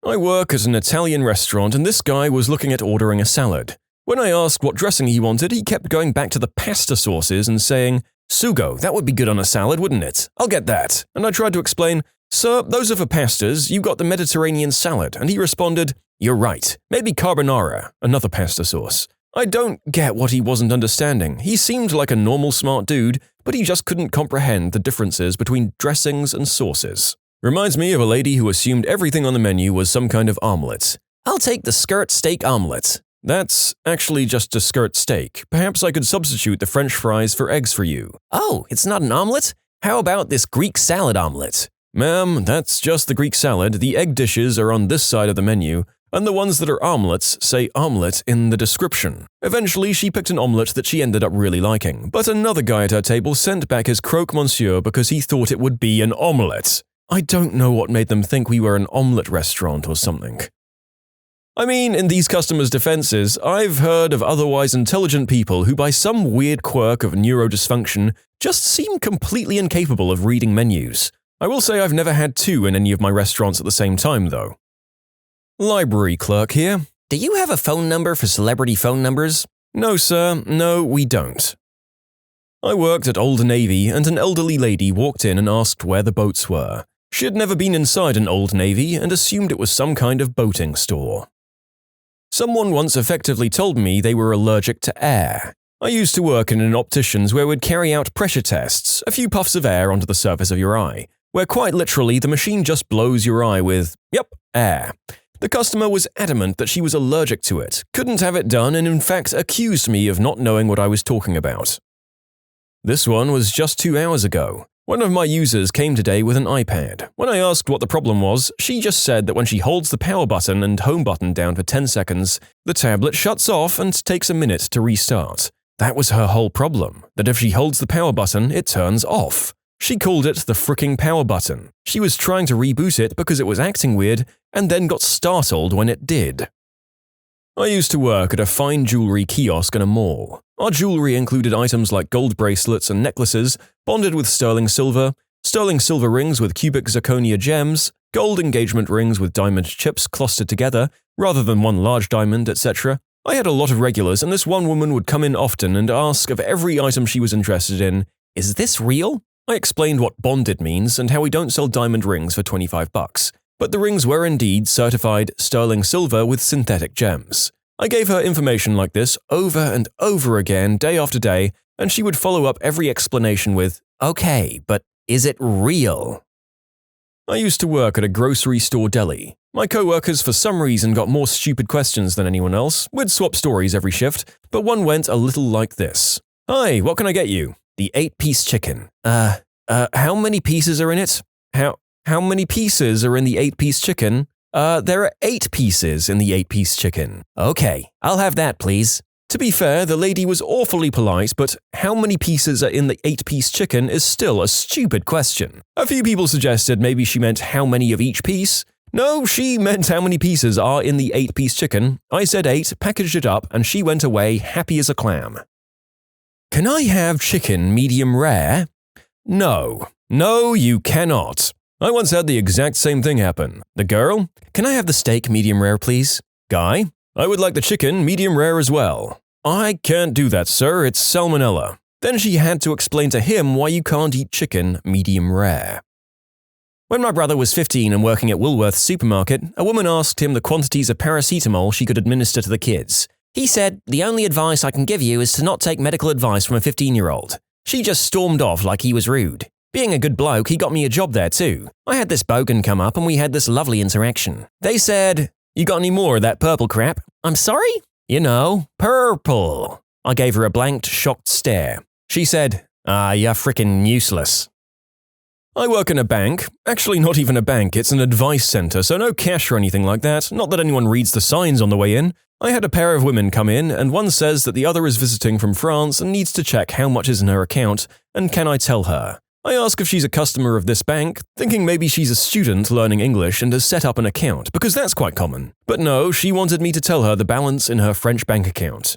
Speaker 1: I work at an Italian restaurant and this guy was looking at ordering a salad. When I asked what dressing he wanted, he kept going back to the pasta sauces and saying, "Sugo, that would be good on a salad, wouldn't it? I'll get that." And I tried to explain, "Sir, those are for pastas, you got the Mediterranean salad." And he responded, "You're right, maybe carbonara, another pasta sauce." I don't get what he wasn't understanding. He seemed like a normal smart dude, but he just couldn't comprehend the differences between dressings and sauces. Reminds me of a lady who assumed everything on the menu was some kind of omelet. "I'll take the skirt steak omelet." That's actually just a skirt steak. Perhaps I could substitute the French fries for eggs for you. "Oh, it's not an omelet? How about this Greek salad omelet?" "Ma'am, that's just the Greek salad. The egg dishes are on this side of the menu, and the ones that are omelets say omelet in the description." Eventually, she picked an omelet that she ended up really liking, but another guy at her table sent back his croque monsieur because he thought it would be an omelet. I don't know what made them think we were an omelet restaurant or something. I mean, in these customers' defenses, I've heard of otherwise intelligent people who by some weird quirk of neurodysfunction just seem completely incapable of reading menus. I will say I've never had 2 in any of my restaurants at the same time, though. Library clerk here. "Do you have a phone number for celebrity phone numbers?" "No, sir. No, we don't." I worked at Old Navy and an elderly lady walked in and asked where the boats were. She had never been inside an Old Navy and assumed it was some kind of boating store. Someone once effectively told me they were allergic to air. I used to work in an optician's where we'd carry out pressure tests, a few puffs of air onto the surface of your eye, where quite literally the machine just blows your eye with, yep, air. The customer was adamant that she was allergic to it, couldn't have it done, and in fact accused me of not knowing what I was talking about. This one was just 2 hours ago. One of my users came today with an iPad. When I asked what the problem was, she just said that when she holds the power button and home button down for 10 seconds, the tablet shuts off and takes a minute to restart. That was her whole problem, that if she holds the power button, it turns off. She called it the fricking power button. She was trying to reboot it because it was acting weird, and then got startled when it did. I used to work at a fine jewelry kiosk in a mall. Our jewelry included items like gold bracelets and necklaces bonded with sterling silver rings with cubic zirconia gems, gold engagement rings with diamond chips clustered together rather than one large diamond, etc. I had a lot of regulars, and this one woman would come in often and ask of every item she was interested in, "Is this real?" I explained what bonded means and how we don't sell diamond rings for $25, but the rings were indeed certified sterling silver with synthetic gems. I gave her information like this over and over again, day after day, and she would follow up every explanation with, "Okay, but is it real?" I used to work at a grocery store deli. My co-workers for some reason got more stupid questions than anyone else. We'd swap stories every shift, but one went a little like this. "Hi, what can I get you?" "The 8-piece chicken." How many pieces are in it?" How many pieces are in the 8-piece chicken?" There are 8 pieces in the 8-piece chicken." "Okay, I'll have that, please." To be fair, the lady was awfully polite, but how many pieces are in the 8-piece chicken is still a stupid question. A few people suggested maybe she meant how many of each piece. No, she meant how many pieces are in the 8-piece chicken. I said 8, packaged it up, and she went away happy as a clam. "Can I have chicken medium rare?" No, you cannot. I once had the exact same thing happen. The girl, "Can I have the steak medium rare, please?" Guy, "I would like the chicken medium rare as well." "I can't do that, sir, it's salmonella." Then she had to explain to him why you can't eat chicken medium rare. When my brother was 15 and working at Woolworth's supermarket, a woman asked him the quantities of paracetamol she could administer to the kids. He said, "The only advice I can give you is to not take medical advice from a 15-year-old. She just stormed off like he was rude. Being a good bloke, he got me a job there too. I had this bogan come up and we had this lovely interaction. They said, 'You got any more of that purple crap?' 'I'm sorry?' 'You know, purple.' I gave her a blanked, shocked stare. She said, 'You're frickin' useless.' I work in a bank. Actually, not even a bank, it's an advice center, so no cash or anything like that, not that anyone reads the signs on the way in. I had a pair of women come in, and one says that the other is visiting from France and needs to check how much is in her account, and can I tell her? I ask if she's a customer of this bank, thinking maybe she's a student learning English and has set up an account, because that's quite common. But no, she wanted me to tell her the balance in her French bank account.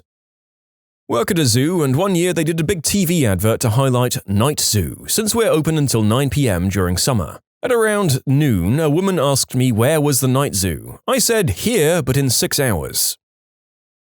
Speaker 1: Work at a zoo, and one year they did a big TV advert to highlight Night Zoo, since we're open until 9 p.m. during summer. At around noon, a woman asked me where was the night zoo. I said, here, but in 6 hours.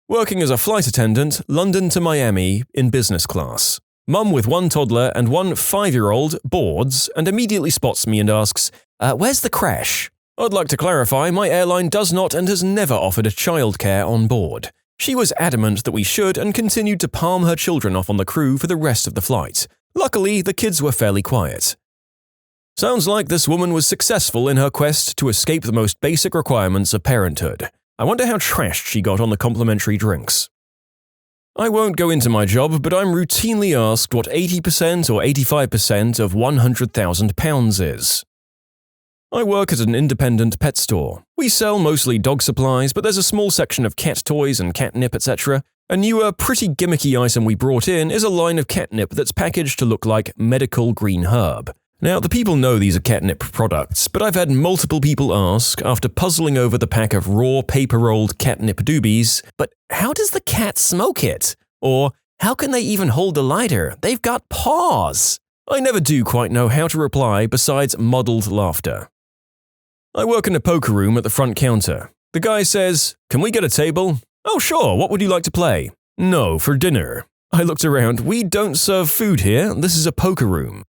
Speaker 1: Working as a flight attendant, London to Miami, in business class. Mum with 1 toddler and 1 5-year-old boards and immediately spots me and asks, where's the crash? I'd like to clarify, my airline does not and has never offered a childcare on board. She was adamant that we should and continued to palm her children off on the crew for the rest of the flight. Luckily, the kids were fairly quiet. Sounds like this woman was successful in her quest to escape the most basic requirements of parenthood. I wonder how trashed she got on the complimentary drinks. I won't go into my job, but I'm routinely asked what 80% or 85% of £100,000 is. I work at an independent pet store. We sell mostly dog supplies, but there's a small section of cat toys and catnip, etc. A newer, pretty gimmicky item we brought in is a line of catnip that's packaged to look like medical green herb. Now, the people know these are catnip products, but I've had multiple people ask, after puzzling over the pack of raw, paper-rolled catnip doobies, but how does the cat smoke it? Or, how can they even hold the lighter? They've got paws! I never do quite know how to reply besides muddled laughter. I work in a poker room at the front counter. The guy says, "Can we get a table?" "Oh sure, what would you like to play?" "No, for dinner." I looked around. "We don't serve food here, this is a poker room."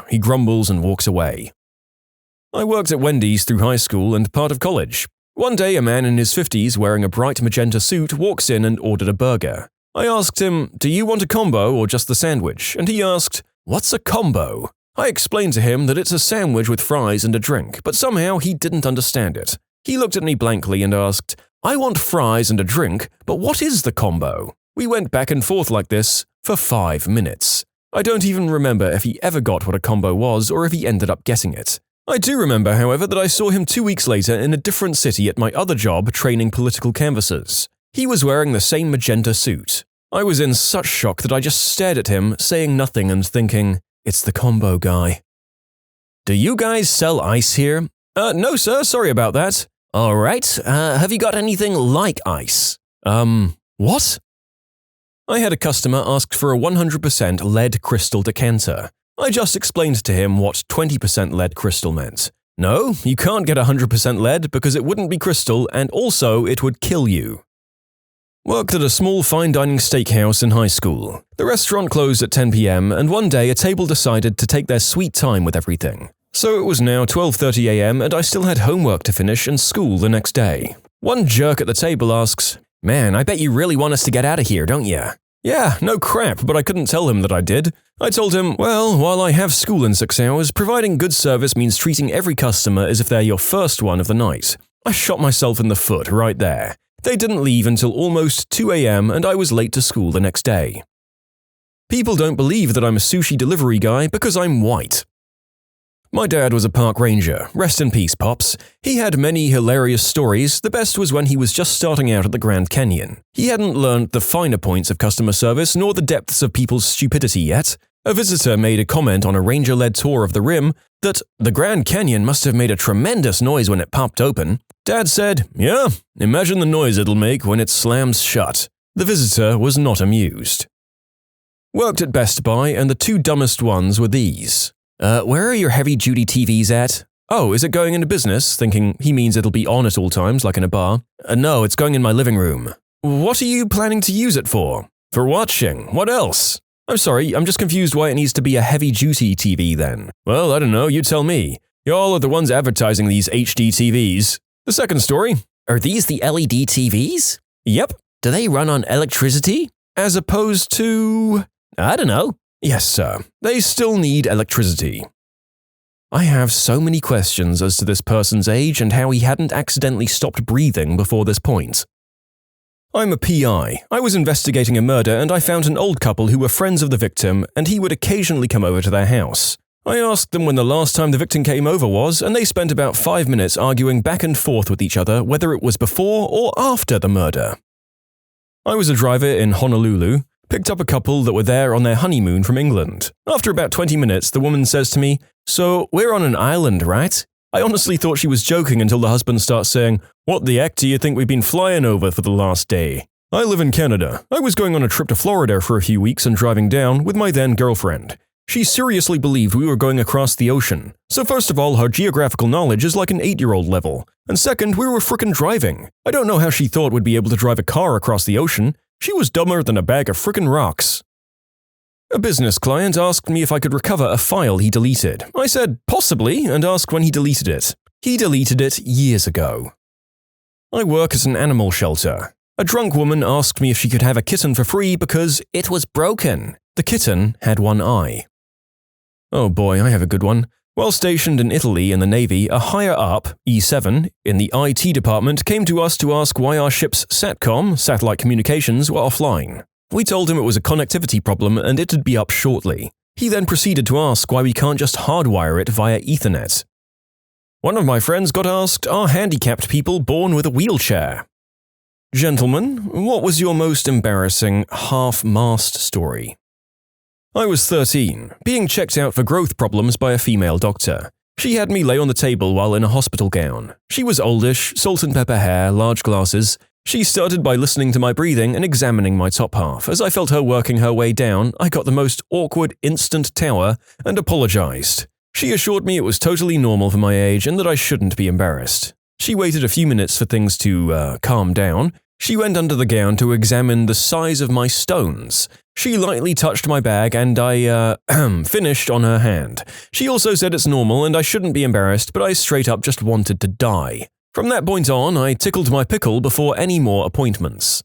Speaker 1: He grumbles and walks away. I worked at Wendy's through high school and part of college. One day a man in his 50s wearing a bright magenta suit walks in and ordered a burger. I asked him, "Do you want a combo or just the sandwich?" And he asked, "What's a combo?" I explained to him that it's a sandwich with fries and a drink, but somehow he didn't understand it. He looked at me blankly and asked, "I want fries and a drink, but what is the combo?" We went back and forth like this for 5 minutes. I don't even remember if he ever got what a combo was or if he ended up getting it. I do remember, however, that I saw him 2 weeks later in a different city at my other job training political canvassers. He was wearing the same magenta suit. I was in such shock that I just stared at him, saying nothing and thinking, it's the combo guy. "Do you guys sell ice here?" No sir, sorry about that." Alright, have you got anything like ice? What? I had a customer ask for a 100% lead crystal decanter. I just explained to him what 20% lead crystal meant. No, you can't get 100% lead because it wouldn't be crystal and also it would kill you. Worked at a small fine dining steakhouse in high school. The restaurant closed at 10 p.m. and one day a table decided to take their sweet time with everything. So it was now 12:30 a.m. and I still had homework to finish and school the next day. One jerk at the table asks, "Man, I bet you really want us to get out of here, don't you?" Yeah, no crap, but I couldn't tell him that I did. I told him, well, while I have school in 6 hours, providing good service means treating every customer as if they're your first one of the night. I shot myself in the foot right there. They didn't leave until almost 2 a.m. and I was late to school the next day. People don't believe that I'm a sushi delivery guy because I'm white. My dad was a park ranger. Rest in peace, Pops. He had many hilarious stories. The best was when he was just starting out at the Grand Canyon. He hadn't learned the finer points of customer service nor the depths of people's stupidity yet. A visitor made a comment on a ranger-led tour of the rim that the Grand Canyon must have made a tremendous noise when it popped open. Dad said, "Yeah, imagine the noise it'll make when it slams shut." The visitor was not amused. Worked at Best Buy, and the two dumbest ones were these. Where are your heavy-duty TVs at? Oh, is it going into business? Thinking he means it'll be on at all times, like in a bar. No, it's going in my living room. What are you planning to use it for? For watching. What else? I'm sorry, I'm just confused why it needs to be a heavy-duty TV then. Well, I don't know, you tell me. Y'all are the ones advertising these HD TVs. The second story. Are these the LED TVs? Yep. Do they run on electricity? As opposed to… I don't know. Yes, sir. They still need electricity. I have so many questions as to this person's age and how he hadn't accidentally stopped breathing before this point. I'm a PI. I was investigating a murder and I found an old couple who were friends of the victim and he would occasionally come over to their house. I asked them when the last time the victim came over was and they spent about 5 minutes arguing back and forth with each other whether it was before or after the murder. I was a driver in Honolulu. Picked up a couple that were there on their honeymoon from England. After about 20 minutes, the woman says to me, "So, we're on an island, right?" I honestly thought she was joking until the husband starts saying, "What the heck do you think we've been flying over for the last day?" I live in Canada. I was going on a trip to Florida for a few weeks and driving down with my then girlfriend. She seriously believed we were going across the ocean. So first of all, her geographical knowledge is like an 8-year-old level. And second, we were frickin' driving. I don't know how she thought we'd be able to drive a car across the ocean. She was dumber than a bag of frickin' rocks. A business client asked me if I could recover a file he deleted. I said, possibly, and asked when he deleted it. He deleted it years ago. I work at an animal shelter. A drunk woman asked me if she could have a kitten for free because it was broken. The kitten had one eye. Oh boy, I have a good one. While stationed in Italy in the Navy, a higher-up, E7, in the IT department came to us to ask why our ship's SATCOM, satellite communications, were offline. We told him it was a connectivity problem and it'd be up shortly. He then proceeded to ask why we can't just hardwire it via Ethernet. One of my friends got asked, are handicapped people born with a wheelchair? Gentlemen, what was your most embarrassing half-mast story? I was 13, being checked out for growth problems by a female doctor. She had me lay on the table while in a hospital gown. She was oldish, salt and pepper hair, large glasses. She started by listening to my breathing and examining my top half. As I felt her working her way down, I got the most awkward instant tower and apologized. She assured me it was totally normal for my age and that I shouldn't be embarrassed. She waited a few minutes for things to calm down. She went under the gown to examine the size of my stones. She lightly touched my bag and I, finished on her hand. She also said it's normal and I shouldn't be embarrassed, but I straight up just wanted to die. From that point on, I tickled my pickle before any more appointments.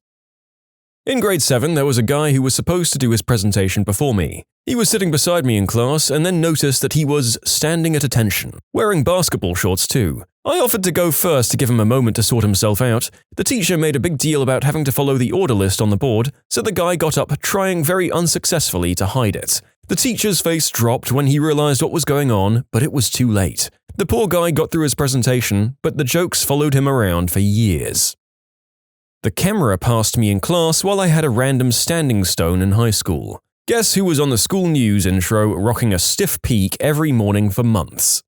Speaker 1: In grade 7, there was a guy who was supposed to do his presentation before me. He was sitting beside me in class and then noticed that he was standing at attention, wearing basketball shorts too. I offered to go first to give him a moment to sort himself out. The teacher made a big deal about having to follow the order list on the board, so the guy got up, trying very unsuccessfully to hide it. The teacher's face dropped when he realized what was going on, but it was too late. The poor guy got through his presentation, but the jokes followed him around for years. The camera passed me in class while I had a random standing stone in high school. Guess who was on the school news intro rocking a stiff peak every morning for months?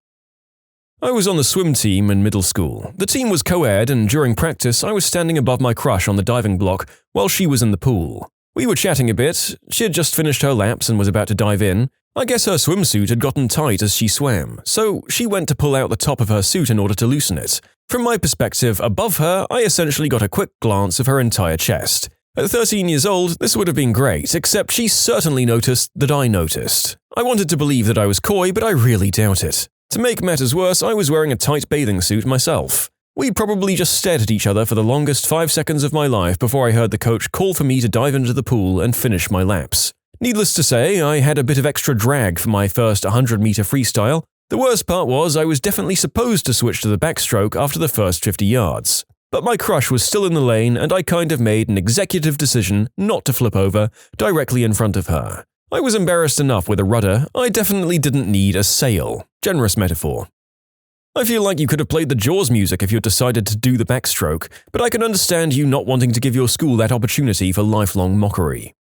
Speaker 1: I was on the swim team in middle school. The team was co-ed, and during practice, I was standing above my crush on the diving block while she was in the pool. We were chatting a bit. She had just finished her laps and was about to dive in. I guess her swimsuit had gotten tight as she swam, so she went to pull out the top of her suit in order to loosen it. From my perspective, above her, I essentially got a quick glance of her entire chest. At 13 years old, this would have been great, except she certainly noticed that I noticed. I wanted to believe that I was coy, but I really doubt it. To make matters worse, I was wearing a tight bathing suit myself. We probably just stared at each other for the longest 5 seconds of my life before I heard the coach call for me to dive into the pool and finish my laps. Needless to say, I had a bit of extra drag for my first 100-meter freestyle. The worst part was I was definitely supposed to switch to the backstroke after the first 50 yards. But my crush was still in the lane, and I kind of made an executive decision not to flip over directly in front of her. I was embarrassed enough with a rudder. I definitely didn't need a sail. Generous metaphor. I feel like you could have played the Jaws music if you had decided to do the backstroke, but I can understand you not wanting to give your school that opportunity for lifelong mockery.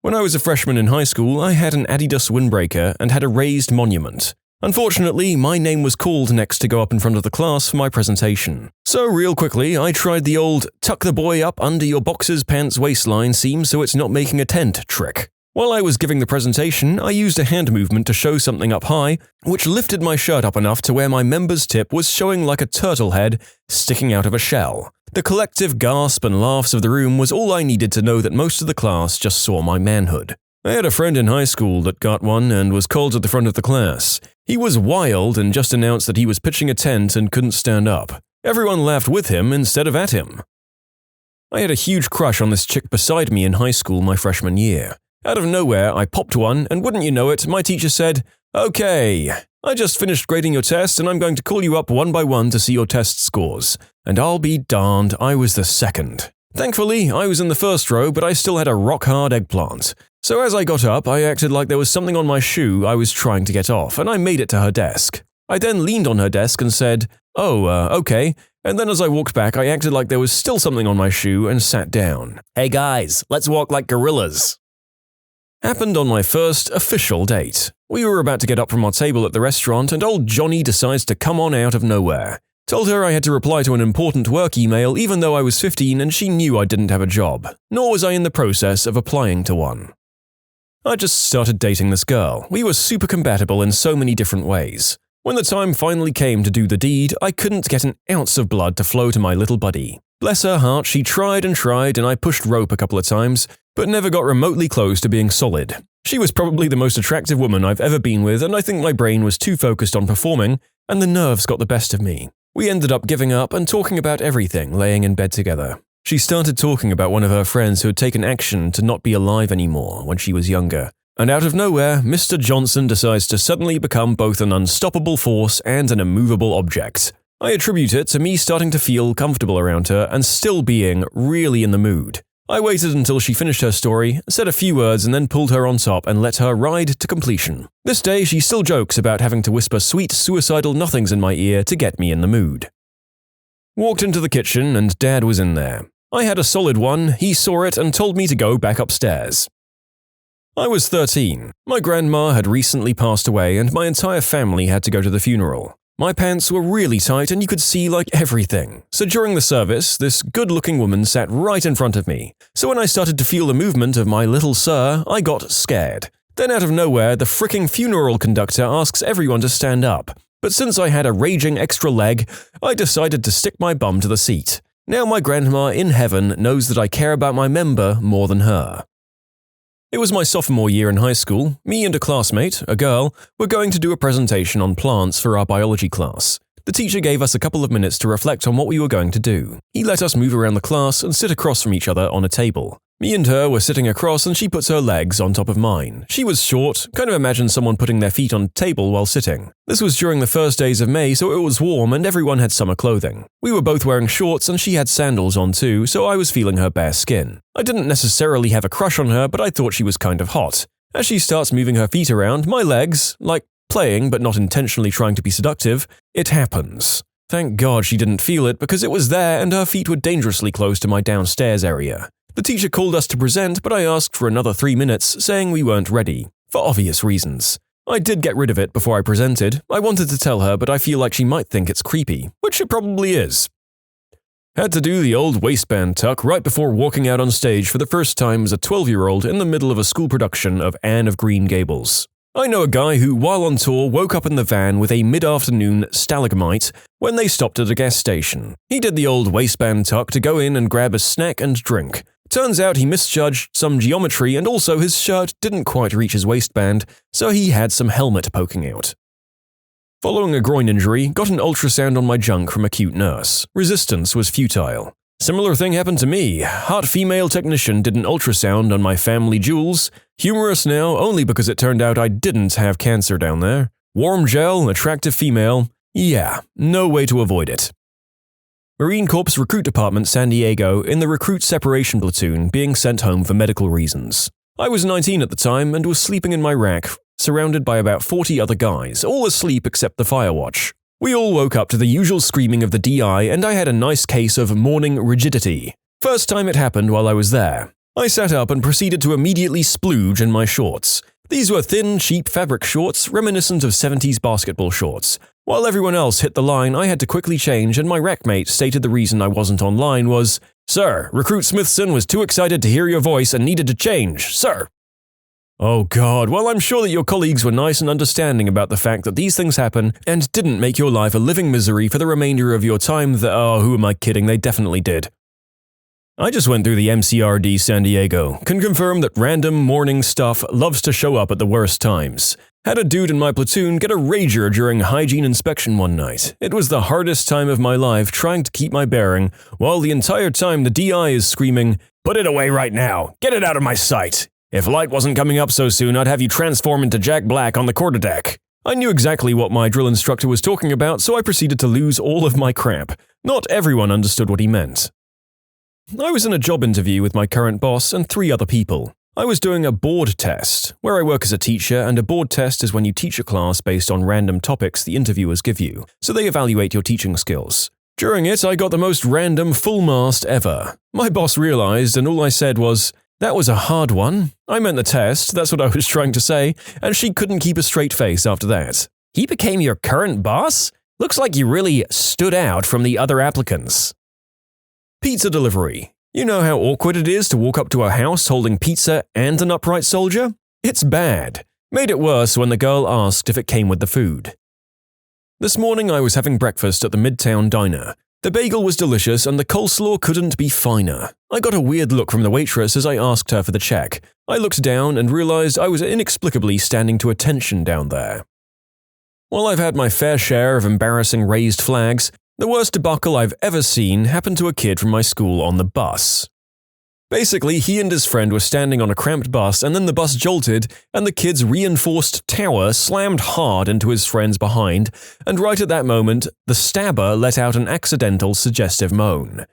Speaker 1: When I was a freshman in high school, I had an Adidas windbreaker and had a raised monument. Unfortunately, my name was called next to go up in front of the class for my presentation. So real quickly, I tried the old tuck the boy up under your boxer's pants waistline seam so it's not making a tent trick. While I was giving the presentation, I used a hand movement to show something up high, which lifted my shirt up enough to where my member's tip was showing like a turtle head sticking out of a shell. The collective gasp and laughs of the room was all I needed to know that most of the class just saw my manhood. I had a friend in high school that got one and was called to the front of the class. He was wild and just announced that he was pitching a tent and couldn't stand up. Everyone laughed with him instead of at him. I had a huge crush on this chick beside me in high school my freshman year. Out of nowhere, I popped one, and wouldn't you know it, my teacher said, "Okay, I just finished grading your test and I'm going to call you up one by one to see your test scores." And I'll be darned, I was the second. Thankfully, I was in the first row, but I still had a rock-hard eggplant. So as I got up, I acted like there was something on my shoe I was trying to get off, and I made it to her desk. I then leaned on her desk and said, okay, and then as I walked back, I acted like there was still something on my shoe and sat down. "Hey guys, let's walk like gorillas." Happened on my first official date. We were about to get up from our table at the restaurant and old Johnny decides to come on out of nowhere. Told her I had to reply to an important work email even though I was 15 and she knew I didn't have a job, nor was I in the process of applying to one. I just started dating this girl. We were super compatible in so many different ways. When the time finally came to do the deed, I couldn't get an ounce of blood to flow to my little buddy. Bless her heart, she tried and I pushed rope a couple of times, but never got remotely close to being solid. She was probably the most attractive woman I've ever been with, and I think my brain was too focused on performing, and the nerves got the best of me. We ended up giving up and talking about everything, laying in bed together. She started talking about one of her friends who had taken action to not be alive anymore when she was younger. And out of nowhere, Mr. Johnson decides to suddenly become both an unstoppable force and an immovable object. I attribute it to me starting to feel comfortable around her and still being really in the mood. I waited until she finished her story, said a few words and then pulled her on top and let her ride to completion. This day she still jokes about having to whisper sweet suicidal nothings in my ear to get me in the mood. Walked into the kitchen and Dad was in there. I had a solid one, he saw it and told me to go back upstairs. I was 13. My grandma had recently passed away and my entire family had to go to the funeral. My pants were really tight and you could see like everything. So during the service, this good-looking woman sat right in front of me. So when I started to feel the movement of my little sir, I got scared. Then out of nowhere, the fricking funeral conductor asks everyone to stand up. But since I had a raging extra leg, I decided to stick my bum to the seat. Now my grandma in heaven knows that I care about my member more than her. It was my sophomore year in high school. Me and a classmate, a girl, were going to do a presentation on plants for our biology class. The teacher gave us a couple of minutes to reflect on what we were going to do. He let us move around the class and sit across from each other on a table. Me and her were sitting across and she puts her legs on top of mine. She was short, kind of imagine someone putting their feet on a table while sitting. This was during the first days of May, so it was warm and everyone had summer clothing. We were both wearing shorts and she had sandals on too, so I was feeling her bare skin. I didn't necessarily have a crush on her, but I thought she was kind of hot. As she starts moving her feet around, my legs, like playing but not intentionally trying to be seductive, it happens. Thank God she didn't feel it because it was there and her feet were dangerously close to my downstairs area. The teacher called us to present, but I asked for another 3 minutes, saying we weren't ready, for obvious reasons. I did get rid of it before I presented. I wanted to tell her, but I feel like she might think it's creepy, which it probably is. Had to do the old waistband tuck right before walking out on stage for the first time as a 12-year-old in the middle of a school production of Anne of Green Gables. I know a guy who, while on tour, woke up in the van with a mid-afternoon stalagmite when they stopped at a gas station. He did the old waistband tuck to go in and grab a snack and drink. Turns out he misjudged some geometry and also his shirt didn't quite reach his waistband, so he had some helmet poking out. Following a groin injury, got an ultrasound on my junk from a cute nurse. Resistance was futile. Similar thing happened to me. Hot female technician did an ultrasound on my family jewels. Humorous now only because it turned out I didn't have cancer down there. Warm gel, attractive female. Yeah, no way to avoid it. Marine Corps Recruit Department, San Diego, in the recruit separation platoon, being sent home for medical reasons. I was 19 at the time and was sleeping in my rack, surrounded by about 40 other guys, all asleep except the fire watch. We all woke up to the usual screaming of the DI and I had a nice case of morning rigidity. First time it happened while I was there. I sat up and proceeded to immediately splooge in my shorts. These were thin, cheap fabric shorts, reminiscent of 70s basketball shorts. While everyone else hit the line, I had to quickly change and my rackmate stated the reason I wasn't online was, "Sir, Recruit Smithson was too excited to hear your voice and needed to change, sir." Oh god, well I'm sure that your colleagues were nice and understanding about the fact that these things happen and didn't make your life a living misery for the remainder of your time who am I kidding, they definitely did. I just went through the MCRD San Diego, can confirm that random morning stuff loves to show up at the worst times. Had a dude in my platoon get a rager during hygiene inspection one night. It was the hardest time of my life trying to keep my bearing, while the entire time the DI is screaming, "Put it away right now! Get it out of my sight! If light wasn't coming up so soon, I'd have you transform into Jack Black on the quarterdeck." I knew exactly what my drill instructor was talking about, so I proceeded to lose all of my crap. Not everyone understood what he meant. I was in a job interview with my current boss and 3 other people. I was doing a board test, where I work as a teacher, and a board test is when you teach a class based on random topics the interviewers give you, so they evaluate your teaching skills. During it, I got the most random full-mast ever. My boss realized, and all I said was, "That was a hard one. I meant the test, that's what I was trying to say," and she couldn't keep a straight face after that. "He became your current boss? Looks like you really stood out from the other applicants." Pizza delivery. You know how awkward it is to walk up to a house holding pizza and an upright soldier? It's bad. Made it worse when the girl asked if it came with the food. This morning I was having breakfast at the Midtown Diner. The bagel was delicious and the coleslaw couldn't be finer. I got a weird look from the waitress as I asked her for the check. I looked down and realized I was inexplicably standing to attention down there. While I've had my fair share of embarrassing raised flags, the worst debacle I've ever seen happened to a kid from my school on the bus. Basically, he and his friend were standing on a cramped bus and then the bus jolted and the kid's reinforced tower slammed hard into his friend's behind, and right at that moment, the stabber let out an accidental suggestive moan.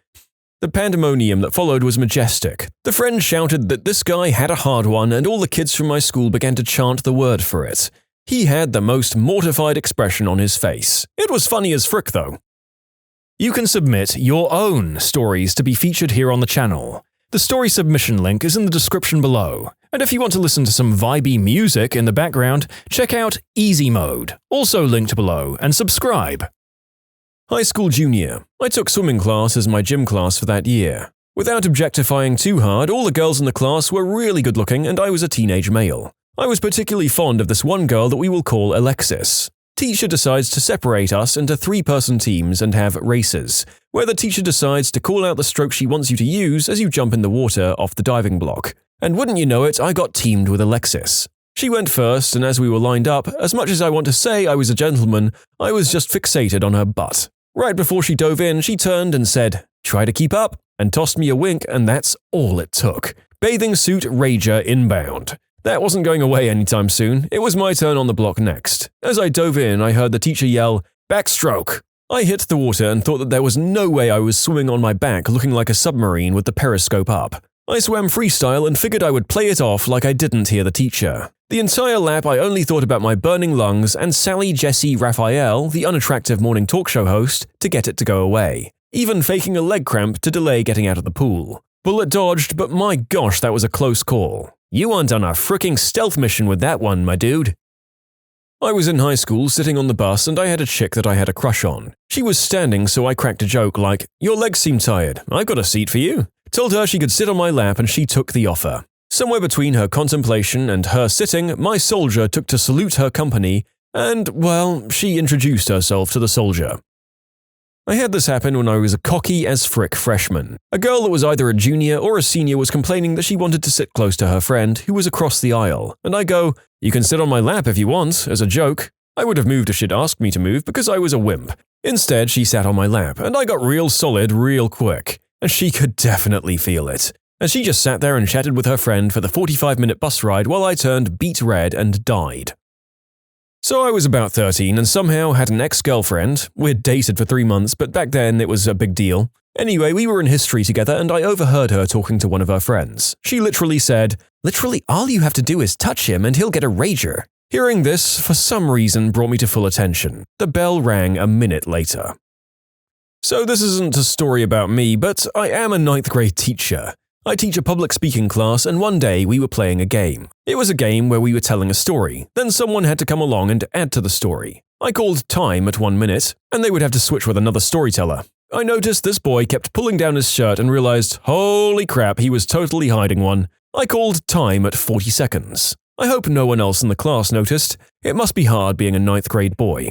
Speaker 1: The pandemonium that followed was majestic. The friend shouted that this guy had a hard one and all the kids from my school began to chant the word for it. He had the most mortified expression on his face. It was funny as frick though. You can submit your own stories to be featured here on the channel. The story submission link is in the description below, and if you want to listen to some vibey music in the background, check out easymode, also linked below, and subscribe. High school junior. I took swimming class as my gym class for that year. Without objectifying too hard, all the girls in the class were really good looking and I was a teenage male. I was particularly fond of this one girl that we will call Alexis. Teacher decides to separate us into 3-person teams and have races, where the teacher decides to call out the stroke she wants you to use as you jump in the water off the diving block. And wouldn't you know it, I got teamed with Alexis. She went first, and as we were lined up, as much as I want to say I was a gentleman, I was just fixated on her butt. Right before she dove in, she turned and said, "Try to keep up," and tossed me a wink, and that's all it took. Bathing suit rager inbound. That wasn't going away anytime soon. It was my turn on the block next. As I dove in, I heard the teacher yell, "Backstroke!" I hit the water and thought that there was no way I was swimming on my back looking like a submarine with the periscope up. I swam freestyle and figured I would play it off like I didn't hear the teacher. The entire lap I only thought about my burning lungs and Sally Jessie Raphael, the unattractive morning talk show host, to get it to go away. Even faking a leg cramp to delay getting out of the pool. Bullet dodged, but my gosh, that was a close call. You weren't on a fricking stealth mission with that one, my dude. I was in high school sitting on the bus and I had a chick that I had a crush on. She was standing, so I cracked a joke like, "Your legs seem tired, I've got a seat for you." Told her she could sit on my lap and she took the offer. Somewhere between her contemplation and her sitting, my soldier took to salute her company and, well, she introduced herself to the soldier. I had this happen when I was a cocky as frick freshman. A girl that was either a junior or a senior was complaining that she wanted to sit close to her friend, who was across the aisle, and I go, "You can sit on my lap if you want," as a joke. I would have moved if she'd asked me to move because I was a wimp. Instead, she sat on my lap, and I got real solid real quick, and she could definitely feel it. And she just sat there and chatted with her friend for the 45-minute bus ride while I turned beet red and died. So I was about 13 and somehow had an ex-girlfriend. We'd dated for 3 months, but back then it was a big deal. Anyway, we were in history together and I overheard her talking to one of her friends. She literally said, "Literally all you have to do is touch him and he'll get a rager." Hearing this, for some reason, brought me to full attention. The bell rang a minute later. So this isn't a story about me, but I am a 9th grade teacher. I teach a public speaking class and one day we were playing a game. It was a game where we were telling a story, then someone had to come along and add to the story. I called time at 1 minute, and they would have to switch with another storyteller. I noticed this boy kept pulling down his shirt and realized, holy crap, he was totally hiding one. I called time at 40 seconds. I hope no one else in the class noticed. It must be hard being a 9th grade boy.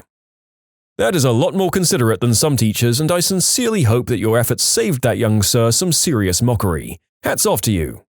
Speaker 1: That is a lot more considerate than some teachers, and I sincerely hope that your efforts saved that young sir some serious mockery. Hats off to you.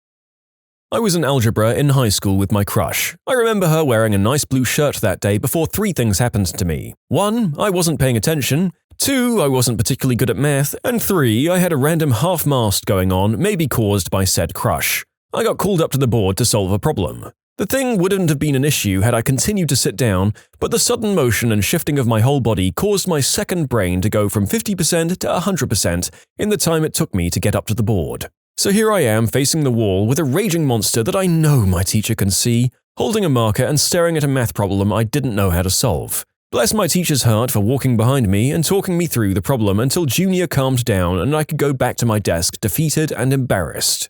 Speaker 1: I was in algebra in high school with my crush. I remember her wearing a nice blue shirt that day before 3 things happened to me. 1, I wasn't paying attention. 2, I wasn't particularly good at math. And 3, I had a random half-mast going on, maybe caused by said crush. I got called up to the board to solve a problem. The thing wouldn't have been an issue had I continued to sit down, but the sudden motion and shifting of my whole body caused my second brain to go from 50% to 100% in the time it took me to get up to the board. So here I am facing the wall with a raging monster that I know my teacher can see, holding a marker and staring at a math problem I didn't know how to solve. Bless my teacher's heart for walking behind me and talking me through the problem until Junior calmed down and I could go back to my desk defeated and embarrassed.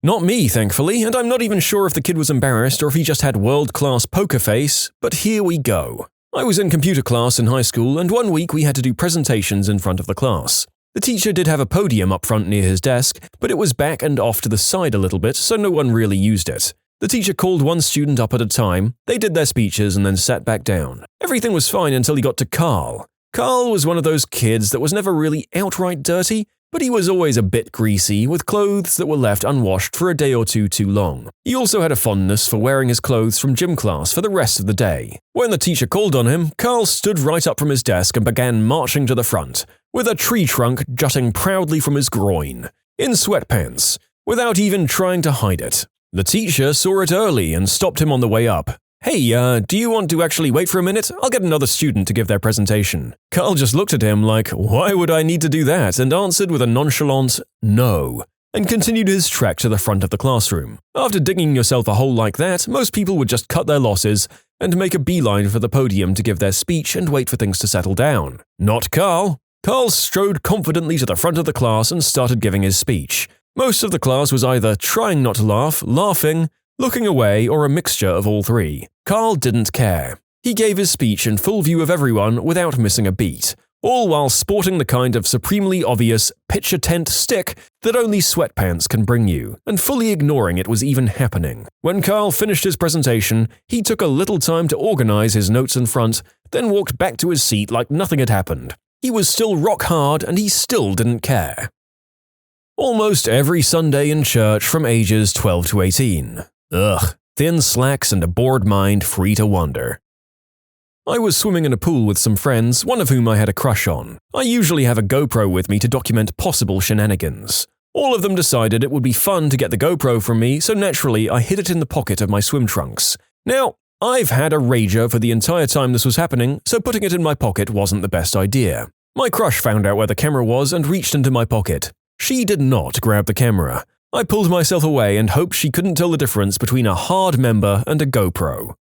Speaker 1: Not me, thankfully, and I'm not even sure if the kid was embarrassed or if he just had world-class poker face, but here we go. I was in computer class in high school and one week we had to do presentations in front of the class. The teacher did have a podium up front near his desk, but it was back and off to the side a little bit, so no one really used it. The teacher called one student up at a time, they did their speeches and then sat back down. Everything was fine until he got to Carl. Carl was one of those kids that was never really outright dirty, but he was always a bit greasy, with clothes that were left unwashed for a day or two too long. He also had a fondness for wearing his clothes from gym class for the rest of the day. When the teacher called on him, Carl stood right up from his desk and began marching to the front, with a tree trunk jutting proudly from his groin, in sweatpants, without even trying to hide it. The teacher saw it early and stopped him on the way up. "Hey, do you want to actually wait for a minute? I'll get another student to give their presentation." Carl just looked at him like, why would I need to do that, and answered with a nonchalant, "No," and continued his trek to the front of the classroom. After digging yourself a hole like that, most people would just cut their losses and make a beeline for the podium to give their speech and wait for things to settle down. Not Carl. Carl strode confidently to the front of the class and started giving his speech. Most of the class was either trying not to laugh, laughing, looking away, or a mixture of all three. Carl didn't care. He gave his speech in full view of everyone without missing a beat, all while sporting the kind of supremely obvious pitch a tent stick that only sweatpants can bring you, and fully ignoring it was even happening. When Carl finished his presentation, he took a little time to organize his notes in front, then walked back to his seat like nothing had happened. He was still rock hard and he still didn't care. Almost every Sunday in church from ages 12 to 18. Ugh, thin slacks and a bored mind free to wander. I was swimming in a pool with some friends, one of whom I had a crush on. I usually have a GoPro with me to document possible shenanigans. All of them decided it would be fun to get the GoPro from me, so naturally I hid it in the pocket of my swim trunks. Now, I've had a rager for the entire time this was happening, so putting it in my pocket wasn't the best idea. My crush found out where the camera was and reached into my pocket. She did not grab the camera. I pulled myself away and hoped she couldn't tell the difference between a hard member and a GoPro.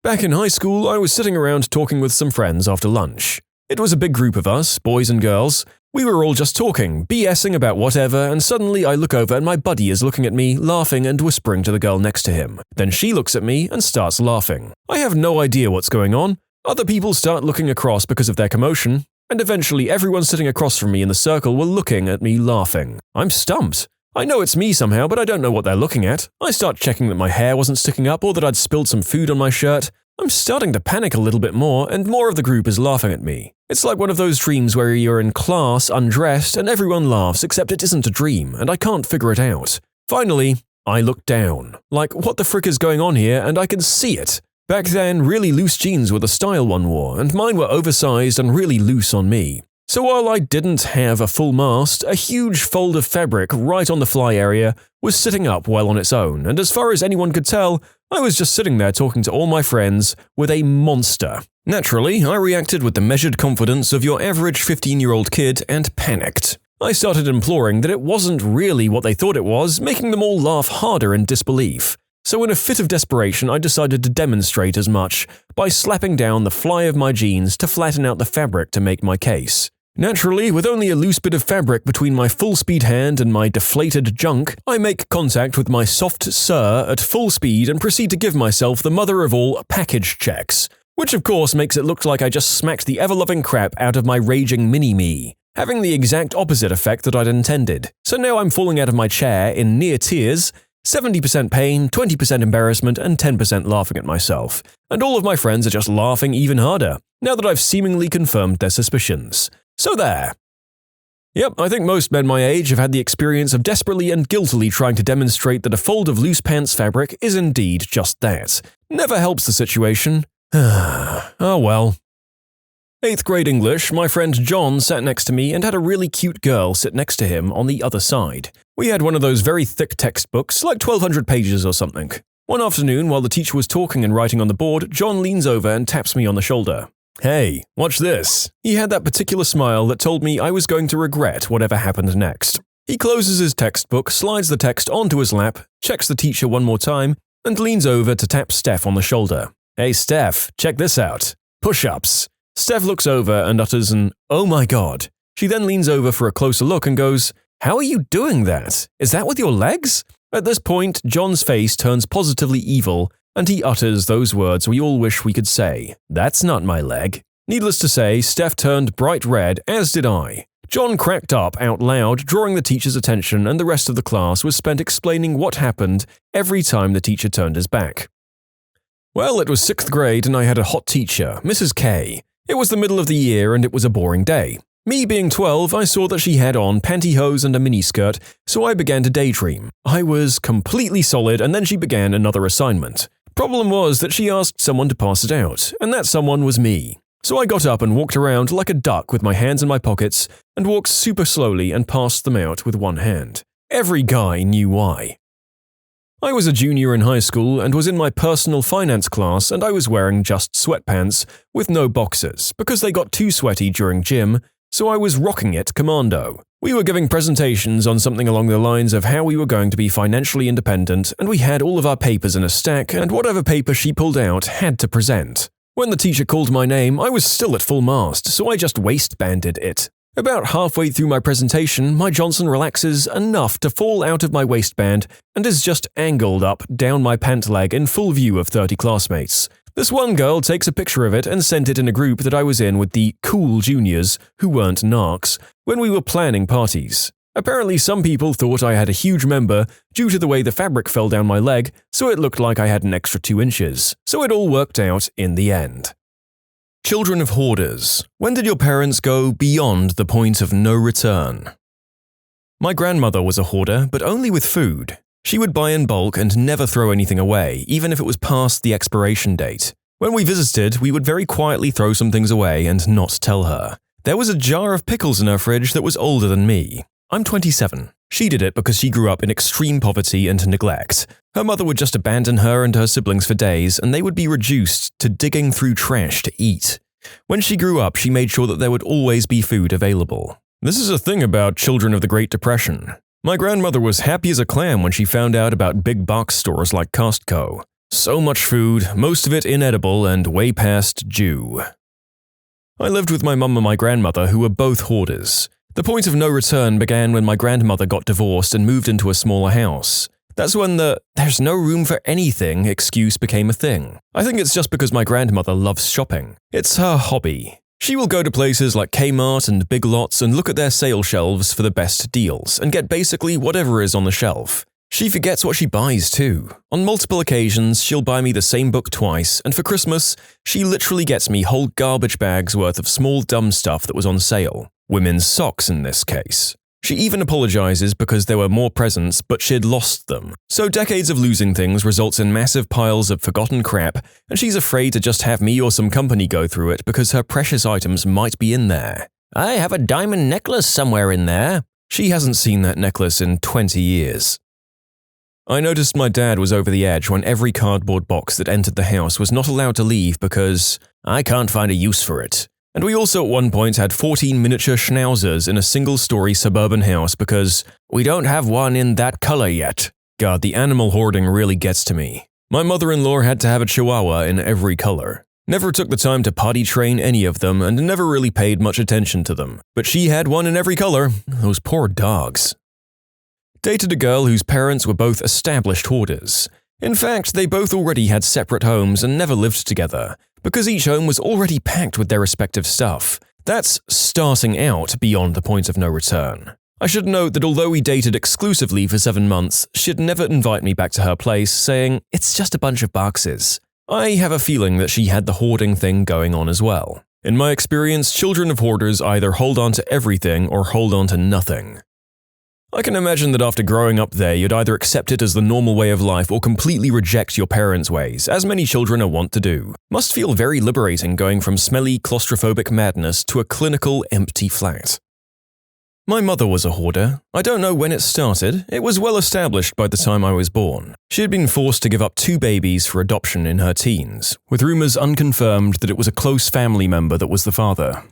Speaker 1: Back in high school, I was sitting around talking with some friends after lunch. It was a big group of us, boys and girls. We were all just talking, BSing about whatever, and suddenly I look over and my buddy is looking at me, laughing and whispering to the girl next to him. Then she looks at me and starts laughing. I have no idea what's going on. Other people start looking across because of their commotion, and eventually everyone sitting across from me in the circle were looking at me laughing. I'm stumped. I know it's me somehow, but I don't know what they're looking at. I start checking that my hair wasn't sticking up or that I'd spilled some food on my shirt. I'm starting to panic a little bit more, and more of the group is laughing at me. It's like one of those dreams where you're in class, undressed, and everyone laughs except it isn't a dream, and I can't figure it out. Finally, I look down. Like, what the frick is going on here, and I can see it. Back then, really loose jeans were the style one wore, and mine were oversized and really loose on me. So while I didn't have a full mast, a huge fold of fabric right on the fly area was sitting up well on its own, and as far as anyone could tell, I was just sitting there talking to all my friends with a monster. Naturally, I reacted with the measured confidence of your average 15-year-old kid and panicked. I started imploring that it wasn't really what they thought it was, making them all laugh harder in disbelief. So in a fit of desperation, I decided to demonstrate as much by slapping down the fly of my jeans to flatten out the fabric to make my case. Naturally, with only a loose bit of fabric between my full-speed hand and my deflated junk, I make contact with my soft sir at full speed and proceed to give myself the mother of all package checks, which of course makes it look like I just smacked the ever-loving crap out of my raging mini-me, having the exact opposite effect that I'd intended. So now I'm falling out of my chair in near tears, 70% pain, 20% embarrassment, and 10% laughing at myself. And all of my friends are just laughing even harder, now that I've seemingly confirmed their suspicions. So there. Yep, I think most men my age have had the experience of desperately and guiltily trying to demonstrate that a fold of loose pants fabric is indeed just that. Never helps the situation. Oh well. 8th grade English, my friend John sat next to me and had a really cute girl sit next to him on the other side. We had one of those very thick textbooks, like 1,200 pages or something. One afternoon, while the teacher was talking and writing on the board, John leans over and taps me on the shoulder. Hey, watch this. He had that particular smile that told me I was going to regret whatever happened next. He closes his textbook, slides the text onto his lap, checks the teacher one more time, and leans over to tap Steph on the shoulder. Hey Steph, check this out. Push-ups. Steph looks over and utters an, "Oh my god." She then leans over for a closer look and goes, "How are you doing that? Is that with your legs?" At this point, John's face turns positively evil, and he utters those words we all wish we could say. "That's not my leg." Needless to say, Steph turned bright red, as did I. John cracked up out loud, drawing the teacher's attention, and the rest of the class was spent explaining what happened every time the teacher turned his back. Well, it was 6th grade and I had a hot teacher, Mrs. K. It was the middle of the year and it was a boring day. Me being 12, I saw that she had on pantyhose and a miniskirt, so I began to daydream. I was completely solid, and then she began another assignment. Problem was that she asked someone to pass it out, and that someone was me. So I got up and walked around like a duck with my hands in my pockets, and walked super slowly and passed them out with one hand. Every guy knew why. I was a junior in high school and was in my personal finance class, and I was wearing just sweatpants with no boxers because they got too sweaty during gym, so I was rocking it commando. We were giving presentations on something along the lines of how we were going to be financially independent, and we had all of our papers in a stack, and whatever paper she pulled out had to present. When the teacher called my name, I was still at full mast, so I just waistbanded it. About halfway through my presentation, my Johnson relaxes enough to fall out of my waistband and is just angled up down my pant leg in full view of 30 classmates. This one girl takes a picture of it and sent it in a group that I was in with the cool juniors, who weren't narcs, when we were planning parties. Apparently some people thought I had a huge member due to the way the fabric fell down my leg, so it looked like I had an extra 2 inches. So it all worked out in the end. Children of hoarders. When did your parents go beyond the point of no return? My grandmother was a hoarder, but only with food. She would buy in bulk and never throw anything away, even if it was past the expiration date. When we visited, we would very quietly throw some things away and not tell her. There was a jar of pickles in her fridge that was older than me. I'm 27. She did it because she grew up in extreme poverty and neglect. Her mother would just abandon her and her siblings for days, and they would be reduced to digging through trash to eat. When she grew up, she made sure that there would always be food available. This is a thing about children of the Great Depression. My grandmother was happy as a clam when she found out about big box stores like Costco. So much food, most of it inedible and way past due. I lived with my mum and my grandmother, who were both hoarders. The point of no return began when my grandmother got divorced and moved into a smaller house. That's when the "there's no room for anything" excuse became a thing. I think it's just because my grandmother loves shopping. It's her hobby. She will go to places like Kmart and Big Lots and look at their sale shelves for the best deals and get basically whatever is on the shelf. She forgets what she buys too. On multiple occasions, she'll buy me the same book twice, and for Christmas, she literally gets me whole garbage bags worth of small dumb stuff that was on sale. Women's socks in this case. She even apologizes because there were more presents, but she'd lost them. So decades of losing things results in massive piles of forgotten crap, and she's afraid to just have me or some company go through it because her precious items might be in there. I have a diamond necklace somewhere in there. She hasn't seen that necklace in 20 years. I noticed my dad was over the edge when every cardboard box that entered the house was not allowed to leave because I can't find a use for it. And we also at one point had 14 miniature schnauzers in a single-story suburban house because we don't have one in that color yet. God, the animal hoarding really gets to me. My mother-in-law had to have a chihuahua in every color. Never took the time to potty train any of them and never really paid much attention to them. But she had one in every color. Those poor dogs. Dated a girl whose parents were both established hoarders. In fact, they both already had separate homes and never lived together, because each home was already packed with their respective stuff. That's starting out beyond the point of no return. I should note that although we dated exclusively for 7 months, she'd never invite me back to her place, saying, "It's just a bunch of boxes." I have a feeling that she had the hoarding thing going on as well. In my experience, children of hoarders either hold on to everything or hold on to nothing. I can imagine that after growing up there, you'd either accept it as the normal way of life or completely reject your parents' ways, as many children are wont to do. Must feel very liberating going from smelly, claustrophobic madness to a clinical, empty flat. My mother was a hoarder. I don't know when it started. It was well established by the time I was born. She had been forced to give up 2 babies for adoption in her teens, with rumors unconfirmed that it was a close family member that was the father.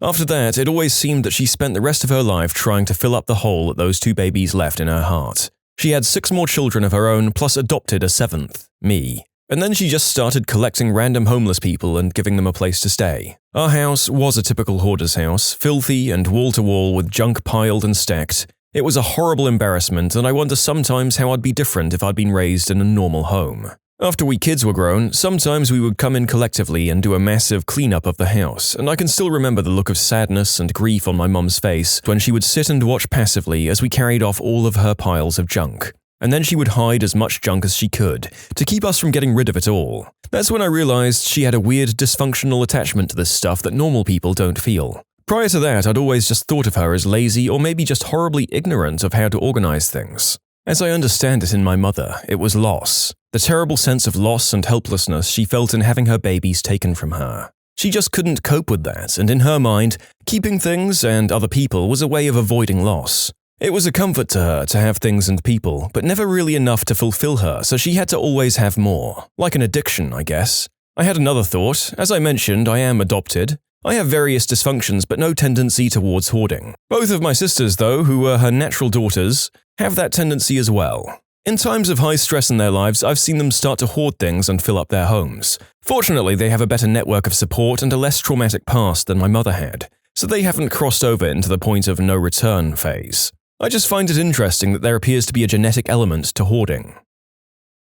Speaker 1: After that, it always seemed that she spent the rest of her life trying to fill up the hole that those 2 babies left in her heart. She had 6 more children of her own, plus adopted a 7th, me. And then she just started collecting random homeless people and giving them a place to stay. Our house was a typical hoarder's house, filthy and wall-to-wall with junk piled and stacked. It was a horrible embarrassment, and I wonder sometimes how I'd be different if I'd been raised in a normal home. After we kids were grown, sometimes we would come in collectively and do a massive cleanup of the house, and I can still remember the look of sadness and grief on my mum's face when she would sit and watch passively as we carried off all of her piles of junk. And then she would hide as much junk as she could, to keep us from getting rid of it all. That's when I realized she had a weird dysfunctional attachment to this stuff that normal people don't feel. Prior to that, I'd always just thought of her as lazy or maybe just horribly ignorant of how to organize things. As I understand it in my mother, it was loss. The terrible sense of loss and helplessness she felt in having her babies taken from her. She just couldn't cope with that, and in her mind, keeping things and other people was a way of avoiding loss. It was a comfort to her to have things and people, but never really enough to fulfill her, so she had to always have more. Like an addiction, I guess. I had another thought. As I mentioned, I am adopted. I have various dysfunctions, but no tendency towards hoarding. Both of my sisters, though, who were her natural daughters, have that tendency as well. In times of high stress in their lives, I've seen them start to hoard things and fill up their homes. Fortunately, they have a better network of support and a less traumatic past than my mother had, so they haven't crossed over into the point of no return phase. I just find it interesting that there appears to be a genetic element to hoarding.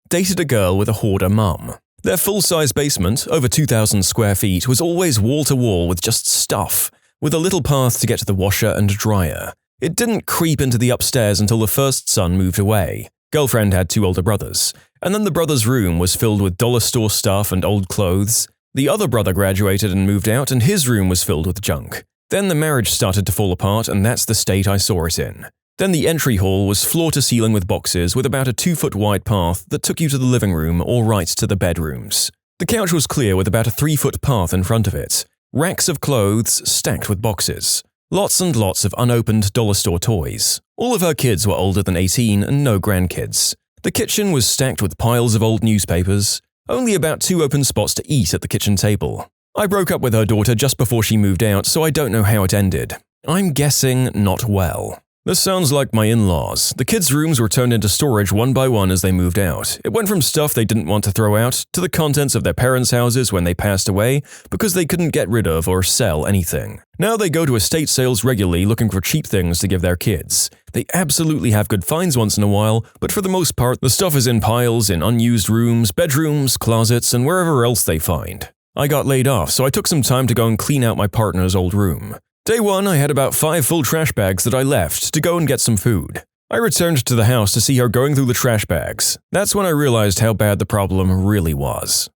Speaker 1: Dated a girl with a hoarder mum. Their full-size basement, over 2,000 square feet, was always wall-to-wall with just stuff, with a little path to get to the washer and dryer. It didn't creep into the upstairs until the first son moved away. Girlfriend had 2 older brothers, and then the brother's room was filled with dollar store stuff and old clothes. The other brother graduated and moved out, and his room was filled with junk. Then the marriage started to fall apart, and that's the state I saw it in. Then the entry hall was floor-to-ceiling with boxes with about a 2-foot wide path that took you to the living room or right to the bedrooms. The couch was clear with about a 3-foot path in front of it. Racks of clothes stacked with boxes. Lots and lots of unopened dollar store toys. All of her kids were older than 18 and no grandkids. The kitchen was stacked with piles of old newspapers. Only about 2 open spots to eat at the kitchen table. I broke up with her daughter just before she moved out, so I don't know how it ended. I'm guessing not well. This sounds like my in-laws. The kids' rooms were turned into storage one by one as they moved out. It went from stuff they didn't want to throw out to the contents of their parents' houses when they passed away because they couldn't get rid of or sell anything. Now they go to estate sales regularly looking for cheap things to give their kids. They absolutely have good finds once in a while, but for the most part, the stuff is in piles in unused rooms, bedrooms, closets, and wherever else they find. I got laid off, so I took some time to go and clean out my partner's old room. Day 1, I had about 5 full trash bags that I left to go and get some food. I returned to the house to see her going through the trash bags. That's when I realized how bad the problem really was.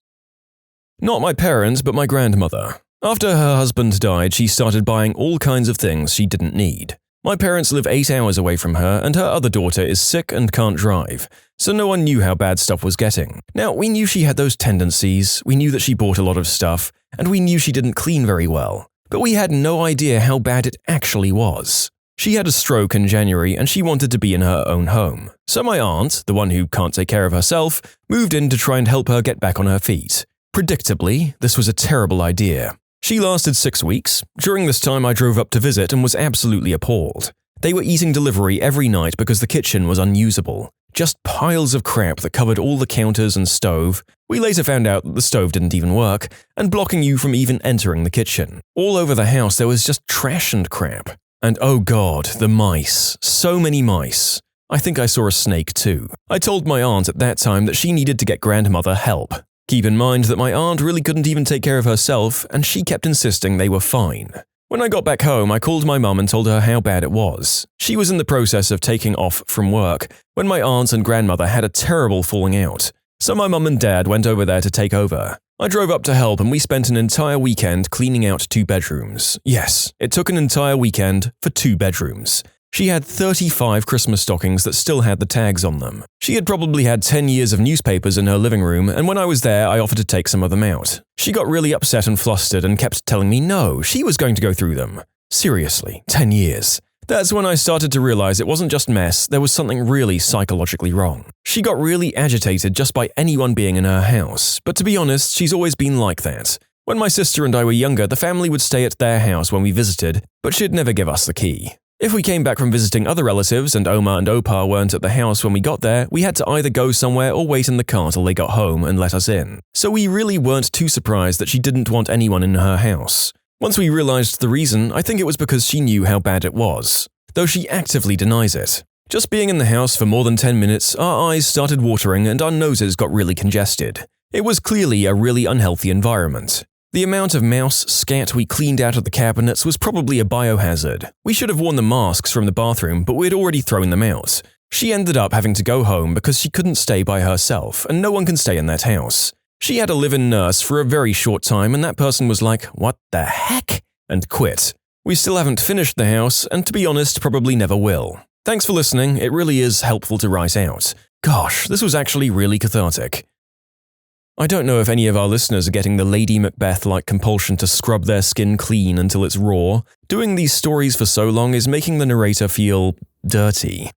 Speaker 1: Not my parents, but my grandmother. After her husband died, she started buying all kinds of things she didn't need. My parents live 8 hours away from her, and her other daughter is sick and can't drive, so no one knew how bad stuff was getting. Now, we knew she had those tendencies, we knew that she bought a lot of stuff, and we knew she didn't clean very well. But we had no idea how bad it actually was. She had a stroke in January and she wanted to be in her own home. So my aunt, the one who can't take care of herself, moved in to try and help her get back on her feet. Predictably, this was a terrible idea. She lasted 6 weeks. During this time I drove up to visit and was absolutely appalled. They were eating delivery every night because the kitchen was unusable. Just piles of crap that covered all the counters and stove. We later found out that the stove didn't even work, and blocking you from even entering the kitchen. All over the house there was just trash and crap. And oh god, the mice. So many mice. I think I saw a snake too. I told my aunt at that time that she needed to get grandmother help. Keep in mind that my aunt really couldn't even take care of herself, and she kept insisting they were fine. When I got back home, I called my mum and told her how bad it was. She was in the process of taking off from work when my aunt and grandmother had a terrible falling out. So my mum and dad went over there to take over. I drove up to help and we spent an entire weekend cleaning out 2 bedrooms. Yes, it took an entire weekend for 2 bedrooms. She had 35 Christmas stockings that still had the tags on them. She had probably had 10 years of newspapers in her living room, and when I was there, I offered to take some of them out. She got really upset and flustered and kept telling me no, she was going to go through them. Seriously, 10 years. That's when I started to realize it wasn't just mess, there was something really psychologically wrong. She got really agitated just by anyone being in her house, but to be honest, she's always been like that. When my sister and I were younger, the family would stay at their house when we visited, but she'd never give us the key. If we came back from visiting other relatives and Oma and Opa weren't at the house when we got there, we had to either go somewhere or wait in the car till they got home and let us in. So we really weren't too surprised that she didn't want anyone in her house. Once we realized the reason, I think it was because she knew how bad it was, though she actively denies it. Just being in the house for more than 10 minutes, our eyes started watering and our noses got really congested. It was clearly a really unhealthy environment. The amount of mouse scat we cleaned out of the cabinets was probably a biohazard. We should have worn the masks from the bathroom, but we'd already thrown them out. She ended up having to go home because she couldn't stay by herself, and no one can stay in that house. She had a live-in nurse for a very short time, and that person was like, "What the heck?" and quit. We still haven't finished the house, and to be honest, probably never will. Thanks for listening, it really is helpful to write out. Gosh, this was actually really cathartic. I don't know if any of our listeners are getting the Lady Macbeth-like compulsion to scrub their skin clean until it's raw. Doing these stories for so long is making the narrator feel dirty.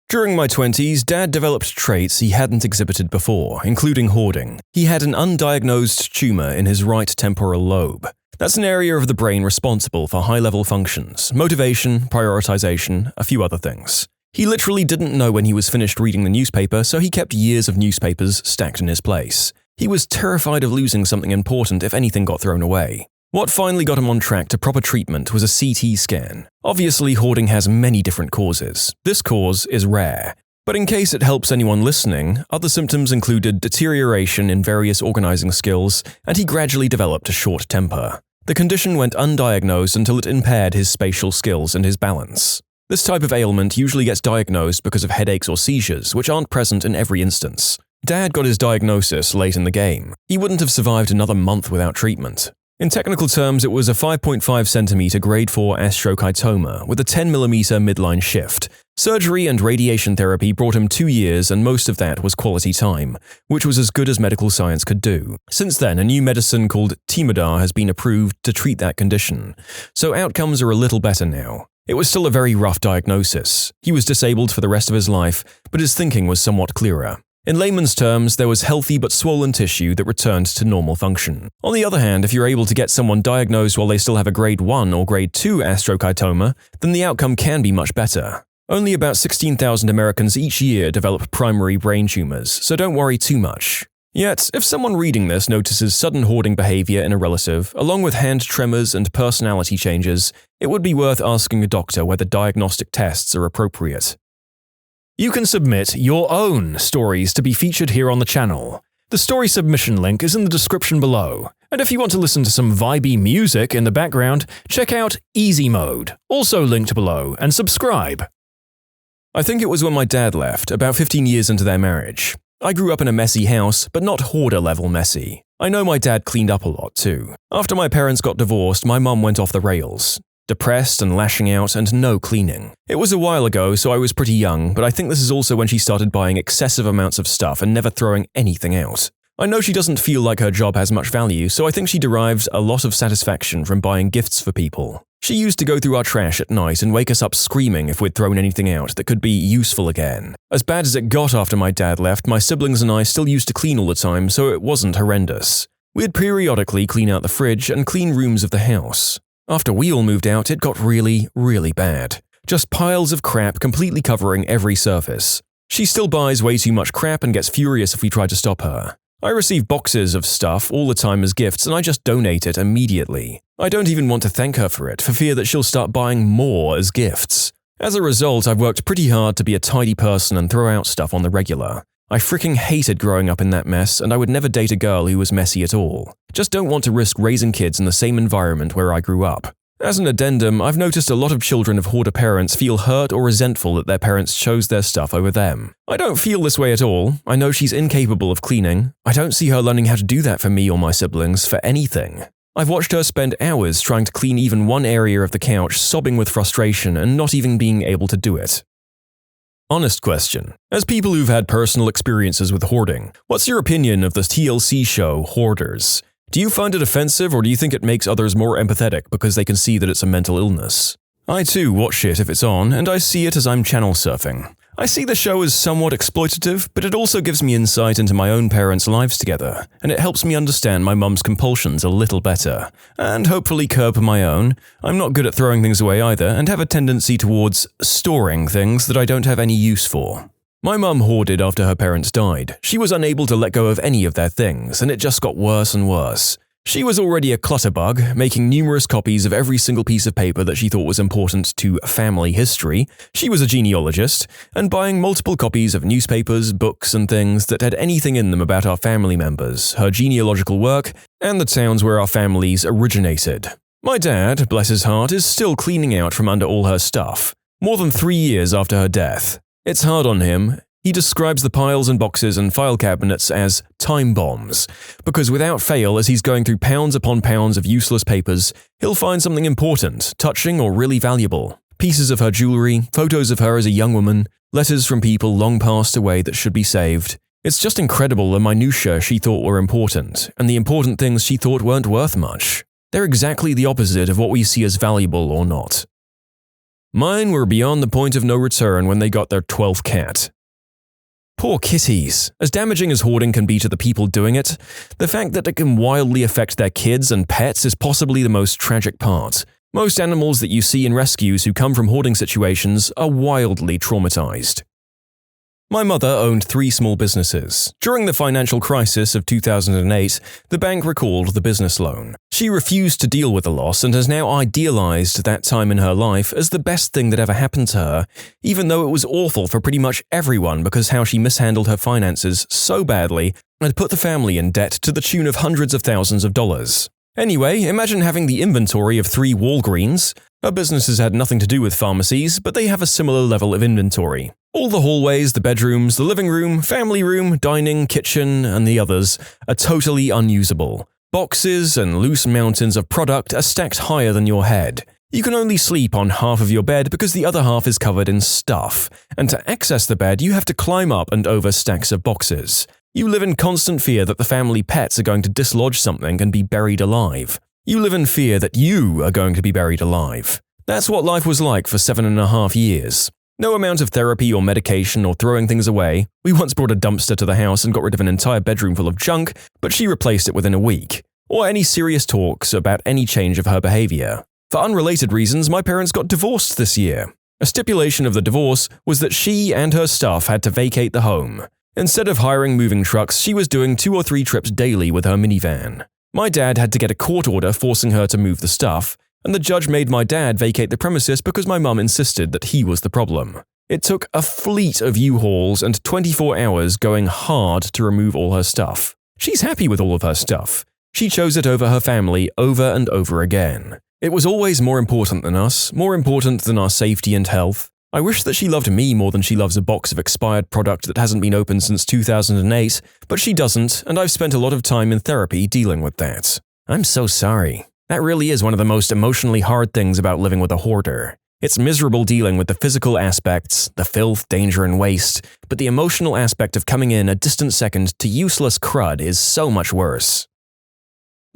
Speaker 1: During my 20s, Dad developed traits he hadn't exhibited before, including hoarding. He had an undiagnosed tumor in his right temporal lobe. That's an area of the brain responsible for high-level functions, motivation, prioritization, a few other things. He literally didn't know when he was finished reading the newspaper, so he kept years of newspapers stacked in his place. He was terrified of losing something important if anything got thrown away. What finally got him on track to proper treatment was a CT scan. Obviously, hoarding has many different causes. This cause is rare. But in case it helps anyone listening, other symptoms included deterioration in various organizing skills, and he gradually developed a short temper. The condition went undiagnosed until it impaired his spatial skills and his balance. This type of ailment usually gets diagnosed because of headaches or seizures, which aren't present in every instance. Dad got his diagnosis late in the game. He wouldn't have survived another month without treatment. In technical terms, it was a 5.5 centimeter grade 4 astrocytoma with a 10 millimeter midline shift. Surgery and radiation therapy brought him 2 years, and most of that was quality time, which was as good as medical science could do. Since then, a new medicine called Temodar has been approved to treat that condition, so outcomes are a little better now. It was still a very rough diagnosis. He was disabled for the rest of his life, but his thinking was somewhat clearer. In layman's terms, there was healthy but swollen tissue that returned to normal function. On the other hand, if you're able to get someone diagnosed while they still have a grade 1 or grade 2 astrocytoma, then the outcome can be much better. Only about 16,000 Americans each year develop primary brain tumors, so don't worry too much. Yet, if someone reading this notices sudden hoarding behavior in a relative, along with hand tremors and personality changes, it would be worth asking a doctor whether diagnostic tests are appropriate. You can submit your own stories to be featured here on the channel. The story submission link is in the description below. And if you want to listen to some vibey music in the background, check out easymode, also linked below, and subscribe. I think it was when my dad left, about 15 years into their marriage. I grew up in a messy house, but not hoarder-level messy. I know my dad cleaned up a lot too. After my parents got divorced, my mum went off the rails. Depressed and lashing out and no cleaning. It was a while ago, so I was pretty young, but I think this is also when she started buying excessive amounts of stuff and never throwing anything out. I know she doesn't feel like her job has much value, so I think she derives a lot of satisfaction from buying gifts for people. She used to go through our trash at night and wake us up screaming if we'd thrown anything out that could be useful again. As bad as it got after my dad left, my siblings and I still used to clean all the time, so it wasn't horrendous. We'd periodically clean out the fridge and clean rooms of the house. After we all moved out, it got really, really bad. Just piles of crap completely covering every surface. She still buys way too much crap and gets furious if we try to stop her. I receive boxes of stuff all the time as gifts and I just donate it immediately. I don't even want to thank her for it, for fear that she'll start buying more as gifts. As a result, I've worked pretty hard to be a tidy person and throw out stuff on the regular. I freaking hated growing up in that mess, and I would never date a girl who was messy at all. Just don't want to risk raising kids in the same environment where I grew up. As an addendum, I've noticed a lot of children of hoarder parents feel hurt or resentful that their parents chose their stuff over them. I don't feel this way at all. I know she's incapable of cleaning. I don't see her learning how to do that for me or my siblings for anything. I've watched her spend hours trying to clean even one area of the couch, sobbing with frustration and not even being able to do it. Honest question. As people who've had personal experiences with hoarding, what's your opinion of the TLC show Hoarders? Do you find it offensive or do you think it makes others more empathetic because they can see that it's a mental illness? I too watch it if it's on, and I see it as I'm channel surfing. I see the show as somewhat exploitative, but it also gives me insight into my own parents' lives together, and it helps me understand my mum's compulsions a little better, and hopefully curb my own. I'm not good at throwing things away either, and have a tendency towards storing things that I don't have any use for. My mum hoarded after her parents died. She was unable to let go of any of their things, and it just got worse and worse. She was already a clutterbug, making numerous copies of every single piece of paper that she thought was important to family history. She was a genealogist, and buying multiple copies of newspapers, books, and things that had anything in them about our family members, her genealogical work, and the towns where our families originated. My dad, bless his heart, is still cleaning out from under all her stuff, more than 3 years after her death. It's hard on him. He describes the piles and boxes and file cabinets as time bombs, because without fail, as he's going through pounds upon pounds of useless papers, he'll find something important, touching, or really valuable. Pieces of her jewelry, photos of her as a young woman, letters from people long passed away that should be saved. It's just incredible the minutiae she thought were important, and the important things she thought weren't worth much. They're exactly the opposite of what we see as valuable or not. Mine were beyond the point of no return when they got their 12th cat. Poor kitties. As damaging as hoarding can be to the people doing it, the fact that it can wildly affect their kids and pets is possibly the most tragic part. Most animals that you see in rescues who come from hoarding situations are wildly traumatized. My mother owned 3 small businesses. During the financial crisis of 2008, the bank recalled the business loan. She refused to deal with the loss and has now idealized that time in her life as the best thing that ever happened to her, even though it was awful for pretty much everyone because how she mishandled her finances so badly and put the family in debt to the tune of hundreds of thousands of dollars. Anyway, imagine having the inventory of 3 Walgreens. Her businesses had nothing to do with pharmacies, but they have a similar level of inventory. All the hallways, the bedrooms, the living room, family room, dining, kitchen, and the others are totally unusable. Boxes and loose mountains of product are stacked higher than your head. You can only sleep on half of your bed because the other half is covered in stuff, and to access the bed you have to climb up and over stacks of boxes. You live in constant fear that the family pets are going to dislodge something and be buried alive. You live in fear that you are going to be buried alive. That's what life was like for 7.5 years. No amount of therapy or medication or throwing things away. We once brought a dumpster to the house and got rid of an entire bedroom full of junk, but she replaced it within a week. Or any serious talks about any change of her behavior. For unrelated reasons, my parents got divorced this year. A stipulation of the divorce was that she and her stuff had to vacate the home. Instead of hiring moving trucks, she was doing 2 or 3 trips daily with her minivan. My dad had to get a court order forcing her to move the stuff, and the judge made my dad vacate the premises because my mum insisted that he was the problem. It took a fleet of U-Hauls and 24 hours going hard to remove all her stuff. She's happy with all of her stuff. She chose it over her family over and over again. It was always more important than us, more important than our safety and health. I wish that she loved me more than she loves a box of expired product that hasn't been opened since 2008, but she doesn't, and I've spent a lot of time in therapy dealing with that. I'm so sorry. That really is one of the most emotionally hard things about living with a hoarder. It's miserable dealing with the physical aspects, the filth, danger, and waste, but the emotional aspect of coming in a distant second to useless crud is so much worse.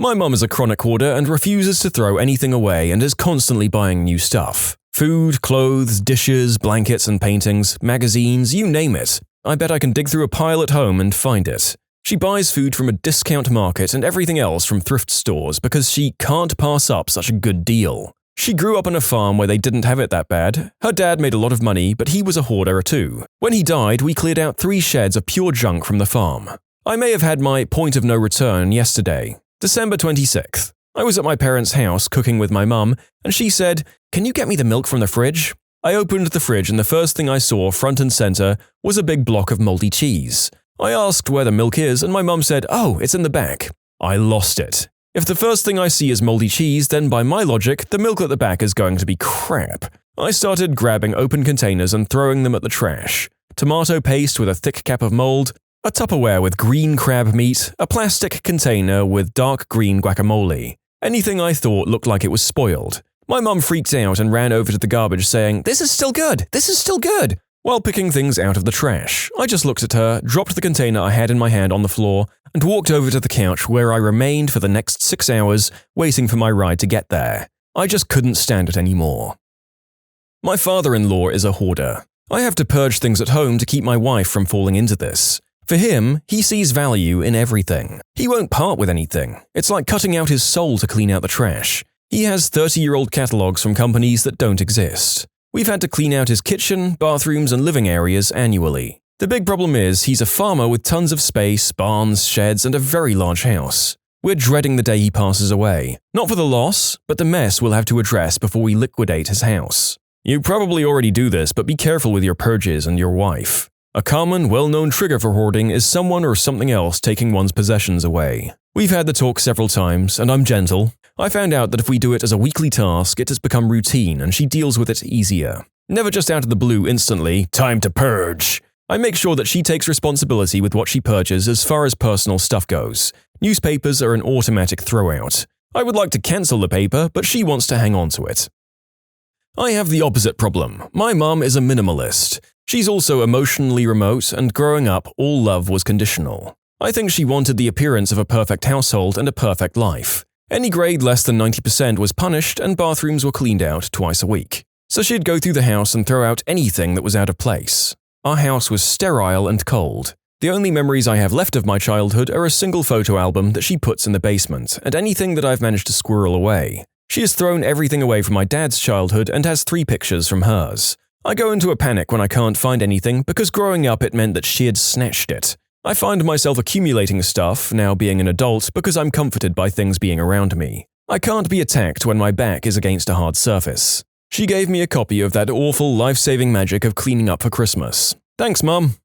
Speaker 1: My mum is a chronic hoarder and refuses to throw anything away and is constantly buying new stuff. Food, clothes, dishes, blankets and paintings, magazines, you name it. I bet I can dig through a pile at home and find it. She buys food from a discount market and everything else from thrift stores because she can't pass up such a good deal. She grew up on a farm where they didn't have it that bad. Her dad made a lot of money, but he was a hoarder too. When he died, we cleared out 3 sheds of pure junk from the farm. I may have had my point of no return yesterday. December 26th. I was at my parents' house cooking with my mum, and she said, "Can you get me the milk from the fridge?" I opened the fridge and the first thing I saw front and center was a big block of moldy cheese. I asked where the milk is and my mum said, "Oh, it's in the back." I lost it. If the first thing I see is moldy cheese, then by my logic, the milk at the back is going to be crap. I started grabbing open containers and throwing them at the trash. Tomato paste with a thick cap of mold, a Tupperware with green crab meat, a plastic container with dark green guacamole. Anything I thought looked like it was spoiled. My mum freaked out and ran over to the garbage saying, "This is still good! This is still good!" While picking things out of the trash. I just looked at her, dropped the container I had in my hand on the floor, and walked over to the couch where I remained for the next 6 hours, waiting for my ride to get there. I just couldn't stand it anymore. My father-in-law is a hoarder. I have to purge things at home to keep my wife from falling into this. For him, he sees value in everything. He won't part with anything. It's like cutting out his soul to clean out the trash. He has 30-year-old catalogs from companies that don't exist. We've had to clean out his kitchen, bathrooms, and living areas annually. The big problem is he's a farmer with tons of space, barns, sheds, and a very large house. We're dreading the day he passes away. Not for the loss, but the mess we'll have to address before we liquidate his house. You probably already do this, but be careful with your purges and your wife. A common, well-known trigger for hoarding is someone or something else taking one's possessions away. We've had the talk several times, and I'm gentle. I found out that if we do it as a weekly task, it has become routine and she deals with it easier. Never just out of the blue instantly, "Time to purge." I make sure that she takes responsibility with what she purges as far as personal stuff goes. Newspapers are an automatic throwout. I would like to cancel the paper, but she wants to hang on to it. I have the opposite problem. My mom is a minimalist. She's also emotionally remote, and growing up, all love was conditional. I think she wanted the appearance of a perfect household and a perfect life. Any grade less than 90% was punished and bathrooms were cleaned out twice a week. So she'd go through the house and throw out anything that was out of place. Our house was sterile and cold. The only memories I have left of my childhood are a single photo album that she puts in the basement, and anything that I've managed to squirrel away. She has thrown everything away from my dad's childhood and has 3 pictures from hers. I go into a panic when I can't find anything because growing up it meant that she had snatched it. I find myself accumulating stuff, now being an adult, because I'm comforted by things being around me. I can't be attacked when my back is against a hard surface. She gave me a copy of that awful life-saving magic of cleaning up for Christmas. Thanks, Mum.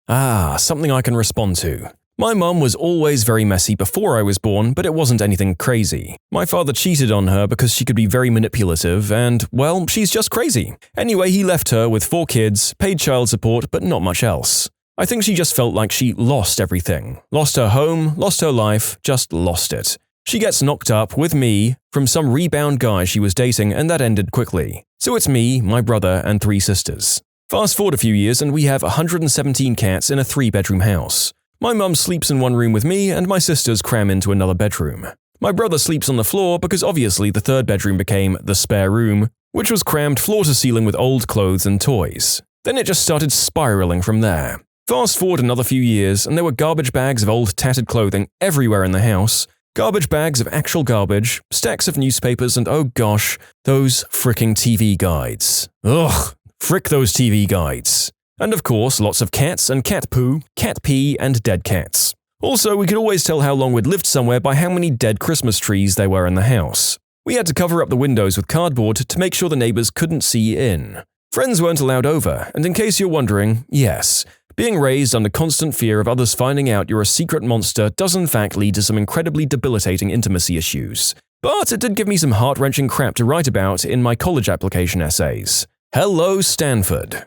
Speaker 1: Something I can respond to. My mum was always very messy before I was born, but it wasn't anything crazy. My father cheated on her because she could be very manipulative and, well, she's just crazy. Anyway, he left her with 4 kids, paid child support, but not much else. I think she just felt like she lost everything. Lost her home, lost her life, just lost it. She gets knocked up, with me, from some rebound guy she was dating, and that ended quickly. So it's me, my brother, and 3 sisters. Fast forward a few years and we have 117 cats in a 3-bedroom house. My mum sleeps in one room with me and my sisters cram into another bedroom. My brother sleeps on the floor because obviously the 3rd bedroom became the spare room, which was crammed floor to ceiling with old clothes and toys. Then it just started spiraling from there. Fast forward another few years, and there were garbage bags of old tattered clothing everywhere in the house, garbage bags of actual garbage, stacks of newspapers, and oh gosh, those fricking TV guides. Ugh, frick those TV guides. And of course, lots of cats and cat poo, cat pee, and dead cats. Also, we could always tell how long we'd lived somewhere by how many dead Christmas trees there were in the house. We had to cover up the windows with cardboard to make sure the neighbors couldn't see in. Friends weren't allowed over, and in case you're wondering, yes, being raised under constant fear of others finding out you're a secret monster does in fact lead to some incredibly debilitating intimacy issues. But it did give me some heart-wrenching crap to write about in my college application essays. Hello, Stanford.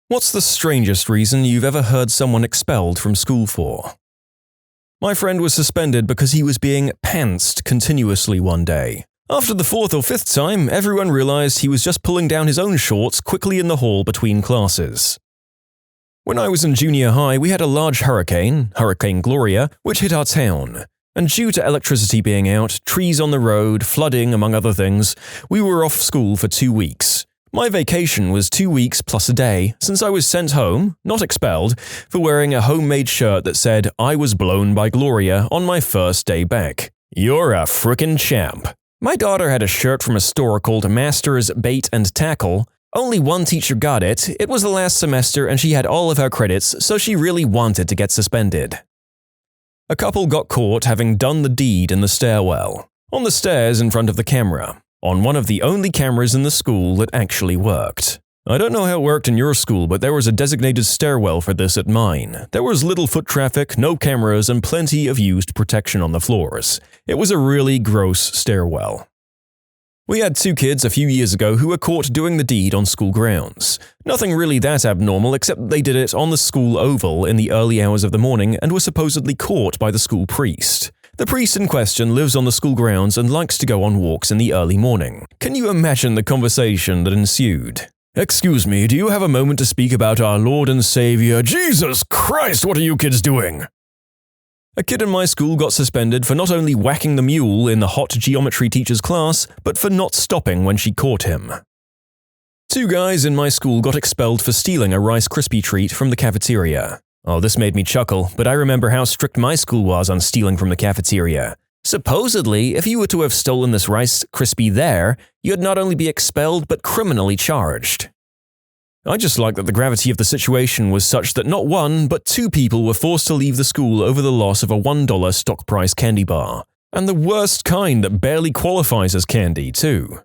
Speaker 1: What's the strangest reason you've ever heard someone expelled from school for? My friend was suspended because he was being pantsed continuously one day. After the fourth or fifth time, everyone realized he was just pulling down his own shorts quickly in the hall between classes. When I was in junior high, we had a large hurricane, Hurricane Gloria, which hit our town. And due to electricity being out, trees on the road, flooding, among other things, we were off school for 2 weeks. My vacation was 2 weeks plus a day, since I was sent home, not expelled, for wearing a homemade shirt that said, "I was blown by Gloria" on my first day back. You're a frickin' champ. My daughter had a shirt from a store called Masters Bait and Tackle. Only one teacher got it. It was the last semester and she had all of her credits, so she really wanted to get suspended. A couple got caught having done the deed in the stairwell, on the stairs in front of the camera, on one of the only cameras in the school that actually worked. I don't know how it worked in your school, but there was a designated stairwell for this at mine. There was little foot traffic, no cameras, and plenty of used protection on the floors. It was a really gross stairwell. We had 2 kids a few years ago who were caught doing the deed on school grounds. Nothing really that abnormal except that they did it on the school oval in the early hours of the morning and were supposedly caught by the school priest. The priest in question lives on the school grounds and likes to go on walks in the early morning. Can you imagine the conversation that ensued? "Excuse me, do you have a moment to speak about our Lord and Savior? Jesus Christ, what are you kids doing?" A kid in my school got suspended for not only whacking the mule in the hot geometry teacher's class, but for not stopping when she caught him. 2 guys in my school got expelled for stealing a Rice Krispie treat from the cafeteria. Oh, this made me chuckle, but I remember how strict my school was on stealing from the cafeteria. Supposedly, if you were to have stolen this Rice Krispie there, you'd not only be expelled but criminally charged. I just like that the gravity of the situation was such that not 1 but 2 people were forced to leave the school over the loss of a $1 stock price candy bar. And the worst kind that barely qualifies as candy, too.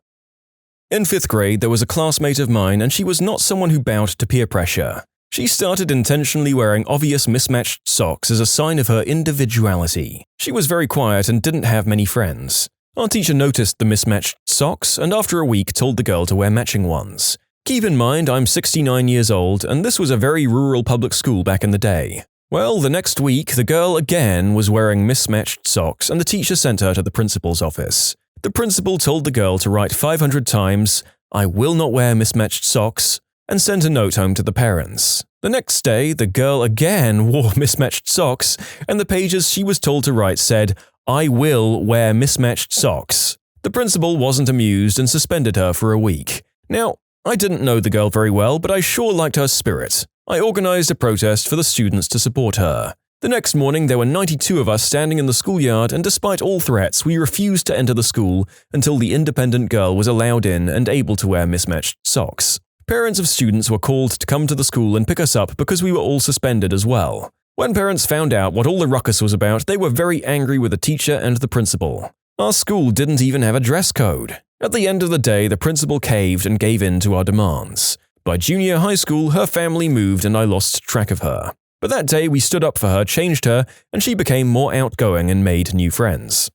Speaker 1: In 5th grade, there was a classmate of mine and she was not someone who bowed to peer pressure. She started intentionally wearing obvious mismatched socks as a sign of her individuality. She was very quiet and didn't have many friends. Our teacher noticed the mismatched socks and after a week told the girl to wear matching ones. Keep in mind, I'm 69 years old, and this was a very rural public school back in the day. Well, the next week, the girl again was wearing mismatched socks, and the teacher sent her to the principal's office. The principal told the girl to write 500 times, "I will not wear mismatched socks," and sent a note home to the parents. The next day, the girl again wore mismatched socks, and the pages she was told to write said, "I will wear mismatched socks." The principal wasn't amused and suspended her for a week. Now, I didn't know the girl very well, but I sure liked her spirit. I organized a protest for the students to support her. The next morning, there were 92 of us standing in the schoolyard, and despite all threats, we refused to enter the school until the independent girl was allowed in and able to wear mismatched socks. Parents of students were called to come to the school and pick us up because we were all suspended as well. When parents found out what all the ruckus was about, they were very angry with the teacher and the principal. Our school didn't even have a dress code. At the end of the day, the principal caved and gave in to our demands. By junior high school, her family moved and I lost track of her. But that day we stood up for her, changed her, and she became more outgoing and made new friends.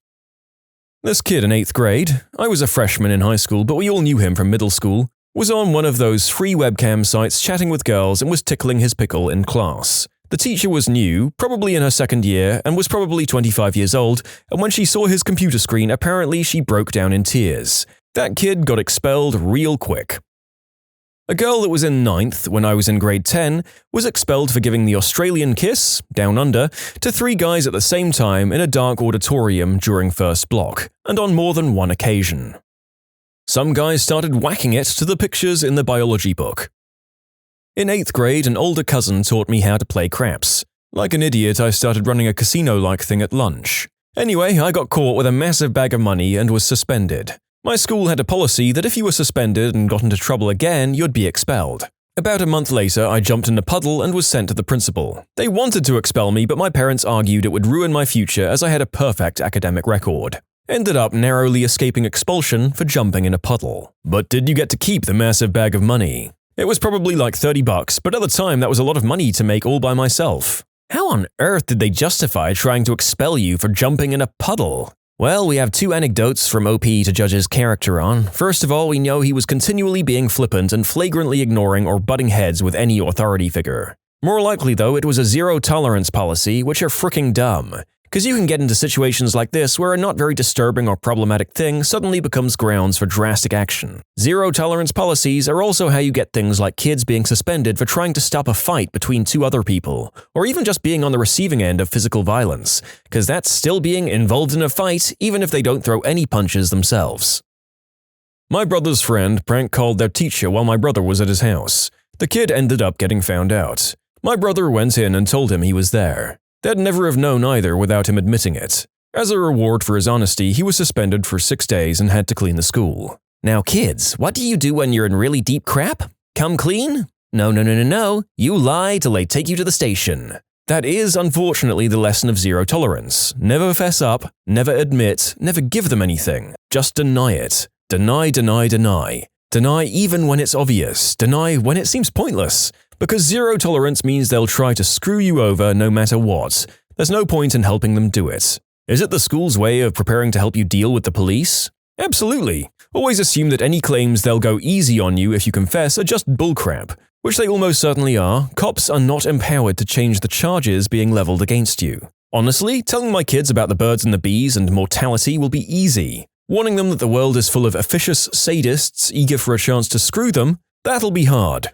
Speaker 1: This kid in 8th grade, I was a freshman in high school, but we all knew him from middle school, was on one of those free webcam sites chatting with girls and was tickling his pickle in class. The teacher was new, probably in her 2nd year, and was probably 25 years old, and when she saw his computer screen, apparently she broke down in tears. That kid got expelled real quick. A girl that was in 9th when I was in grade 10 was expelled for giving the Australian kiss, down under, to 3 guys at the same time in a dark auditorium during first block, and on more than one occasion. Some guys started whacking it to the pictures in the biology book. In 8th grade, an older cousin taught me how to play craps. Like an idiot, I started running a casino-like thing at lunch. Anyway, I got caught with a massive bag of money and was suspended. My school had a policy that if you were suspended and got into trouble again, you'd be expelled. About a month later, I jumped in a puddle and was sent to the principal. They wanted to expel me, but my parents argued it would ruin my future as I had a perfect academic record. Ended up narrowly escaping expulsion for jumping in a puddle. But did you get to keep the massive bag of money? It was probably like $30, but at the time that was a lot of money to make all by myself. How on earth did they justify trying to expel you for jumping in a puddle? Well, we have 2 anecdotes from OP to judge his character on. First of all, we know he was continually being flippant and flagrantly ignoring or butting heads with any authority figure. More likely though, it was a zero-tolerance policy, which are fricking dumb. Because you can get into situations like this where a not very disturbing or problematic thing suddenly becomes grounds for drastic action. Zero-tolerance policies are also how you get things like kids being suspended for trying to stop a fight between 2 other people, or even just being on the receiving end of physical violence, because that's still being involved in a fight even if they don't throw any punches themselves. My brother's friend prank-called their teacher while my brother was at his house. The kid ended up getting found out. My brother went in and told him he was there. They'd never have known either without him admitting it. As a reward for his honesty, he was suspended for 6 days and had to clean the school. Now kids, what do you do when you're in really deep crap? Come clean? No. You lie till they take you to the station. That is, unfortunately, the lesson of zero tolerance. Never fess up, never admit, never give them anything. Just deny it. Deny. Deny even when it's obvious. Deny when it seems pointless. Because zero tolerance means they'll try to screw you over no matter what. There's no point in helping them do it. Is it the school's way of preparing to help you deal with the police? Absolutely. Always assume that any claims they'll go easy on you if you confess are just bullcrap, which they almost certainly are. Cops are not empowered to change the charges being leveled against you. Honestly, telling my kids about the birds and the bees and mortality will be easy. Warning them that the world is full of officious sadists eager for a chance to screw them, that'll be hard.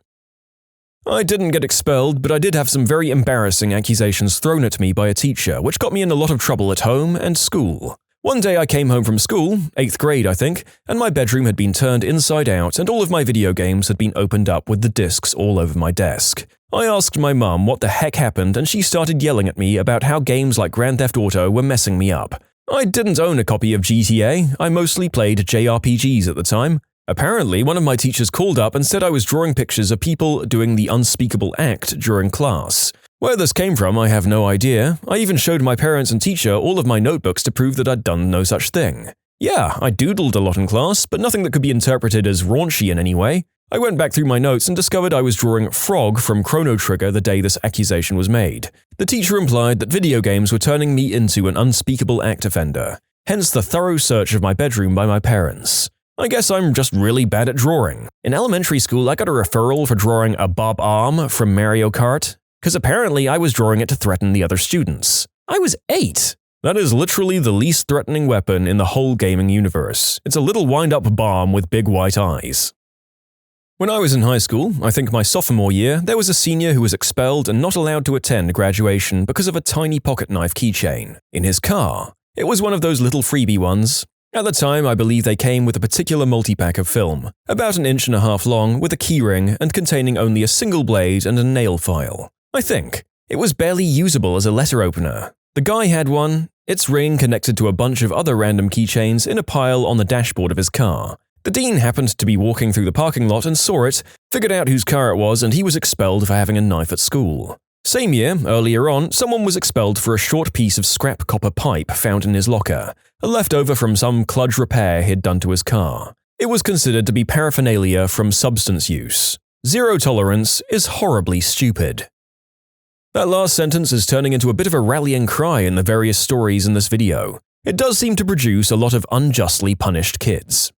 Speaker 1: I didn't get expelled, but I did have some very embarrassing accusations thrown at me by a teacher, which got me in a lot of trouble at home and school. One day I came home from school, 8th grade I think, and my bedroom had been turned inside out and all of my video games had been opened up with the discs all over my desk. I asked my mum what the heck happened and she started yelling at me about how games like Grand Theft Auto were messing me up. I didn't own a copy of GTA, I mostly played JRPGs at the time. Apparently, one of my teachers called up and said I was drawing pictures of people doing the unspeakable act during class. Where this came from, I have no idea. I even showed my parents and teacher all of my notebooks to prove that I'd done no such thing. Yeah, I doodled a lot in class, but nothing that could be interpreted as raunchy in any way. I went back through my notes and discovered I was drawing Frog from Chrono Trigger the day this accusation was made. The teacher implied that video games were turning me into an unspeakable act offender, hence the thorough search of my bedroom by my parents. I guess I'm just really bad at drawing. In elementary school, I got a referral for drawing a Bob Arm from Mario Kart, because apparently I was drawing it to threaten the other students. I was 8! That is literally the least threatening weapon in the whole gaming universe. It's a little wind-up bomb with big white eyes. When I was in high school, I think my sophomore year, there was a senior who was expelled and not allowed to attend graduation because of a tiny pocket knife keychain in his car. It was one of those little freebie ones. At the time, I believe they came with a particular multi-pack of film, about 1.5 inches long with a keyring and containing only a single blade and a nail file. I think. It was barely usable as a letter opener. The guy had one, its ring connected to a bunch of other random keychains in a pile on the dashboard of his car. The dean happened to be walking through the parking lot and saw it, figured out whose car it was, and he was expelled for having a knife at school. Same year, earlier on, someone was expelled for a short piece of scrap copper pipe found in his locker, a leftover from some kludge repair he'd done to his car. It was considered to be paraphernalia from substance use. Zero tolerance is horribly stupid. That last sentence is turning into a bit of a rallying cry in the various stories in this video. It does seem to produce a lot of unjustly punished kids.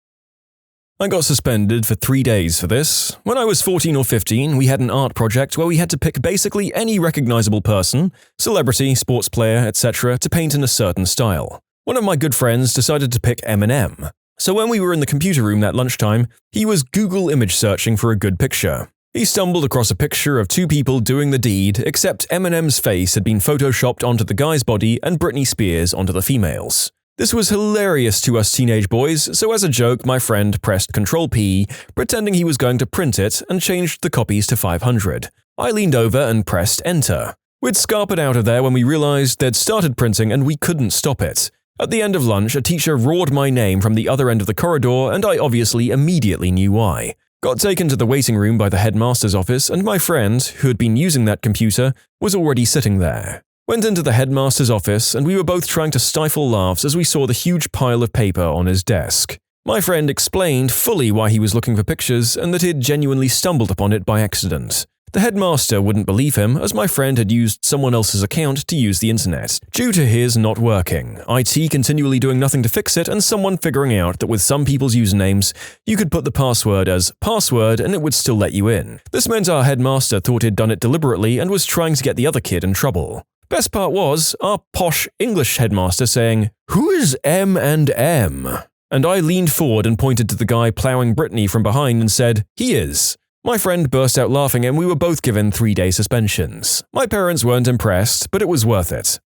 Speaker 1: I got suspended for 3 days for this. When I was 14 or 15, we had an art project where we had to pick basically any recognizable person, celebrity, sports player, etc. to paint in a certain style. One of my good friends decided to pick Eminem. So when we were in the computer room that lunchtime, he was Google image searching for a good picture. He stumbled across a picture of 2 people doing the deed, except Eminem's face had been photoshopped onto the guy's body and Britney Spears onto the female's. This was hilarious to us teenage boys, so as a joke, my friend pressed Ctrl-P, pretending he was going to print it, and changed the copies to 500. I leaned over and pressed Enter. We'd scarpered out of there when we realized they'd started printing and we couldn't stop it. At the end of lunch, a teacher roared my name from the other end of the corridor, and I obviously immediately knew why. Got taken to the waiting room by the headmaster's office, and my friend, who had been using that computer, was already sitting there. Went into the headmaster's office, and we were both trying to stifle laughs as we saw the huge pile of paper on his desk. My friend explained fully why he was looking for pictures and that he had genuinely stumbled upon it by accident. The headmaster wouldn't believe him, as my friend had used someone else's account to use the internet. Due to his not working, IT continually doing nothing to fix it, and someone figuring out that with some people's usernames, you could put the password as password and it would still let you in. This meant our headmaster thought he'd done it deliberately and was trying to get the other kid in trouble. Best part was our posh English headmaster saying, "Who is M&M?" And I leaned forward and pointed to the guy plowing Brittany from behind and said, "He is." My friend burst out laughing and we were both given 3-day suspensions. My parents weren't impressed, but it was worth it.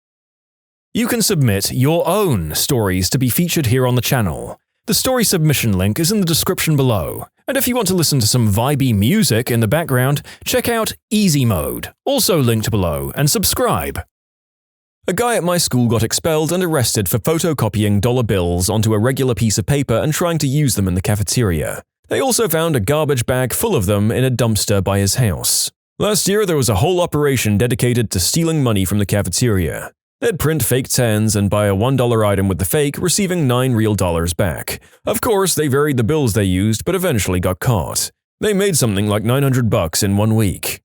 Speaker 1: You can submit your own stories to be featured here on the channel. The story submission link is in the description below. And if you want to listen to some vibey music in the background, check out easymode, also linked below, and subscribe. A guy at my school got expelled and arrested for photocopying dollar bills onto a regular piece of paper and trying to use them in the cafeteria. They also found a garbage bag full of them in a dumpster by his house. Last year, there was a whole operation dedicated to stealing money from the cafeteria. They'd print fake 10s and buy a $1 item with the fake, receiving 9 real dollars back. Of course, they varied the bills they used, but eventually got caught. They made something like $900 in 1 week.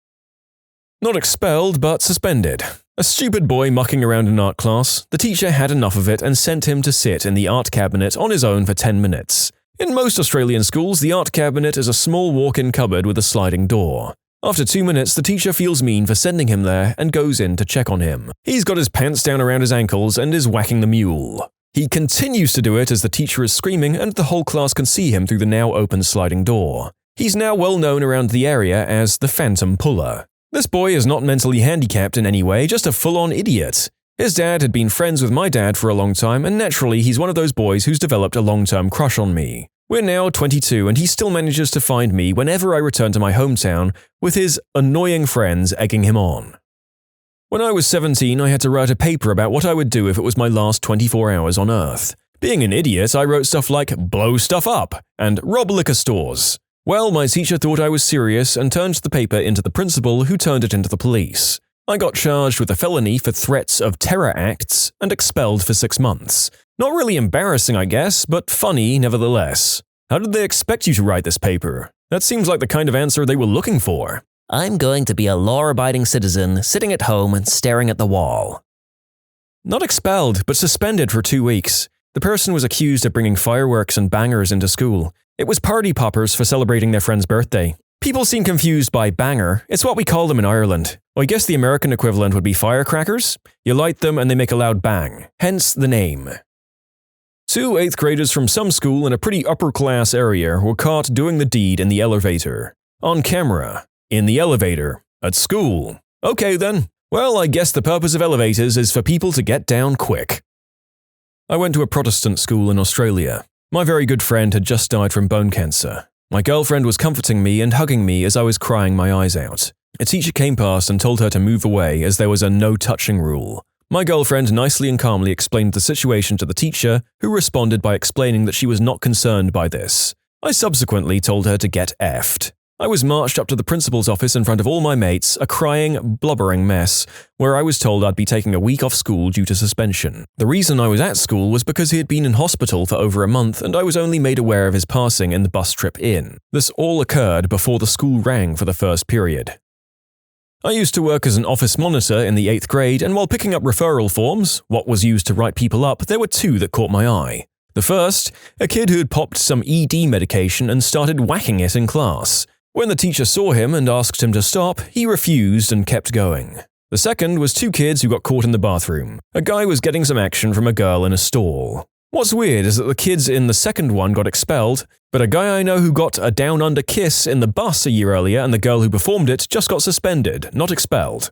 Speaker 1: Not expelled, but suspended. A stupid boy mucking around in art class, the teacher had enough of it and sent him to sit in the art cabinet on his own for 10 minutes. In most Australian schools, the art cabinet is a small walk-in cupboard with a sliding door. After 2 minutes, the teacher feels mean for sending him there and goes in to check on him. He's got his pants down around his ankles and is whacking the mule. He continues to do it as the teacher is screaming and the whole class can see him through the now open sliding door. He's now well known around the area as the Phantom Puller. This boy is not mentally handicapped in any way, just a full-on idiot. His dad had been friends with my dad for a long time, and naturally he's one of those boys who's developed a long-term crush on me. We're now 22 and he still manages to find me whenever I return to my hometown, with his annoying friends egging him on. When I was 17, I had to write a paper about what I would do if it was my last 24 hours on Earth. Being an idiot, I wrote stuff like blow stuff up and rob liquor stores. Well, my teacher thought I was serious and turned the paper into the principal, who turned it into the police. I got charged with a felony for threats of terror acts and expelled for 6 months. Not really embarrassing, I guess, but funny nevertheless. How did they expect you to write this paper? That seems like the kind of answer they were looking for.
Speaker 2: I'm going to be a law-abiding citizen sitting at home and staring at the wall.
Speaker 1: Not expelled, but suspended for 2 weeks. The person was accused of bringing fireworks and bangers into school. It was party poppers for celebrating their friend's birthday. People seem confused by banger. It's what we call them in Ireland. I guess the American equivalent would be firecrackers. You light them and they make a loud bang, hence the name. 2 8th graders from some school in a pretty upper-class area were caught doing the deed in the elevator. On camera. In the elevator. At school. Okay then. Well, I guess the purpose of elevators is for people to get down quick. I went to a Protestant school in Australia. My very good friend had just died from bone cancer. My girlfriend was comforting me and hugging me as I was crying my eyes out. A teacher came past and told her to move away as there was a no-touching rule. My girlfriend nicely and calmly explained the situation to the teacher, who responded by explaining that she was not concerned by this. I subsequently told her to get effed. I was marched up to the principal's office in front of all my mates, a crying, blubbering mess, where I was told I'd be taking a week off school due to suspension. The reason I was at school was because he had been in hospital for over a month and I was only made aware of his passing in the bus trip in. This all occurred before the school rang for the first period. I used to work as an office monitor in the 8th grade, and while picking up referral forms, what was used to write people up, there were 2 that caught my eye. The first, a kid who had popped some ED medication and started whacking it in class. When the teacher saw him and asked him to stop, he refused and kept going. The second was 2 kids who got caught in the bathroom. A guy was getting some action from a girl in a stall. What's weird is that the kids in the second one got expelled, but a guy I know who got a down-under kiss in the bus a year earlier and the girl who performed it just got suspended, not expelled.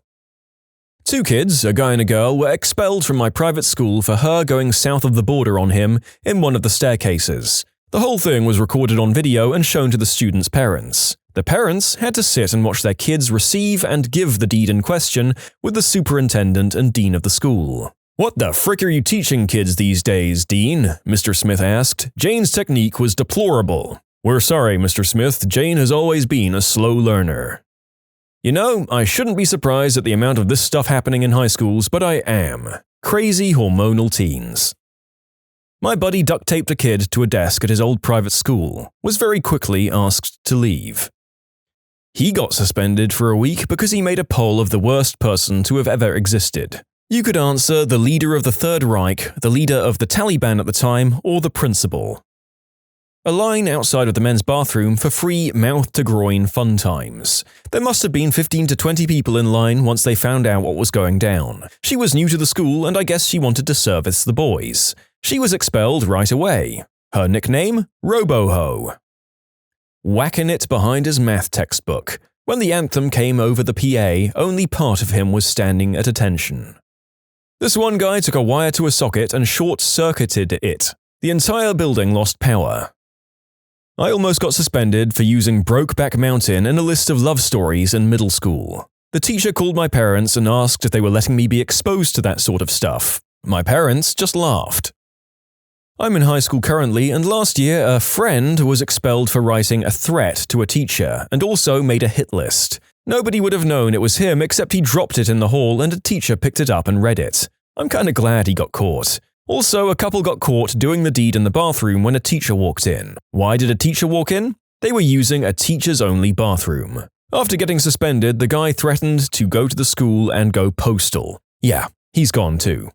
Speaker 1: Two kids, a guy and a girl, were expelled from my private school for her going south of the border on him in one of the staircases. The whole thing was recorded on video and shown to the students' parents. The parents had to sit and watch their kids receive and give the deed in question with the superintendent and dean of the school. "What the frick are you teaching kids these days, Dean?" Mr. Smith asked. "Jane's technique was deplorable." "We're sorry, Mr. Smith, Jane has always been a slow learner." You know, I shouldn't be surprised at the amount of this stuff happening in high schools, but I am. Crazy hormonal teens. My buddy duct-taped a kid to a desk at his old private school, was very quickly asked to leave. He got suspended for a week because he made a poll of the worst person to have ever existed. You could answer the leader of the Third Reich, the leader of the Taliban at the time, or the principal. A line outside of the men's bathroom for free mouth-to-groin fun times. There must have been 15 to 20 people in line once they found out what was going down. She was new to the school and I guess she wanted to service the boys. She was expelled right away. Her nickname? Roboho. Whacking it behind his math textbook. When the anthem came over the PA, only part of him was standing at attention. This one guy took a wire to a socket and short-circuited it. The entire building lost power. I almost got suspended for using Brokeback Mountain in a list of love stories in middle school. The teacher called my parents and asked if they were letting me be exposed to that sort of stuff. My parents just laughed. I'm in high school currently, and last year a friend was expelled for writing a threat to a teacher and also made a hit list. Nobody would have known it was him except he dropped it in the hall and a teacher picked it up and read it. I'm kinda glad he got caught. Also, a couple got caught doing the deed in the bathroom when a teacher walked in. Why did a teacher walk in? They were using a teachers-only bathroom. After getting suspended, the guy threatened to go to the school and go postal. Yeah, he's gone too.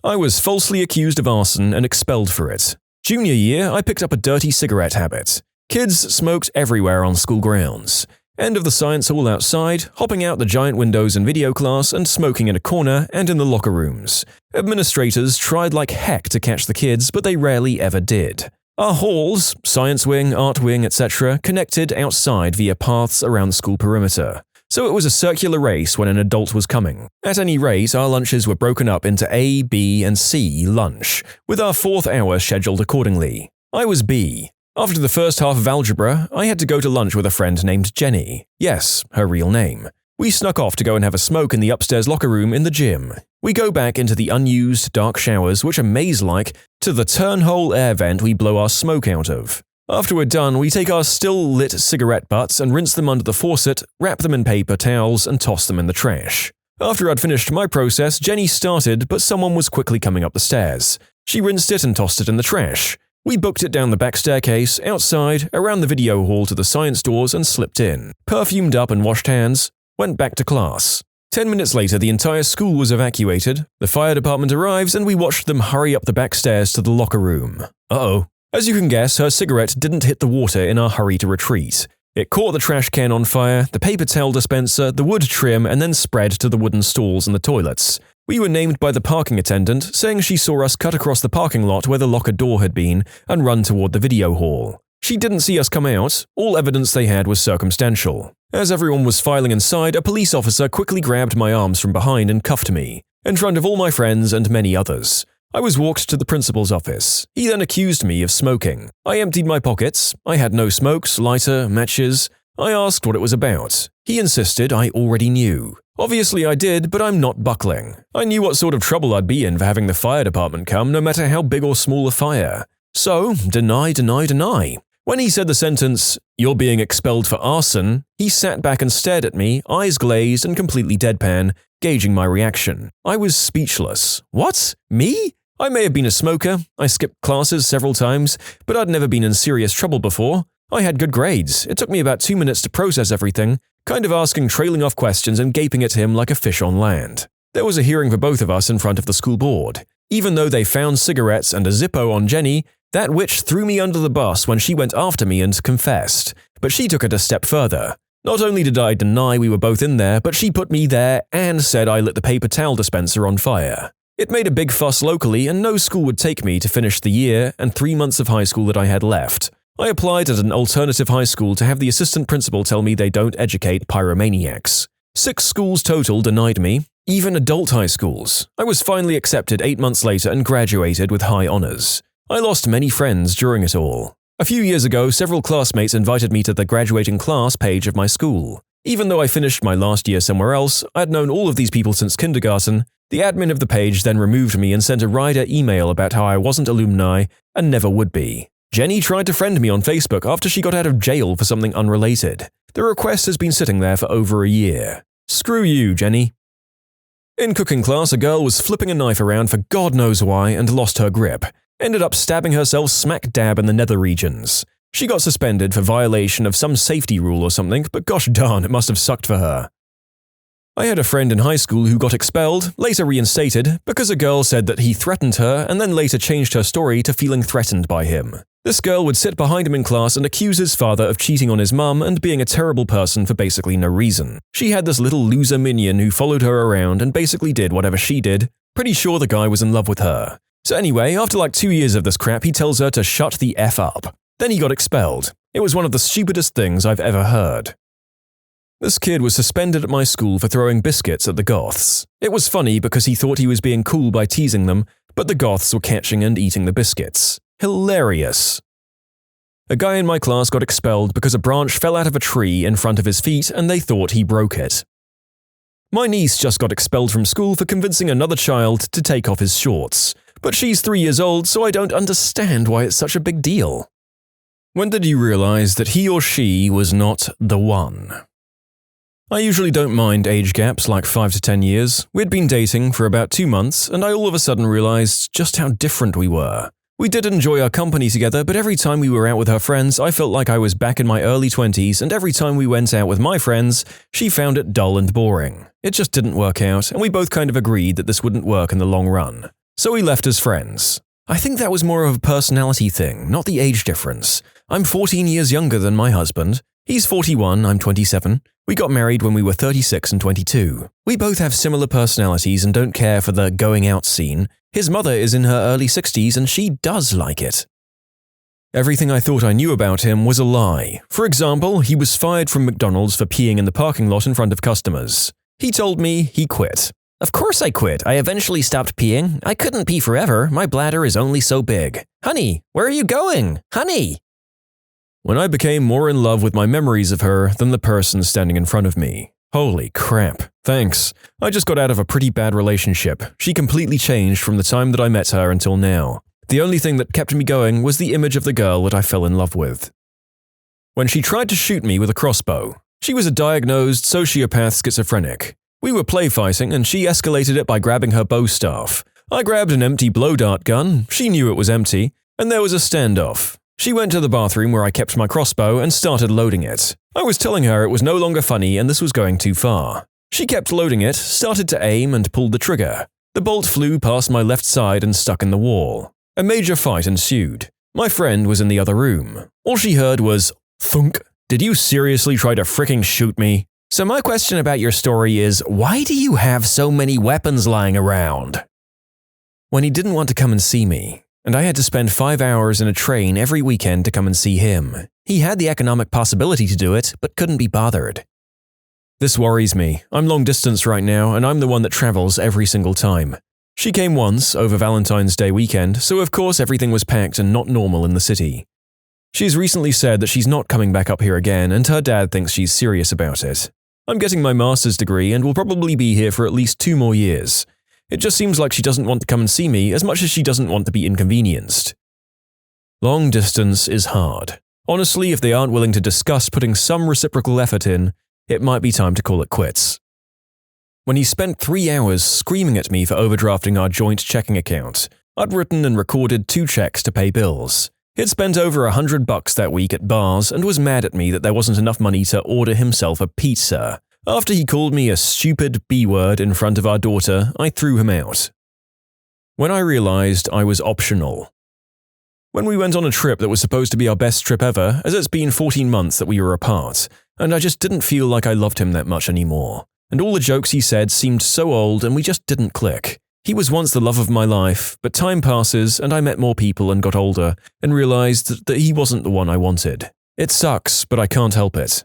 Speaker 1: I was falsely accused of arson and expelled for it. Junior year, I picked up a dirty cigarette habit. Kids smoked everywhere on school grounds. End of the science hall outside, hopping out the giant windows in video class and smoking in a corner and in the locker rooms. Administrators tried like heck to catch the kids, but they rarely ever did. Our halls, science wing, art wing, etc., connected outside via paths around the school perimeter. So it was a circular race when an adult was coming. At any rate, our lunches were broken up into A, B, and C lunch, with our fourth hour scheduled accordingly. I was B. After the first half of algebra, I had to go to lunch with a friend named Jenny. Yes, her real name. We snuck off to go and have a smoke in the upstairs locker room in the gym. We go back into the unused dark showers, which are maze-like, to the turnhole air vent we blow our smoke out of. After we're done, we take our still-lit cigarette butts and rinse them under the faucet, wrap them in paper towels, and toss them in the trash. After I'd finished my process, Jenny started, but someone was quickly coming up the stairs. She rinsed it and tossed it in the trash. We booked it down the back staircase, outside, around the video hall to the science doors and slipped in. Perfumed up and washed hands. Went back to class. 10 minutes later, the entire school was evacuated. The fire department arrives and we watched them hurry up the back stairs to the locker room. Uh-oh. As you can guess, her cigarette didn't hit the water in our hurry to retreat. It caught the trash can on fire, the paper towel dispenser, the wood trim, and then spread to the wooden stalls in the toilets. We were named by the parking attendant, saying she saw us cut across the parking lot where the locker door had been and run toward the video hall. She didn't see us come out. All evidence they had was circumstantial. As everyone was filing inside, a police officer quickly grabbed my arms from behind and cuffed me, in front of all my friends and many others. I was walked to the principal's office. He then accused me of smoking. I emptied my pockets. I had no smokes, lighter, matches. I asked what it was about. He insisted I already knew. Obviously I did, but I'm not buckling. I knew what sort of trouble I'd be in for having the fire department come, no matter how big or small a fire. So, deny, deny, deny. When he said the sentence, "You're being expelled for arson," he sat back and stared at me, eyes glazed and completely deadpan, gauging my reaction. I was speechless. What? Me? I may have been a smoker, I skipped classes several times, but I'd never been in serious trouble before. I had good grades. It took me about 2 minutes to process everything, kind of asking trailing off questions and gaping at him like a fish on land. There was a hearing for both of us in front of the school board. Even though they found cigarettes and a Zippo on Jenny, that witch threw me under the bus when she went after me and confessed. But she took it a step further. Not only did I deny we were both in there, but she put me there and said I lit the paper towel dispenser on fire. It made a big fuss locally, and no school would take me to finish the year and 3 months of high school that I had left. I applied at an alternative high school to have the assistant principal tell me they don't educate pyromaniacs. 6 schools total denied me. Even adult high schools. I was finally accepted 8 months later and graduated with high honors. I lost many friends during it all. A few years ago, several classmates invited me to the graduating class page of my school. Even though I finished my last year somewhere else, I had known all of these people since kindergarten. The admin of the page then removed me and sent a rider email about how I wasn't alumni and never would be. Jenny tried to friend me on Facebook after she got out of jail for something unrelated. The request has been sitting there for over a year. Screw you, Jenny. In cooking class, a girl was flipping a knife around for God knows why and lost her grip. Ended up stabbing herself smack dab in the nether regions. She got suspended for violation of some safety rule or something, but gosh darn, it must have sucked for her. I had a friend in high school who got expelled, later reinstated, because a girl said that he threatened her and then later changed her story to feeling threatened by him. This girl would sit behind him in class and accuse his father of cheating on his mum and being a terrible person for basically no reason. She had this little loser minion who followed her around and basically did whatever she did. Pretty sure the guy was in love with her. So anyway, after like 2 years of this crap, he tells her to shut the F up. Then he got expelled. It was one of the stupidest things I've ever heard. This kid was suspended at my school for throwing biscuits at the goths. It was funny because he thought he was being cool by teasing them, but the goths were catching and eating the biscuits. Hilarious. A guy in my class got expelled because a branch fell out of a tree in front of his feet and they thought he broke it. My niece just got expelled from school for convincing another child to take off his shorts. But she's 3 years old, so I don't understand why it's such a big deal. When did you realize that he or she was not the one? I usually don't mind age gaps like 5 to 10 years. We'd been dating for about 2 months, and I all of a sudden realized just how different we were. We did enjoy our company together, but every time we were out with her friends, I felt like I was back in my early 20s, and every time we went out with my friends, she found it dull and boring. It just didn't work out, and we both kind of agreed that this wouldn't work in the long run. So we left as friends. I think that was more of a personality thing, not the age difference. I'm 14 years younger than my husband. He's 41, I'm 27. We got married when we were 36 and 22. We both have similar personalities and don't care for the going out scene. His mother is in her early 60s and she does like it. Everything I thought I knew about him was a lie. For example, he was fired from McDonald's for peeing in the parking lot in front of customers. He told me he quit.
Speaker 2: Of course I quit. I eventually stopped peeing. I couldn't pee forever. My bladder is only so big. Honey, where are you going? Honey!
Speaker 1: When I became more in love with my memories of her than the person standing in front of me. Holy crap. Thanks. I just got out of a pretty bad relationship. She completely changed from the time that I met her until now. The only thing that kept me going was the image of the girl that I fell in love with. When she tried to shoot me with a crossbow, she was a diagnosed sociopath schizophrenic. We were play fighting and she escalated it by grabbing her bow staff. I grabbed an empty blow dart gun, she knew it was empty, and there was a standoff. She went to the bathroom where I kept my crossbow and started loading it. I was telling her it was no longer funny and this was going too far. She kept loading it, started to aim and pulled the trigger. The bolt flew past my left side and stuck in the wall. A major fight ensued. My friend was in the other room. All she heard was, thunk. Did you seriously try to fricking shoot me?
Speaker 2: So my question about your story is, why do you have so many weapons lying around?
Speaker 1: When he didn't want to come and see me, and I had to spend 5 hours in a train every weekend to come and see him.
Speaker 2: He had the economic possibility to do it, but couldn't be bothered.
Speaker 1: This worries me. I'm long distance right now, and I'm the one that travels every single time. She came once over Valentine's Day weekend, so of course everything was packed and not normal in the city. She's recently said that she's not coming back up here again, and her dad thinks she's serious about it. I'm getting my master's degree and will probably be here for at least 2 more years. It just seems like she doesn't want to come and see me as much as she doesn't want to be inconvenienced. Long distance is hard. Honestly, if they aren't willing to discuss putting some reciprocal effort in, it might be time to call it quits. When he spent 3 hours screaming at me for overdrafting our joint checking account, I'd written and recorded 2 checks to pay bills. He'd spent over $100 that week at bars and was mad at me that there wasn't enough money to order himself a pizza. After he called me a stupid B-word in front of our daughter, I threw him out. When I realized I was optional. When we went on a trip that was supposed to be our best trip ever, as it's been 14 months that we were apart, and I just didn't feel like I loved him that much anymore. And all the jokes he said seemed so old and we just didn't click. He was once the love of my life, but time passes and I met more people and got older and realized that he wasn't the one I wanted. It sucks, but I can't help it.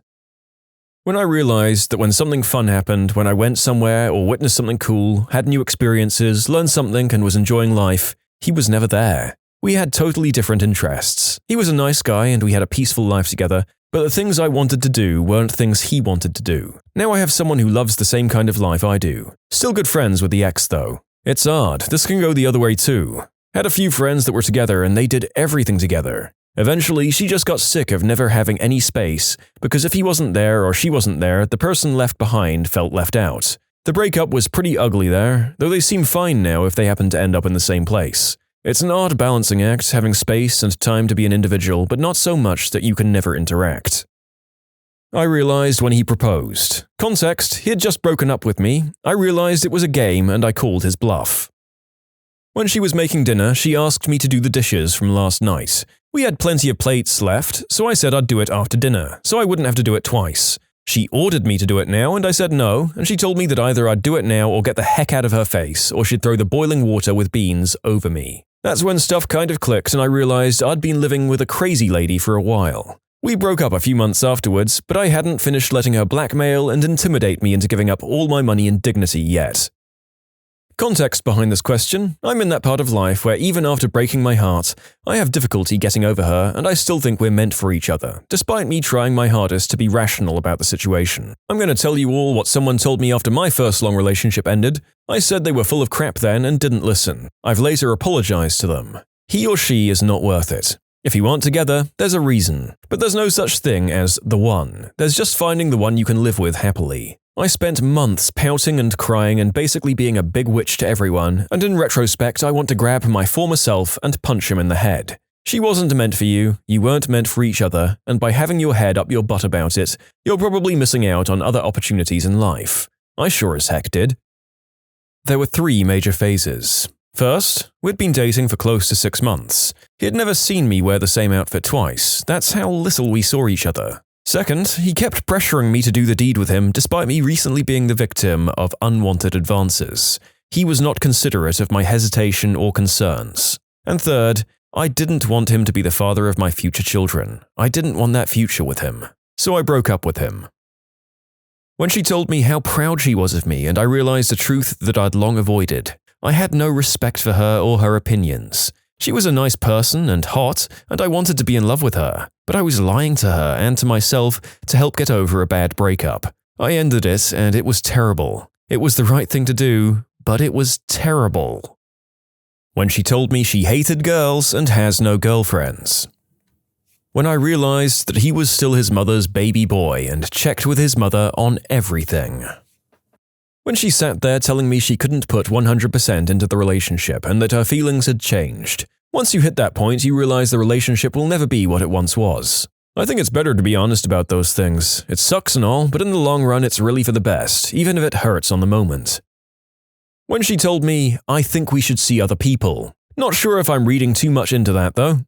Speaker 1: When I realized that when something fun happened, when I went somewhere or witnessed something cool, had new experiences, learned something and was enjoying life, he was never there. We had totally different interests. He was a nice guy and we had a peaceful life together, but the things I wanted to do weren't things he wanted to do. Now I have someone who loves the same kind of life I do. Still good friends with the ex though. It's odd, this can go the other way too. Had a few friends that were together and they did everything together. Eventually, she just got sick of never having any space, because if he wasn't there or she wasn't there, the person left behind felt left out. The breakup was pretty ugly there, though they seem fine now if they happen to end up in the same place. It's an odd balancing act, having space and time to be an individual, but not so much that you can never interact. I realized when he proposed. Context, he had just broken up with me. I realized it was a game and I called his bluff. When she was making dinner, she asked me to do the dishes from last night. We had plenty of plates left, so I said I'd do it after dinner, so I wouldn't have to do it twice. She ordered me to do it now, and I said no, and she told me that either I'd do it now or get the heck out of her face, or she'd throw the boiling water with beans over me. That's when stuff kind of clicked and I realized I'd been living with a crazy lady for a while. We broke up a few months afterwards, but I hadn't finished letting her blackmail and intimidate me into giving up all my money and dignity yet. Context behind this question, I'm in that part of life where even after breaking my heart, I have difficulty getting over her and I still think we're meant for each other, despite me trying my hardest to be rational about the situation. I'm going to tell you all what someone told me after my first long relationship ended. I said they were full of crap then and didn't listen. I've later apologized to them. He or she is not worth it. If you aren't together, there's a reason. But there's no such thing as the one. There's just finding the one you can live with happily. I spent months pouting and crying and basically being a big witch to everyone, and in retrospect I want to grab my former self and punch him in the head. She wasn't meant for you, you weren't meant for each other, and by having your head up your butt about it, you're probably missing out on other opportunities in life. I sure as heck did. There were 3 major phases. First, we'd been dating for close to 6 months. He had never seen me wear the same outfit twice, that's how little we saw each other. Second, he kept pressuring me to do the deed with him despite me recently being the victim of unwanted advances. He was not considerate of my hesitation or concerns. And third, I didn't want him to be the father of my future children. I didn't want that future with him. So I broke up with him. When she told me how proud she was of me and I realized a truth that I'd long avoided, I had no respect for her or her opinions. She was a nice person and hot, and I wanted to be in love with her, but I was lying to her and to myself to help get over a bad breakup. I ended it, and it was terrible. It was the right thing to do, but it was terrible. When she told me she hated girls and has no girlfriends. When I realized that he was still his mother's baby boy and checked with his mother on everything. When she sat there telling me she couldn't put 100% into the relationship and that her feelings had changed. Once you hit that point, you realize the relationship will never be what it once was. I think it's better to be honest about those things. It sucks and all, but in the long run it's really for the best, even if it hurts on the moment. When she told me, I think we should see other people. Not sure if I'm reading too much into that though.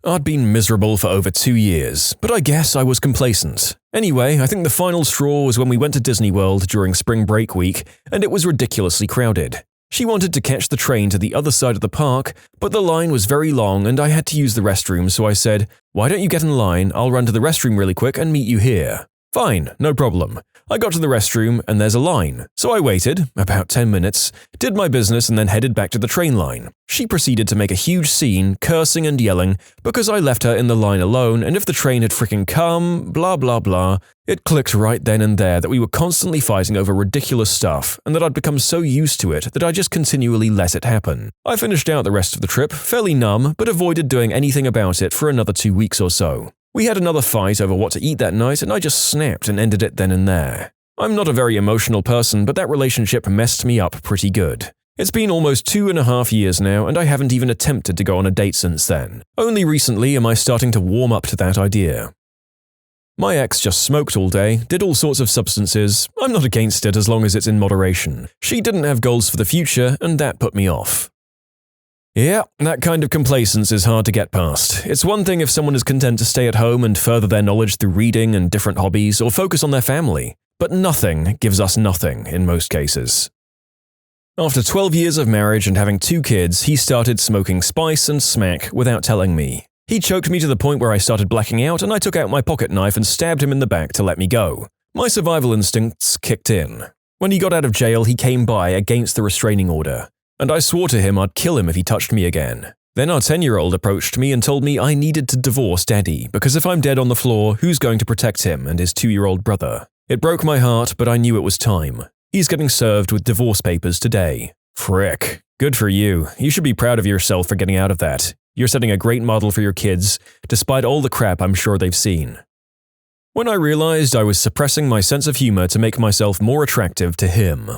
Speaker 1: I'd been miserable for over 2 years, but I guess I was complacent. Anyway, I think the final straw was when we went to Disney World during spring break week, and it was ridiculously crowded. She wanted to catch the train to the other side of the park, but the line was very long and I had to use the restroom, so I said, "Why don't you get in line, I'll run to the restroom really quick and meet you here." Fine, no problem. I got to the restroom and there's a line, so I waited, about 10 minutes, did my business and then headed back to the train line. She proceeded to make a huge scene, cursing and yelling, because I left her in the line alone and if the train had frickin' come, blah blah blah. It clicked right then and there that we were constantly fighting over ridiculous stuff and that I'd become so used to it that I just continually let it happen. I finished out the rest of the trip, fairly numb, but avoided doing anything about it for another 2 weeks or so. We had another fight over what to eat that night and I just snapped and ended it then and there. I'm not a very emotional person, but that relationship messed me up pretty good. It's been almost 2.5 years now and I haven't even attempted to go on a date since then. Only recently am I starting to warm up to that idea. My ex just smoked all day, did all sorts of substances. I'm not against it as long as it's in moderation. She didn't have goals for the future and that put me off. Yeah, that kind of complacence is hard to get past. It's one thing if someone is content to stay at home and further their knowledge through reading and different hobbies or focus on their family. But nothing gives us nothing in most cases. After 12 years of marriage and having 2 kids, he started smoking spice and smack without telling me. He choked me to the point where I started blacking out, and I took out my pocket knife and stabbed him in the back to let me go. My survival instincts kicked in. When he got out of jail, he came by against the restraining order, and I swore to him I'd kill him if he touched me again. Then our 10-year-old approached me and told me I needed to divorce Daddy, because if I'm dead on the floor, who's going to protect him and his 2-year-old brother? It broke my heart, but I knew it was time. He's getting served with divorce papers today. Frick. Good for you. You should be proud of yourself for getting out of that. You're setting a great model for your kids, despite all the crap I'm sure they've seen. When I realized I was suppressing my sense of humor to make myself more attractive to him.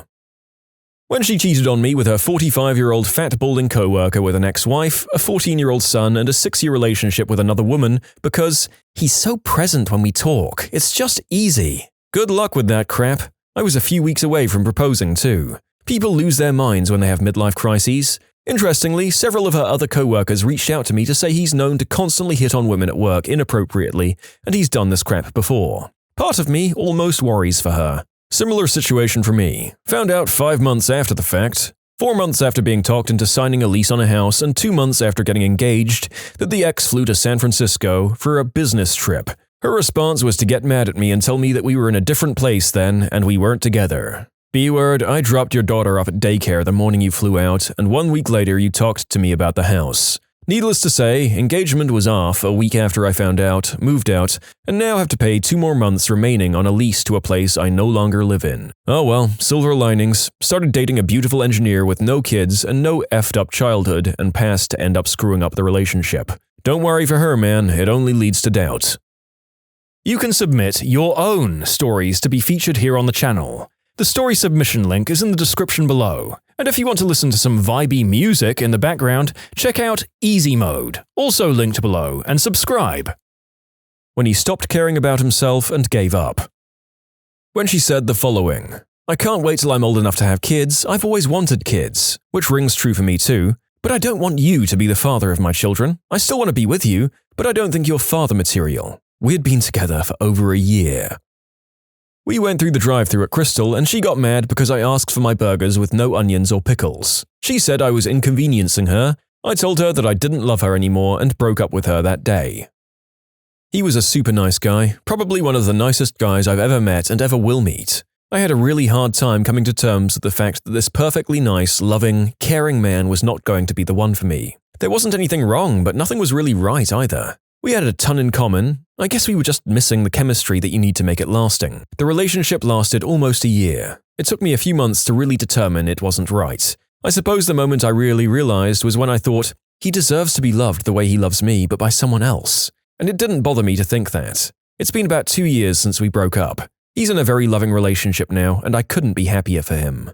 Speaker 1: When she cheated on me with her 45-year-old fat balding co-worker with an ex-wife, a 14-year-old son, and a 6-year relationship with another woman because he's so present when we talk, it's just easy. Good luck with that crap. I was a few weeks away from proposing too. People lose their minds when they have midlife crises. Interestingly, several of her other co-workers reached out to me to say he's known to constantly hit on women at work inappropriately, and he's done this crap before. Part of me almost worries for her. Similar situation for me. Found out 5 months after the fact. 4 months after being talked into signing a lease on a house, and 2 months after getting engaged, that the ex flew to San Francisco for a business trip. Her response was to get mad at me and tell me that we were in a different place then and we weren't together. B-word, I dropped your daughter off at daycare the morning you flew out, and 1 week later you talked to me about the house. Needless to say, engagement was off a week after I found out, moved out, and now have to pay 2 more months remaining on a lease to a place I no longer live in. Oh well, silver linings. Started dating a beautiful engineer with no kids and no effed up childhood and passed to end up screwing up the relationship. Don't worry for her, man, it only leads to doubt. You can submit your own stories to be featured here on the channel. The story submission link is in the description below, and if you want to listen to some vibey music in the background, check out easymode, also linked below, and subscribe. When he stopped caring about himself and gave up. When she said the following, I can't wait till I'm old enough to have kids, I've always wanted kids, which rings true for me too, but I don't want you to be the father of my children. I still want to be with you, but I don't think you're father material. We had been together for over a year. We went through the drive-thru at Crystal and she got mad because I asked for my burgers with no onions or pickles. She said I was inconveniencing her. I told her that I didn't love her anymore and broke up with her that day. He was a super nice guy, probably one of the nicest guys I've ever met and ever will meet. I had a really hard time coming to terms with the fact that this perfectly nice, loving, caring man was not going to be the one for me. There wasn't anything wrong, but nothing was really right either. We had a ton in common. I guess we were just missing the chemistry that you need to make it lasting. The relationship lasted almost a year. It took me a few months to really determine it wasn't right. I suppose the moment I really realized was when I thought, he deserves to be loved the way he loves me, but by someone else. And it didn't bother me to think that. It's been about 2 years since we broke up. He's in a very loving relationship now, and I couldn't be happier for him.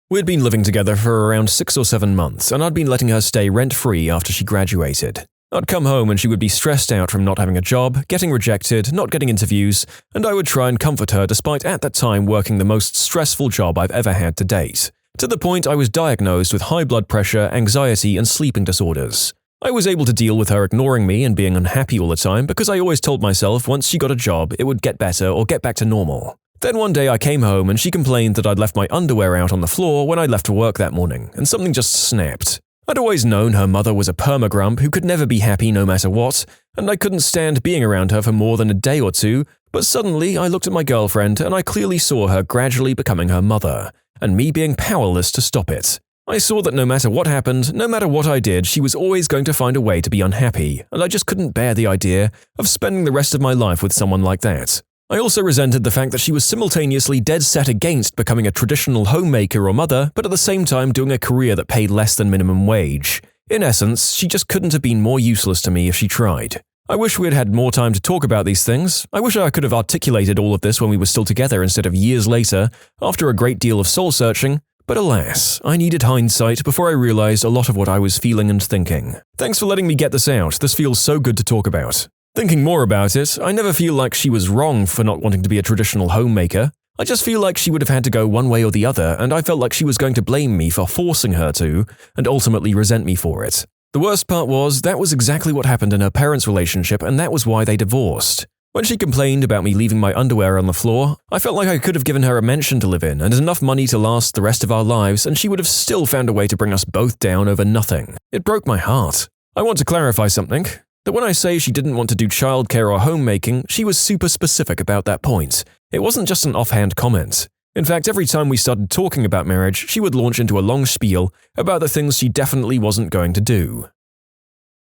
Speaker 1: We'd been living together for around 6 or 7 months, and I'd been letting her stay rent-free after she graduated. I'd come home and she would be stressed out from not having a job, getting rejected, not getting interviews, and I would try and comfort her despite at that time working the most stressful job I've ever had to date. To the point I was diagnosed with high blood pressure, anxiety, and sleeping disorders. I was able to deal with her ignoring me and being unhappy all the time because I always told myself once she got a job it would get better or get back to normal. Then one day I came home and she complained that I'd left my underwear out on the floor when I left for work that morning, and something just snapped. I'd always known her mother was a perma-grump who could never be happy no matter what, and I couldn't stand being around her for more than a day or two, but suddenly I looked at my girlfriend and I clearly saw her gradually becoming her mother, and me being powerless to stop it. I saw that no matter what happened, no matter what I did, she was always going to find a way to be unhappy, and I just couldn't bear the idea of spending the rest of my life with someone like that. I also resented the fact that she was simultaneously dead set against becoming a traditional homemaker or mother, but at the same time doing a career that paid less than minimum wage. In essence, she just couldn't have been more useless to me if she tried. I wish we had had more time to talk about these things. I wish I could have articulated all of this when we were still together instead of years later, after a great deal of soul-searching. But alas, I needed hindsight before I realized a lot of what I was feeling and thinking. Thanks for letting me get this out. This feels so good to talk about. Thinking more about it, I never feel like she was wrong for not wanting to be a traditional homemaker. I just feel like she would have had to go one way or the other, and I felt like she was going to blame me for forcing her to, and ultimately resent me for it. The worst part was, that was exactly what happened in her parents' relationship, and that was why they divorced. When she complained about me leaving my underwear on the floor, I felt like I could have given her a mansion to live in and enough money to last the rest of our lives, and she would have still found a way to bring us both down over nothing. It broke my heart. I want to clarify something. That when I say she didn't want to do childcare or homemaking, she was super specific about that point. It wasn't just an offhand comment. In fact, every time we started talking about marriage, she would launch into a long spiel about the things she definitely wasn't going to do.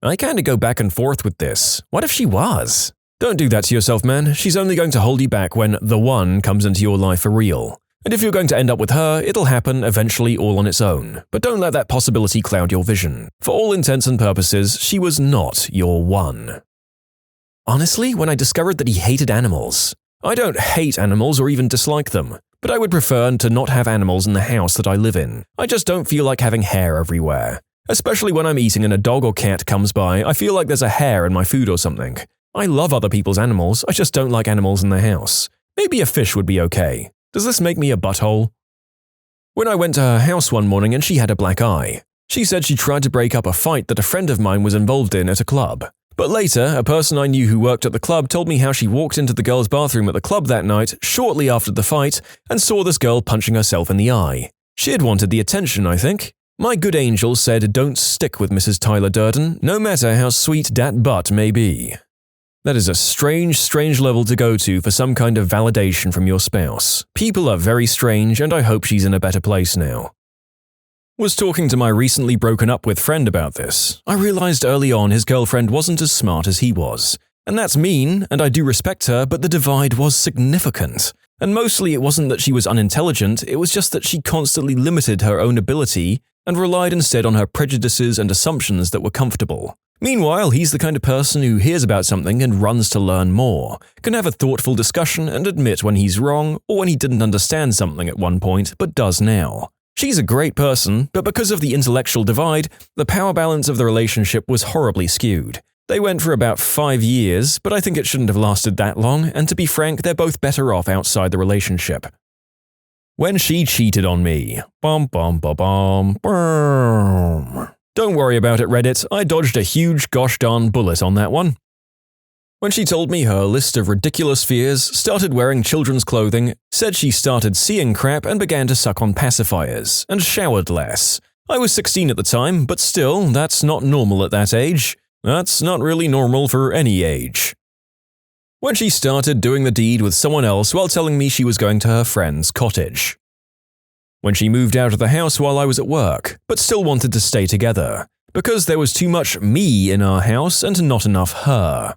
Speaker 1: I kinda go back and forth with this. What if she was? Don't do that to yourself, man. She's only going to hold you back when the one comes into your life for real. And if you're going to end up with her, it'll happen eventually all on its own. But don't let that possibility cloud your vision. For all intents and purposes, she was not your one. Honestly, when I discovered that he hated animals. I don't hate animals or even dislike them, but I would prefer to not have animals in the house that I live in. I just don't feel like having hair everywhere. Especially when I'm eating and a dog or cat comes by, I feel like there's a hair in my food or something. I love other people's animals, I just don't like animals in the house. Maybe a fish would be okay. Does this make me a butthole? When I went to her house one morning and she had a black eye, she said she tried to break up a fight that a friend of mine was involved in at a club. But later, a person I knew who worked at the club told me how she walked into the girls' bathroom at the club that night, shortly after the fight, and saw this girl punching herself in the eye. She had wanted the attention, I think. My good angel said don't stick with Mrs. Tyler Durden, no matter how sweet dat butt may be. That is a strange level to go to for some kind of validation from your spouse. People are very strange, and I hope she's in a better place now. Was talking to my recently broken up with friend about this. I realized early on his girlfriend wasn't as smart as he was. And that's mean, and I do respect her, but the divide was significant. And mostly it wasn't that she was unintelligent, it was just that she constantly limited her own ability and relied instead on her prejudices and assumptions that were comfortable. Meanwhile, he's the kind of person who hears about something and runs to learn more, can have a thoughtful discussion and admit when he's wrong or when he didn't understand something at one point but does now. She's a great person, but because of the intellectual divide, the power balance of the relationship was horribly skewed. They went for about 5 years, but I think it shouldn't have lasted that long, and to be frank, they're both better off outside the relationship. When she cheated on me. Bum bum bum bum bum. Don't worry about it, Reddit, I dodged a huge gosh darn bullet on that one. When she told me her list of ridiculous fears, started wearing children's clothing, said she started seeing crap and began to suck on pacifiers, and showered less. I was 16 at the time, but still, that's not normal at that age. That's not really normal for any age. When she started doing the deed with someone else while telling me she was going to her friend's cottage. When she moved out of the house while I was at work, but still wanted to stay together, because there was too much me in our house and not enough her.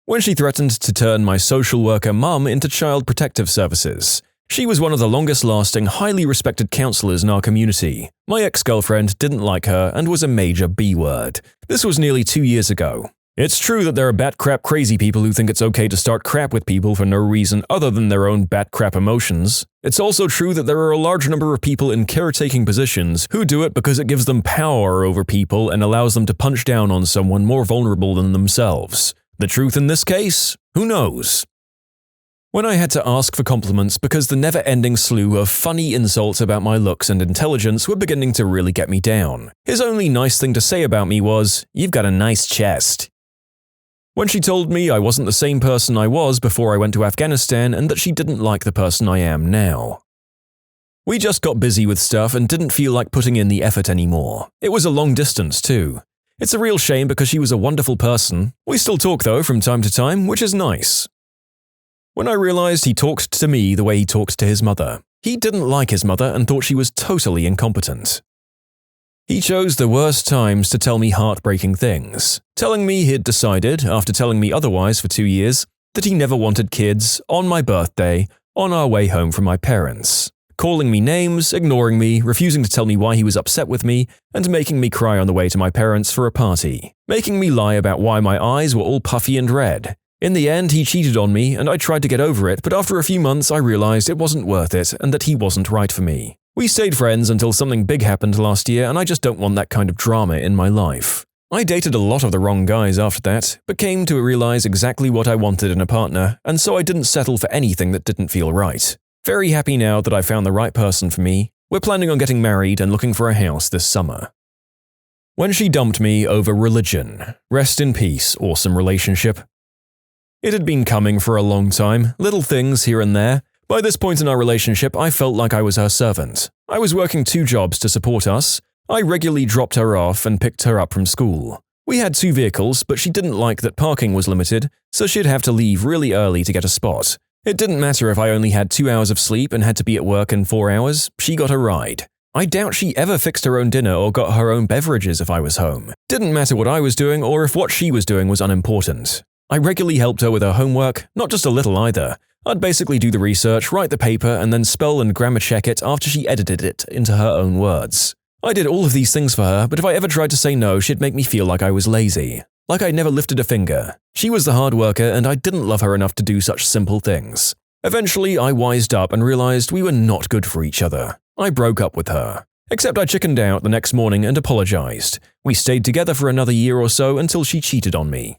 Speaker 1: When she threatened to turn my social worker mum into child protective services. She was one of the longest-lasting, highly respected counselors in our community. My ex-girlfriend didn't like her and was a major B-word. This was nearly 2 years ago. It's true that there are bat-crap crazy people who think it's okay to start crap with people for no reason other than their own bat-crap emotions. It's also true that there are a large number of people in caretaking positions who do it because it gives them power over people and allows them to punch down on someone more vulnerable than themselves. The truth in this case? Who knows? When I had to ask for compliments because the never-ending slew of funny insults about my looks and intelligence were beginning to really get me down, his only nice thing to say about me was, "You've got a nice chest." When she told me I wasn't the same person I was before I went to Afghanistan and that she didn't like the person I am now. We just got busy with stuff and didn't feel like putting in the effort anymore. It was a long distance, too. It's a real shame because she was a wonderful person. We still talk, though, from time to time, which is nice. When I realized he talked to me the way he talked to his mother, he didn't like his mother and thought she was totally incompetent. He chose the worst times to tell me heartbreaking things, telling me he'd decided, after telling me otherwise for 2 years, that he never wanted kids, on my birthday, on our way home from my parents, calling me names, ignoring me, refusing to tell me why he was upset with me, and making me cry on the way to my parents for a party, making me lie about why my eyes were all puffy and red. In the end, he cheated on me, and I tried to get over it, but after a few months I realized it wasn't worth it and that he wasn't right for me. We stayed friends until something big happened last year, and I just don't want that kind of drama in my life. I dated a lot of the wrong guys after that, but came to realize exactly what I wanted in a partner, and so I didn't settle for anything that didn't feel right. Very happy now that I found the right person for me. We're planning on getting married and looking for a house this summer. When she dumped me over religion. Rest in peace, awesome relationship. It had been coming for a long time, little things here and there. By this point in our relationship, I felt like I was her servant. I was working 2 jobs to support us. I regularly dropped her off and picked her up from school. We had 2 vehicles, but she didn't like that parking was limited, so she'd have to leave really early to get a spot. It didn't matter if I only had 2 hours of sleep and had to be at work in 4 hours, she got a ride. I doubt she ever fixed her own dinner or got her own beverages if I was home. Didn't matter what I was doing or if what she was doing was unimportant. I regularly helped her with her homework, not just a little either. I'd basically do the research, write the paper, and then spell and grammar check it after she edited it into her own words. I did all of these things for her, but if I ever tried to say no, she'd make me feel like I was lazy. Like I never lifted a finger. She was the hard worker, and I didn't love her enough to do such simple things. Eventually, I wised up and realized we were not good for each other. I broke up with her. Except I chickened out the next morning and apologized. We stayed together for another year or so until she cheated on me.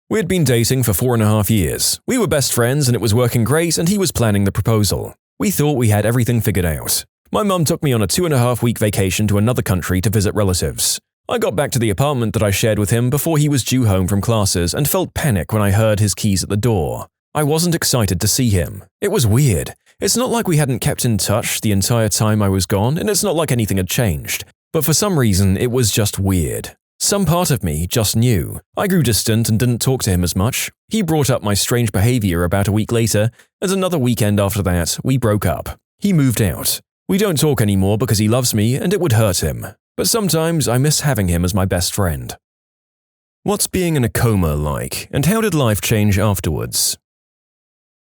Speaker 1: We had been dating for 4.5 years. We were best friends and it was working great, and he was planning the proposal. We thought we had everything figured out. My mum took me on a 2.5-week vacation to another country to visit relatives. I got back to the apartment that I shared with him before he was due home from classes and felt panic when I heard his keys at the door. I wasn't excited to see him. It was weird. It's not like we hadn't kept in touch the entire time I was gone, and it's not like anything had changed. But for some reason, it was just weird. Some part of me just knew. I grew distant and didn't talk to him as much. He brought up my strange behavior about a week later, and another weekend after that, we broke up. He moved out. We don't talk anymore because he loves me and it would hurt him. But sometimes I miss having him as my best friend. What's being in a coma like, and how did life change afterwards?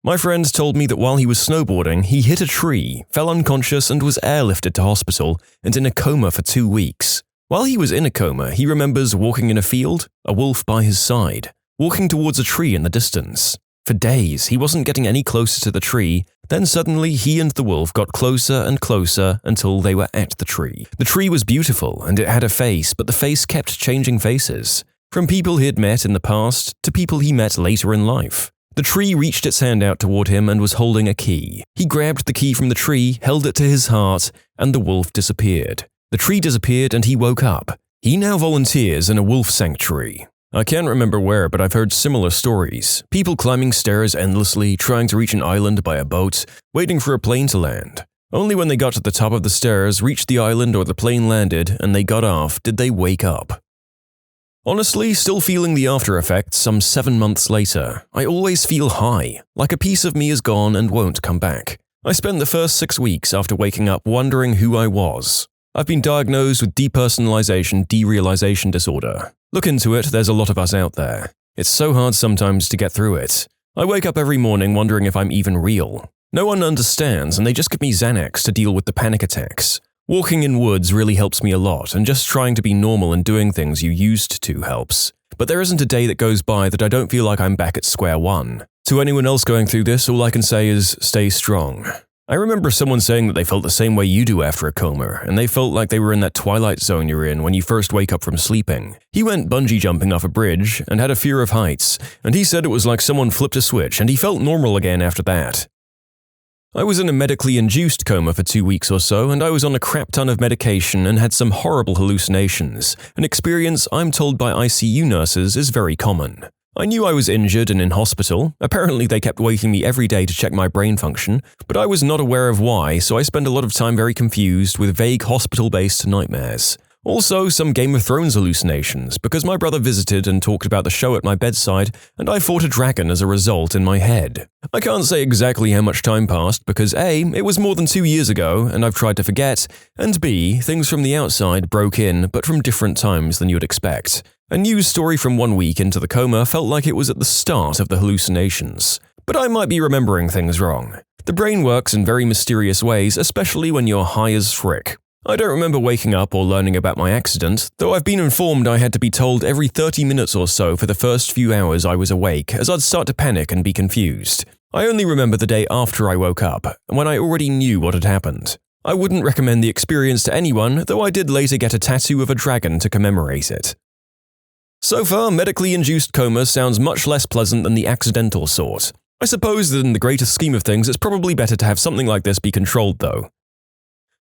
Speaker 1: My friend told me that while he was snowboarding, he hit a tree, fell unconscious and was airlifted to hospital and in a coma for 2 weeks. While he was in a coma, he remembers walking in a field, a wolf by his side, walking towards a tree in the distance. For days, he wasn't getting any closer to the tree, then suddenly he and the wolf got closer and closer until they were at the tree. The tree was beautiful and it had a face, but the face kept changing faces, from people he had met in the past to people he met later in life. The tree reached its hand out toward him and was holding a key. He grabbed the key from the tree, held it to his heart, and the wolf disappeared. The tree disappeared and he woke up. He now volunteers in a wolf sanctuary. I can't remember where, but I've heard similar stories. People climbing stairs endlessly, trying to reach an island by a boat, waiting for a plane to land. Only when they got to the top of the stairs, reached the island or the plane landed, and they got off, did they wake up. Honestly, still feeling the after effects some 7 months later. I always feel high, like a piece of me is gone and won't come back. I spent the first 6 weeks after waking up wondering who I was. I've been diagnosed with depersonalization derealization disorder. Look into it, there's a lot of us out there. It's so hard sometimes to get through it. I wake up every morning wondering if I'm even real. No one understands and they just give me Xanax to deal with the panic attacks. Walking in woods really helps me a lot, and just trying to be normal and doing things you used to helps. But there isn't a day that goes by that I don't feel like I'm back at square one. To anyone else going through this, all I can say is stay strong. I remember someone saying that they felt the same way you do after a coma, and they felt like they were in that twilight zone you're in when you first wake up from sleeping. He went bungee jumping off a bridge and had a fear of heights, and he said it was like someone flipped a switch and he felt normal again after that. I was in a medically induced coma for 2 weeks or so, and I was on a crap ton of medication and had some horrible hallucinations, an experience I'm told by ICU nurses is very common. I knew I was injured and in hospital. Apparently they kept waking me every day to check my brain function, but I was not aware of why, so I spent a lot of time very confused with vague hospital-based nightmares. Also, some Game of Thrones hallucinations, because my brother visited and talked about the show at my bedside, and I fought a dragon as a result in my head. I can't say exactly how much time passed because A, it was more than 2 years ago, and I've tried to forget, and B, things from the outside broke in, but from different times than you'd expect. A news story from 1 week into the coma felt like it was at the start of the hallucinations. But I might be remembering things wrong. The brain works in very mysterious ways, especially when you're high as frick. I don't remember waking up or learning about my accident, though I've been informed I had to be told every 30 minutes or so for the first few hours I was awake, as I'd start to panic and be confused. I only remember the day after I woke up, when I already knew what had happened. I wouldn't recommend the experience to anyone, though I did later get a tattoo of a dragon to commemorate it. So far, medically induced coma sounds much less pleasant than the accidental sort. I suppose that in the greater scheme of things, it's probably better to have something like this be controlled, though.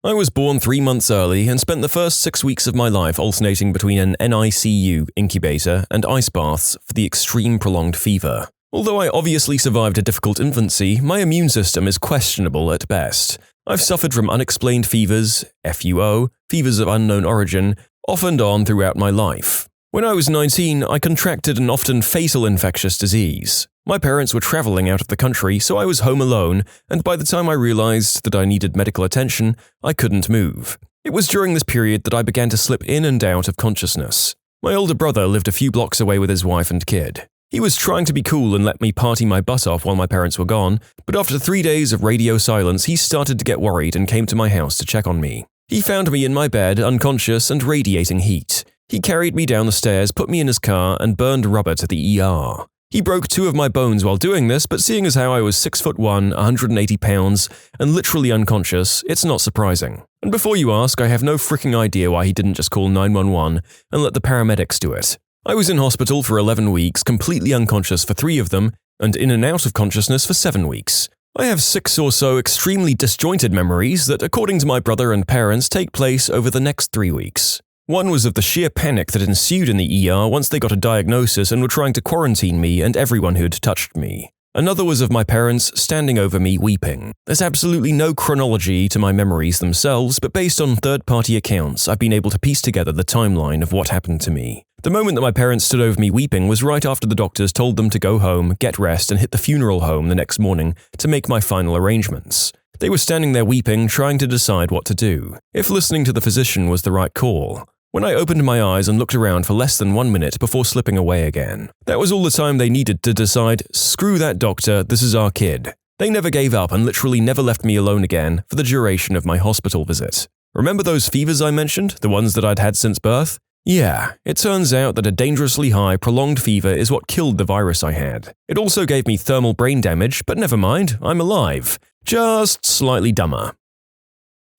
Speaker 1: I was born 3 months early and spent the first 6 weeks of my life alternating between an NICU incubator and ice baths for the extreme prolonged fever. Although I obviously survived a difficult infancy, my immune system is questionable at best. I've suffered from unexplained fevers, FUO, fevers of unknown origin, off and on throughout my life. When I was 19, I contracted an often fatal infectious disease. My parents were traveling out of the country, so I was home alone, and by the time I realized that I needed medical attention, I couldn't move. It was during this period that I began to slip in and out of consciousness. My older brother lived a few blocks away with his wife and kid. He was trying to be cool and let me party my butt off while my parents were gone, but after 3 days of radio silence, he started to get worried and came to my house to check on me. He found me in my bed, unconscious and radiating heat. He carried me down the stairs, put me in his car, and burned rubber to the ER. He broke 2 of my bones while doing this, but seeing as how I was 6'1", 180 pounds, and literally unconscious, it's not surprising. And before you ask, I have no freaking idea why he didn't just call 911 and let the paramedics do it. I was in hospital for 11 weeks, completely unconscious for 3 of them, and in and out of consciousness for 7 weeks. I have 6 or so extremely disjointed memories that, according to my brother and parents, take place over the next 3 weeks. One was of the sheer panic that ensued in the ER once they got a diagnosis and were trying to quarantine me and everyone who'd touched me. Another was of my parents standing over me weeping. There's absolutely no chronology to my memories themselves, but based on third-party accounts, I've been able to piece together the timeline of what happened to me. The moment that my parents stood over me weeping was right after the doctors told them to go home, get rest, and hit the funeral home the next morning to make my final arrangements. They were standing there weeping, trying to decide what to do, if listening to the physician was the right call. When I opened my eyes and looked around for less than 1 minute before slipping away again. That was all the time they needed to decide, screw that doctor, this is our kid. They never gave up and literally never left me alone again for the duration of my hospital visit. Remember those fevers I mentioned, the ones that I'd had since birth? Yeah, it turns out that a dangerously high, prolonged fever is what killed the virus I had. It also gave me thermal brain damage, but never mind, I'm alive. Just slightly dumber.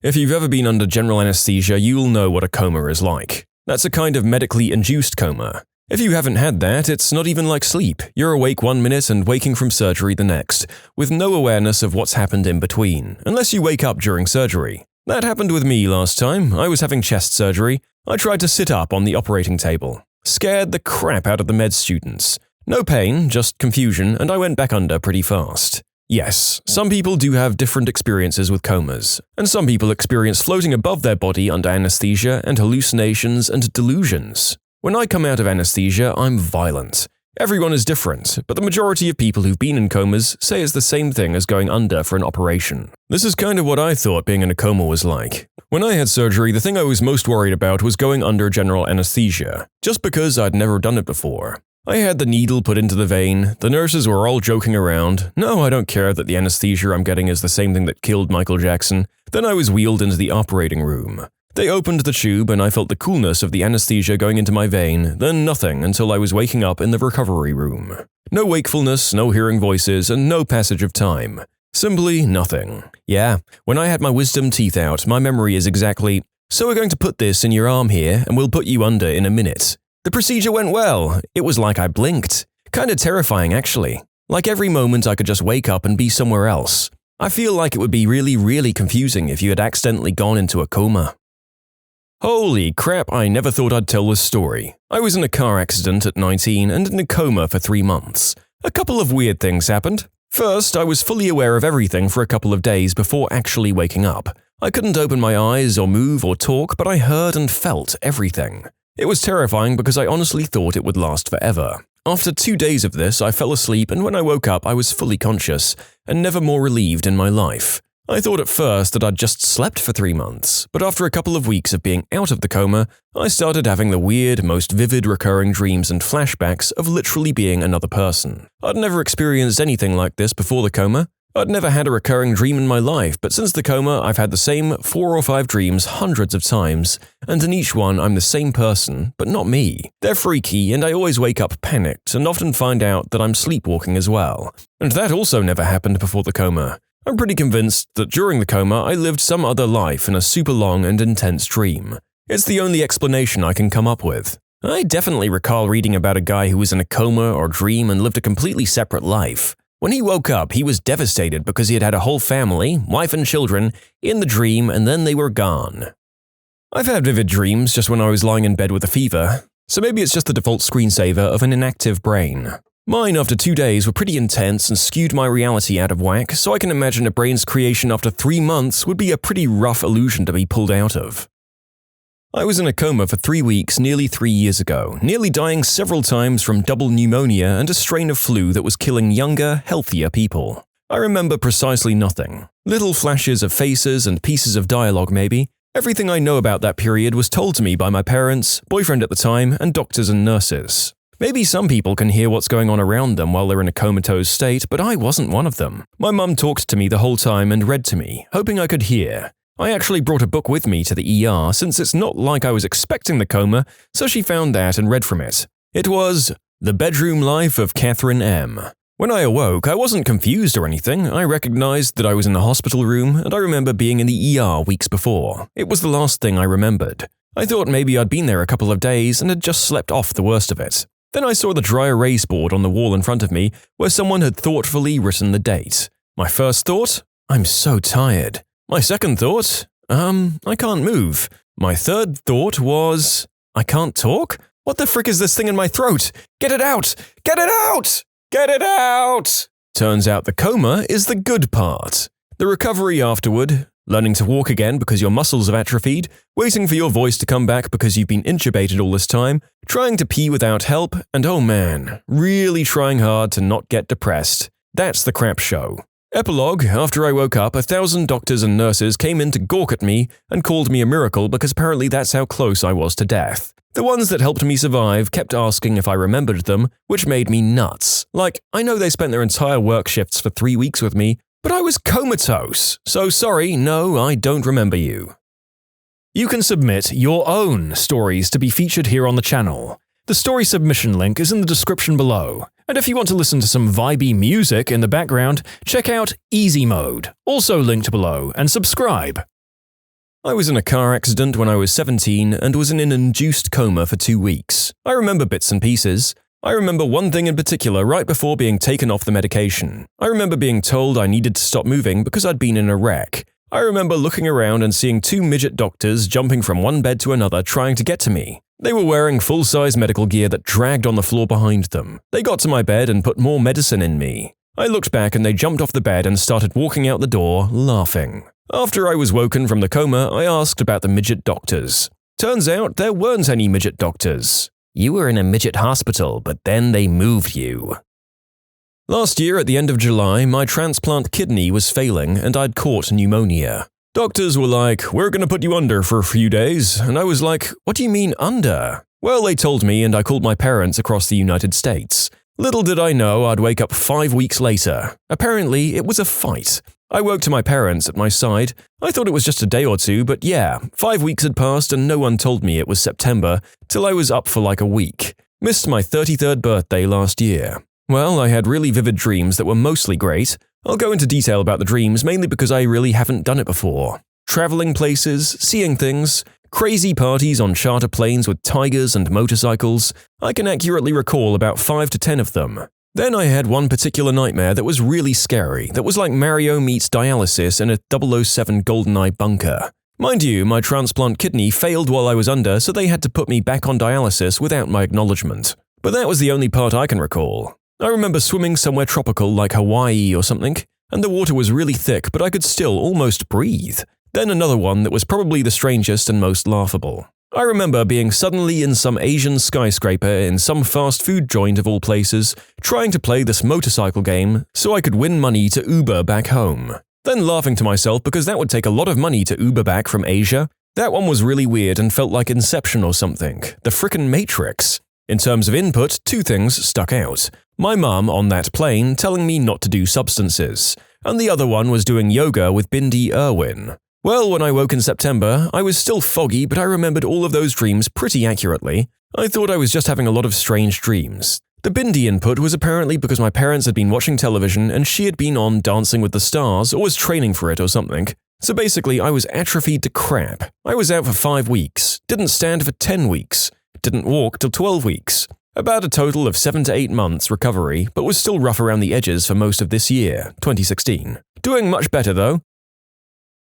Speaker 1: If you've ever been under general anesthesia, you'll know what a coma is like. That's a kind of medically induced coma. If you haven't had that, it's not even like sleep. You're awake 1 minute and waking from surgery the next, with no awareness of what's happened in between, unless you wake up during surgery. That happened with me last time. I was having chest surgery. I tried to sit up on the operating table. Scared the crap out of the med students. No pain, just confusion, and I went back under pretty fast. Yes, some people do have different experiences with comas, and some people experience floating above their body under anesthesia and hallucinations and delusions. When I come out of anesthesia, I'm violent. Everyone is different, but the majority of people who've been in comas say it's the same thing as going under for an operation. This is kind of what I thought being in a coma was like. When I had surgery, the thing I was most worried about was going under general anesthesia, just because I'd never done it before. I had the needle put into the vein, the nurses were all joking around, no, I don't care that the anesthesia I'm getting is the same thing that killed Michael Jackson. Then I was wheeled into the operating room. They opened the tube and I felt the coolness of the anesthesia going into my vein, then nothing until I was waking up in the recovery room. No wakefulness, no hearing voices, and no passage of time. Simply nothing. Yeah, when I had my wisdom teeth out, my memory is exactly, so we're going to put this in your arm here and we'll put you under in a minute. The procedure went well. It was like I blinked. Kinda terrifying, actually. Like every moment I could just wake up and be somewhere else. I feel like it would be really confusing if you had accidentally gone into a coma. Holy crap, I never thought I'd tell this story. I was in a car accident at 19 and in a coma for 3 months. A couple of weird things happened. First, I was fully aware of everything for a couple of days before actually waking up. I couldn't open my eyes or move or talk, but I heard and felt everything. It was terrifying because I honestly thought it would last forever. After 2 days of this, I fell asleep, and when I woke up, I was fully conscious and never more relieved in my life. I thought at first that I'd just slept for 3 months, but after a couple of weeks of being out of the coma, I started having the weird, most vivid recurring dreams and flashbacks of literally being another person. I'd never experienced anything like this before the coma. I'd never had a recurring dream in my life, but since the coma, I've had the same 4 or 5 dreams hundreds of times, and in each one I'm the same person, but not me. They're freaky, and I always wake up panicked and often find out that I'm sleepwalking as well. And that also never happened before the coma. I'm pretty convinced that during the coma I lived some other life in a super long and intense dream. It's the only explanation I can come up with. I definitely recall reading about a guy who was in a coma or dream and lived a completely separate life. When he woke up, he was devastated because he had a whole family, wife and children, in the dream and then they were gone. I've had vivid dreams just when I was lying in bed with a fever, so maybe it's just the default screensaver of an inactive brain. Mine after 2 days were pretty intense and skewed my reality out of whack, so I can imagine a brain's creation after 3 months would be a pretty rough illusion to be pulled out of. I was in a coma for 3 weeks nearly 3 years ago, nearly dying several times from double pneumonia and a strain of flu that was killing younger, healthier people. I remember precisely nothing. Little flashes of faces and pieces of dialogue maybe. Everything I know about that period was told to me by my parents, boyfriend at the time, and doctors and nurses. Maybe some people can hear what's going on around them while they're in a comatose state, but I wasn't one of them. My mum talked to me the whole time and read to me, hoping I could hear. I actually brought a book with me to the ER since it's not like I was expecting the coma, so she found that and read from it. It was The Bedroom Life of Catherine M. When I awoke, I wasn't confused or anything. I recognized that I was in a hospital room, and I remember being in the ER weeks before. It was the last thing I remembered. I thought maybe I'd been there a couple of days and had just slept off the worst of it. Then I saw the dry erase board on the wall in front of me where someone had thoughtfully written the date. My first thought? I'm so tired. My second thought? I can't move. My third thought was, I can't talk? What the frick is this thing in my throat? Get it out! Get it out! Get it out! Turns out the coma is the good part. The recovery afterward, learning to walk again because your muscles have atrophied, waiting for your voice to come back because you've been intubated all this time, trying to pee without help, and oh man, really trying hard to not get depressed. That's the crap show. Epilogue, after I woke up, 1,000 doctors and nurses came in to gawk at me and called me a miracle because apparently that's how close I was to death. The ones that helped me survive kept asking if I remembered them, which made me nuts. Like, I know they spent their entire work shifts for 3 weeks with me, but I was comatose, so sorry, no, I don't remember you. You can submit your own stories to be featured here on the channel. The story submission link is in the description below. And if you want to listen to some vibey music in the background, check out easymode, also linked below, and subscribe. I was in a car accident when I was 17 and was in an induced coma for 2 weeks. I remember bits and pieces. I remember one thing in particular right before being taken off the medication. I remember being told I needed to stop moving because I'd been in a wreck. I remember looking around and seeing 2 midget doctors jumping from one bed to another trying to get to me. They were wearing full-size medical gear that dragged on the floor behind them. They got to my bed and put more medicine in me. I looked back and they jumped off the bed and started walking out the door, laughing. After I was woken from the coma, I asked about the midget doctors. Turns out there weren't any midget doctors.
Speaker 2: You were in a midget hospital, but then they moved you.
Speaker 1: Last year at the end of July, my transplant kidney was failing and I'd caught pneumonia. Doctors were like, we're going to put you under for a few days, and I was like, what do you mean under? Well, they told me and I called my parents across the United States. Little did I know I'd wake up 5 weeks later. Apparently, it was a fight. I woke to my parents at my side. I thought it was just a day or two, but yeah, 5 weeks had passed and no one told me it was September, till I was up for like a week. Missed my 33rd birthday last year. Well, I had really vivid dreams that were mostly great. I'll go into detail about the dreams mainly because I really haven't done it before. Traveling places, seeing things, crazy parties on charter planes with tigers and motorcycles. I can accurately recall about 5 to 10 of them. Then I had one particular nightmare that was really scary, that was like Mario meets dialysis in a 007 GoldenEye bunker. Mind you, my transplant kidney failed while I was under, so they had to put me back on dialysis without my acknowledgement. But that was the only part I can recall. I remember swimming somewhere tropical like Hawaii or something, and the water was really thick but I could still almost breathe. Then another one that was probably the strangest and most laughable. I remember being suddenly in some Asian skyscraper in some fast food joint of all places, trying to play this motorcycle game so I could win money to Uber back home. Then laughing to myself because that would take a lot of money to Uber back from Asia. That one was really weird and felt like Inception or something. The frickin' Matrix. In terms of input, 2 things stuck out. My mum on that plane telling me not to do substances, and the other one was doing yoga with Bindi Irwin. Well, when I woke in September, I was still foggy, but I remembered all of those dreams pretty accurately. I thought I was just having a lot of strange dreams. The Bindi input was apparently because my parents had been watching television and she had been on Dancing with the Stars or was training for it or something. So basically, I was atrophied to crap. I was out for 5 weeks, didn't stand for 10 weeks, didn't walk till 12 weeks. About a total of 7 to 8 months recovery, but was still rough around the edges for most of this year, 2016. Doing much better though.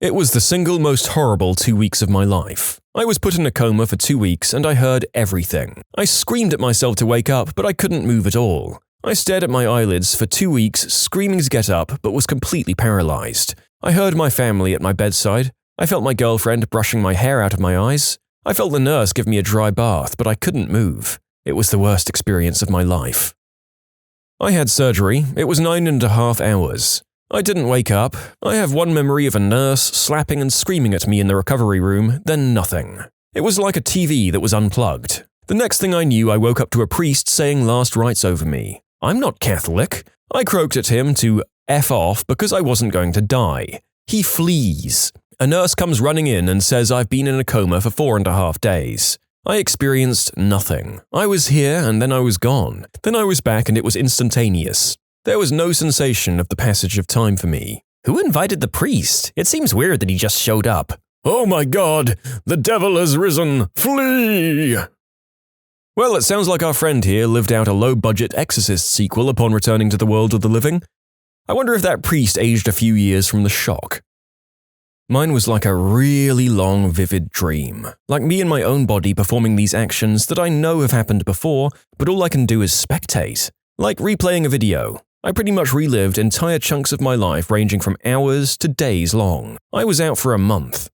Speaker 1: It was the single most horrible 2 weeks of my life. I was put in a coma for 2 weeks and I heard everything. I screamed at myself to wake up, but I couldn't move at all. I stared at my eyelids for 2 weeks, screaming to get up, but was completely paralyzed. I heard my family at my bedside. I felt my girlfriend brushing my hair out of my eyes. I felt the nurse give me a dry bath, but I couldn't move. It was the worst experience of my life. I had surgery. It was 9.5 hours. I didn't wake up. I have one memory of a nurse slapping and screaming at me in the recovery room, then nothing. It was like a TV that was unplugged. The next thing I knew, I woke up to a priest saying last rites over me. I'm not Catholic. I croaked at him to F off because I wasn't going to die. He flees. A nurse comes running in and says I've been in a coma for 4.5 days. I experienced nothing. I was here and then I was gone. Then I was back and it was instantaneous. There was no sensation of the passage of time for me.
Speaker 2: Who invited the priest? It seems weird that he just showed up.
Speaker 1: Oh my God! The devil has risen! Flee! Well, it sounds like our friend here lived out a low-budget Exorcist sequel upon returning to the world of the living. I wonder if that priest aged a few years from the shock. Mine was like a really long, vivid dream. Like me in my own body performing these actions that I know have happened before, but all I can do is spectate. Like replaying a video. I pretty much relived entire chunks of my life ranging from hours to days long. I was out for a month.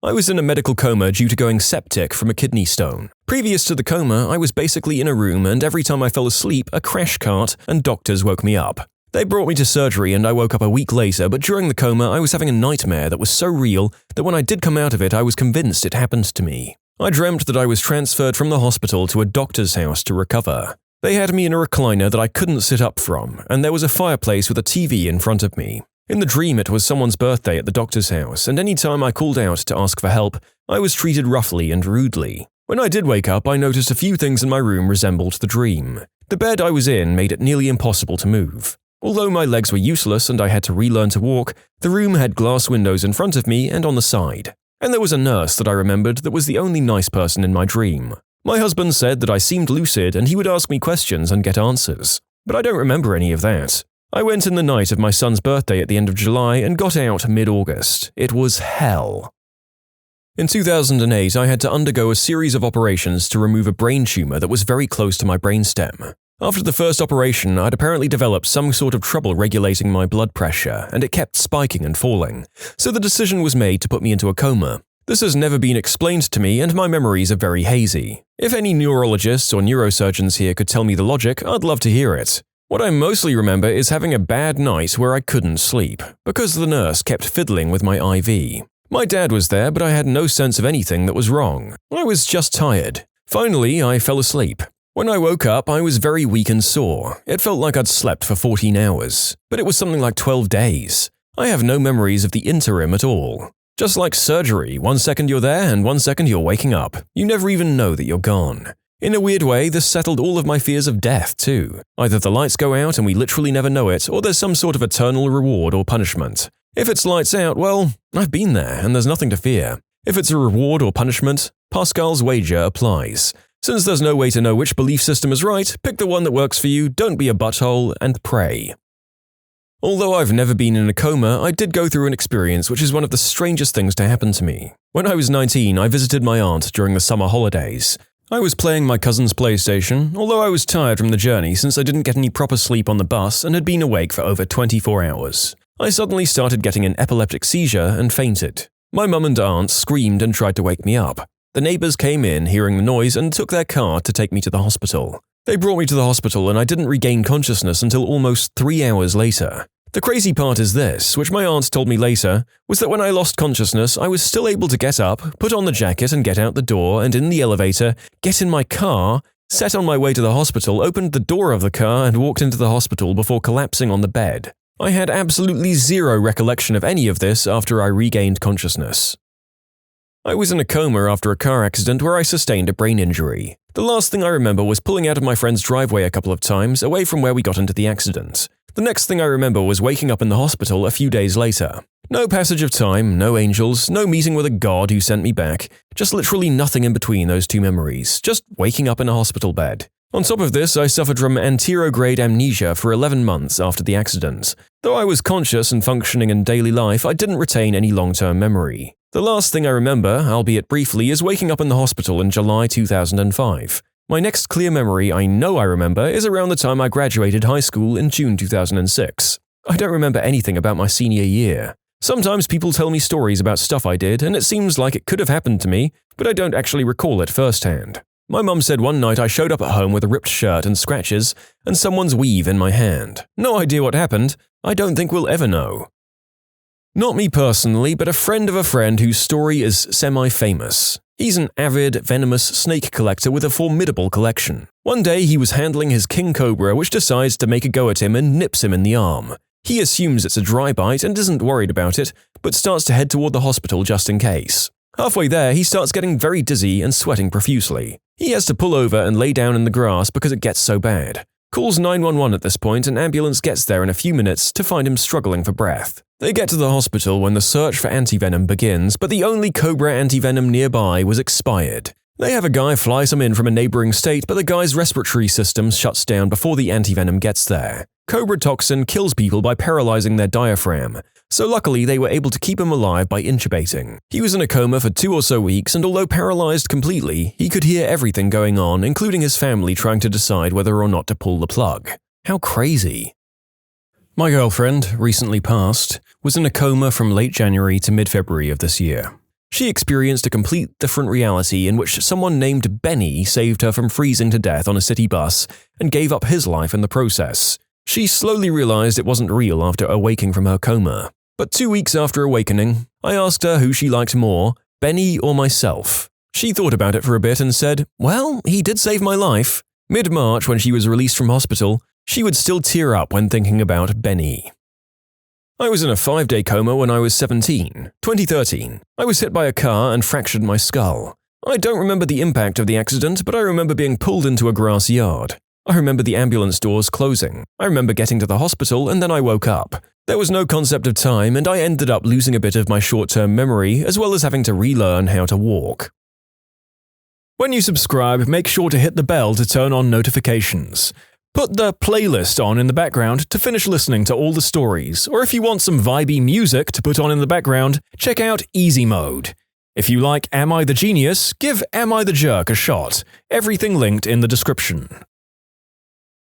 Speaker 1: I was in a medical coma due to going septic from a kidney stone. Previous to the coma, I was basically in a room and every time I fell asleep, a crash cart and doctors woke me up. They brought me to surgery and I woke up a week later, but during the coma, I was having a nightmare that was so real that when I did come out of it, I was convinced it happened to me. I dreamt that I was transferred from the hospital to a doctor's house to recover. They had me in a recliner that I couldn't sit up from, and there was a fireplace with a TV in front of me. In the dream, it was someone's birthday at the doctor's house, and any time I called out to ask for help, I was treated roughly and rudely. When I did wake up, I noticed a few things in my room resembled the dream. The bed I was in made it nearly impossible to move. Although my legs were useless and I had to relearn to walk, the room had glass windows in front of me and on the side. And there was a nurse that I remembered that was the only nice person in my dream. My husband said that I seemed lucid and he would ask me questions and get answers. But I don't remember any of that. I went in the night of my son's birthday at the end of July and got out mid-August. It was hell. In 2008, I had to undergo a series of operations to remove a brain tumor that was very close to my brainstem. After the first operation, I'd apparently developed some sort of trouble regulating my blood pressure, and it kept spiking and falling. So the decision was made to put me into a coma. This has never been explained to me, and my memories are very hazy. If any neurologists or neurosurgeons here could tell me the logic, I'd love to hear it. What I mostly remember is having a bad night where I couldn't sleep, because the nurse kept fiddling with my IV. My dad was there, but I had no sense of anything that was wrong. I was just tired. Finally, I fell asleep. When I woke up, I was very weak and sore. It felt like I'd slept for 14 hours, but it was something like 12 days. I have no memories of the interim at all. Just like surgery, 1 second you're there and 1 second you're waking up. You never even know that you're gone. In a weird way, this settled all of my fears of death, too. Either the lights go out and we literally never know it, or there's some sort of eternal reward or punishment. If it's lights out, well, I've been there and there's nothing to fear. If it's a reward or punishment, Pascal's wager applies. Since there's no way to know which belief system is right, pick the one that works for you, don't be a butthole, and pray. Although I've never been in a coma, I did go through an experience which is one of the strangest things to happen to me. When I was 19, I visited my aunt during the summer holidays. I was playing my cousin's PlayStation, although I was tired from the journey since I didn't get any proper sleep on the bus and had been awake for over 24 hours. I suddenly started getting an epileptic seizure and fainted. My mum and aunt screamed and tried to wake me up. The neighbors came in, hearing the noise, and took their car to take me to the hospital. They brought me to the hospital and I didn't regain consciousness until almost 3 hours later. The crazy part is this, which my aunt told me later, was that when I lost consciousness, I was still able to get up, put on the jacket and get out the door and in the elevator, get in my car, sat on my way to the hospital, opened the door of the car and walked into the hospital before collapsing on the bed. I had absolutely zero recollection of any of this after I regained consciousness. I was in a coma after a car accident where I sustained a brain injury. The last thing I remember was pulling out of my friend's driveway a couple of times away from where we got into the accident. The next thing I remember was waking up in the hospital a few days later. No passage of time, no angels, no meeting with a god who sent me back, just literally nothing in between those two memories, just waking up in a hospital bed. On top of this, I suffered from anterograde amnesia for 11 months after the accident. Though I was conscious and functioning in daily life, I didn't retain any long-term memory. The last thing I remember, albeit briefly, is waking up in the hospital in July 2005. My next clear memory I know I remember is around the time I graduated high school in June 2006. I don't remember anything about my senior year. Sometimes people tell me stories about stuff I did, and it seems like it could have happened to me, but I don't actually recall it firsthand. My mum said one night I showed up at home with a ripped shirt and scratches, and someone's weave in my hand. No idea what happened. I don't think we'll ever know. Not me personally, but a friend of a friend whose story is semi-famous. He's an avid, venomous snake collector with a formidable collection. One day he was handling his king cobra, which decides to make a go at him and nips him in the arm. He assumes it's a dry bite and isn't worried about it, but starts to head toward the hospital just in case. Halfway there, he starts getting very dizzy and sweating profusely. He has to pull over and lay down in the grass because it gets so bad. Calls 911 at this point, and an ambulance gets there in a few minutes to find him struggling for breath. They get to the hospital when the search for antivenom begins, but the only Cobra antivenom nearby was expired. They have a guy fly some in from a neighboring state, but the guy's respiratory system shuts down before the antivenom gets there. Cobra toxin kills people by paralyzing their diaphragm, so luckily they were able to keep him alive by intubating. He was in a coma for 2 or so weeks, and although paralyzed completely, he could hear everything going on, including his family trying to decide whether or not to pull the plug. How crazy. My girlfriend, recently passed, was in a coma from late January to mid-February of this year. She experienced a complete different reality in which someone named Benny saved her from freezing to death on a city bus and gave up his life in the process. She slowly realized it wasn't real after awaking from her coma. But 2 weeks after awakening, I asked her who she liked more, Benny or myself. She thought about it for a bit and said, "Well, he did save my life." Mid-March, when she was released from hospital, she would still tear up when thinking about Benny. I was in a 5-day coma when I was 17, 2013. I was hit by a car and fractured my skull. I don't remember the impact of the accident, but I remember being pulled into a grass yard. I remember the ambulance doors closing. I remember getting to the hospital, and then I woke up. There was no concept of time, and I ended up losing a bit of my short-term memory, as well as having to relearn how to walk. When you subscribe, make sure to hit the bell to turn on notifications. Put the playlist on in the background to finish listening to all the stories, or if you want some vibey music to put on in the background, check out easymode. If you like Am I the Genius, give Am I the Jerk a shot. Everything linked in the description.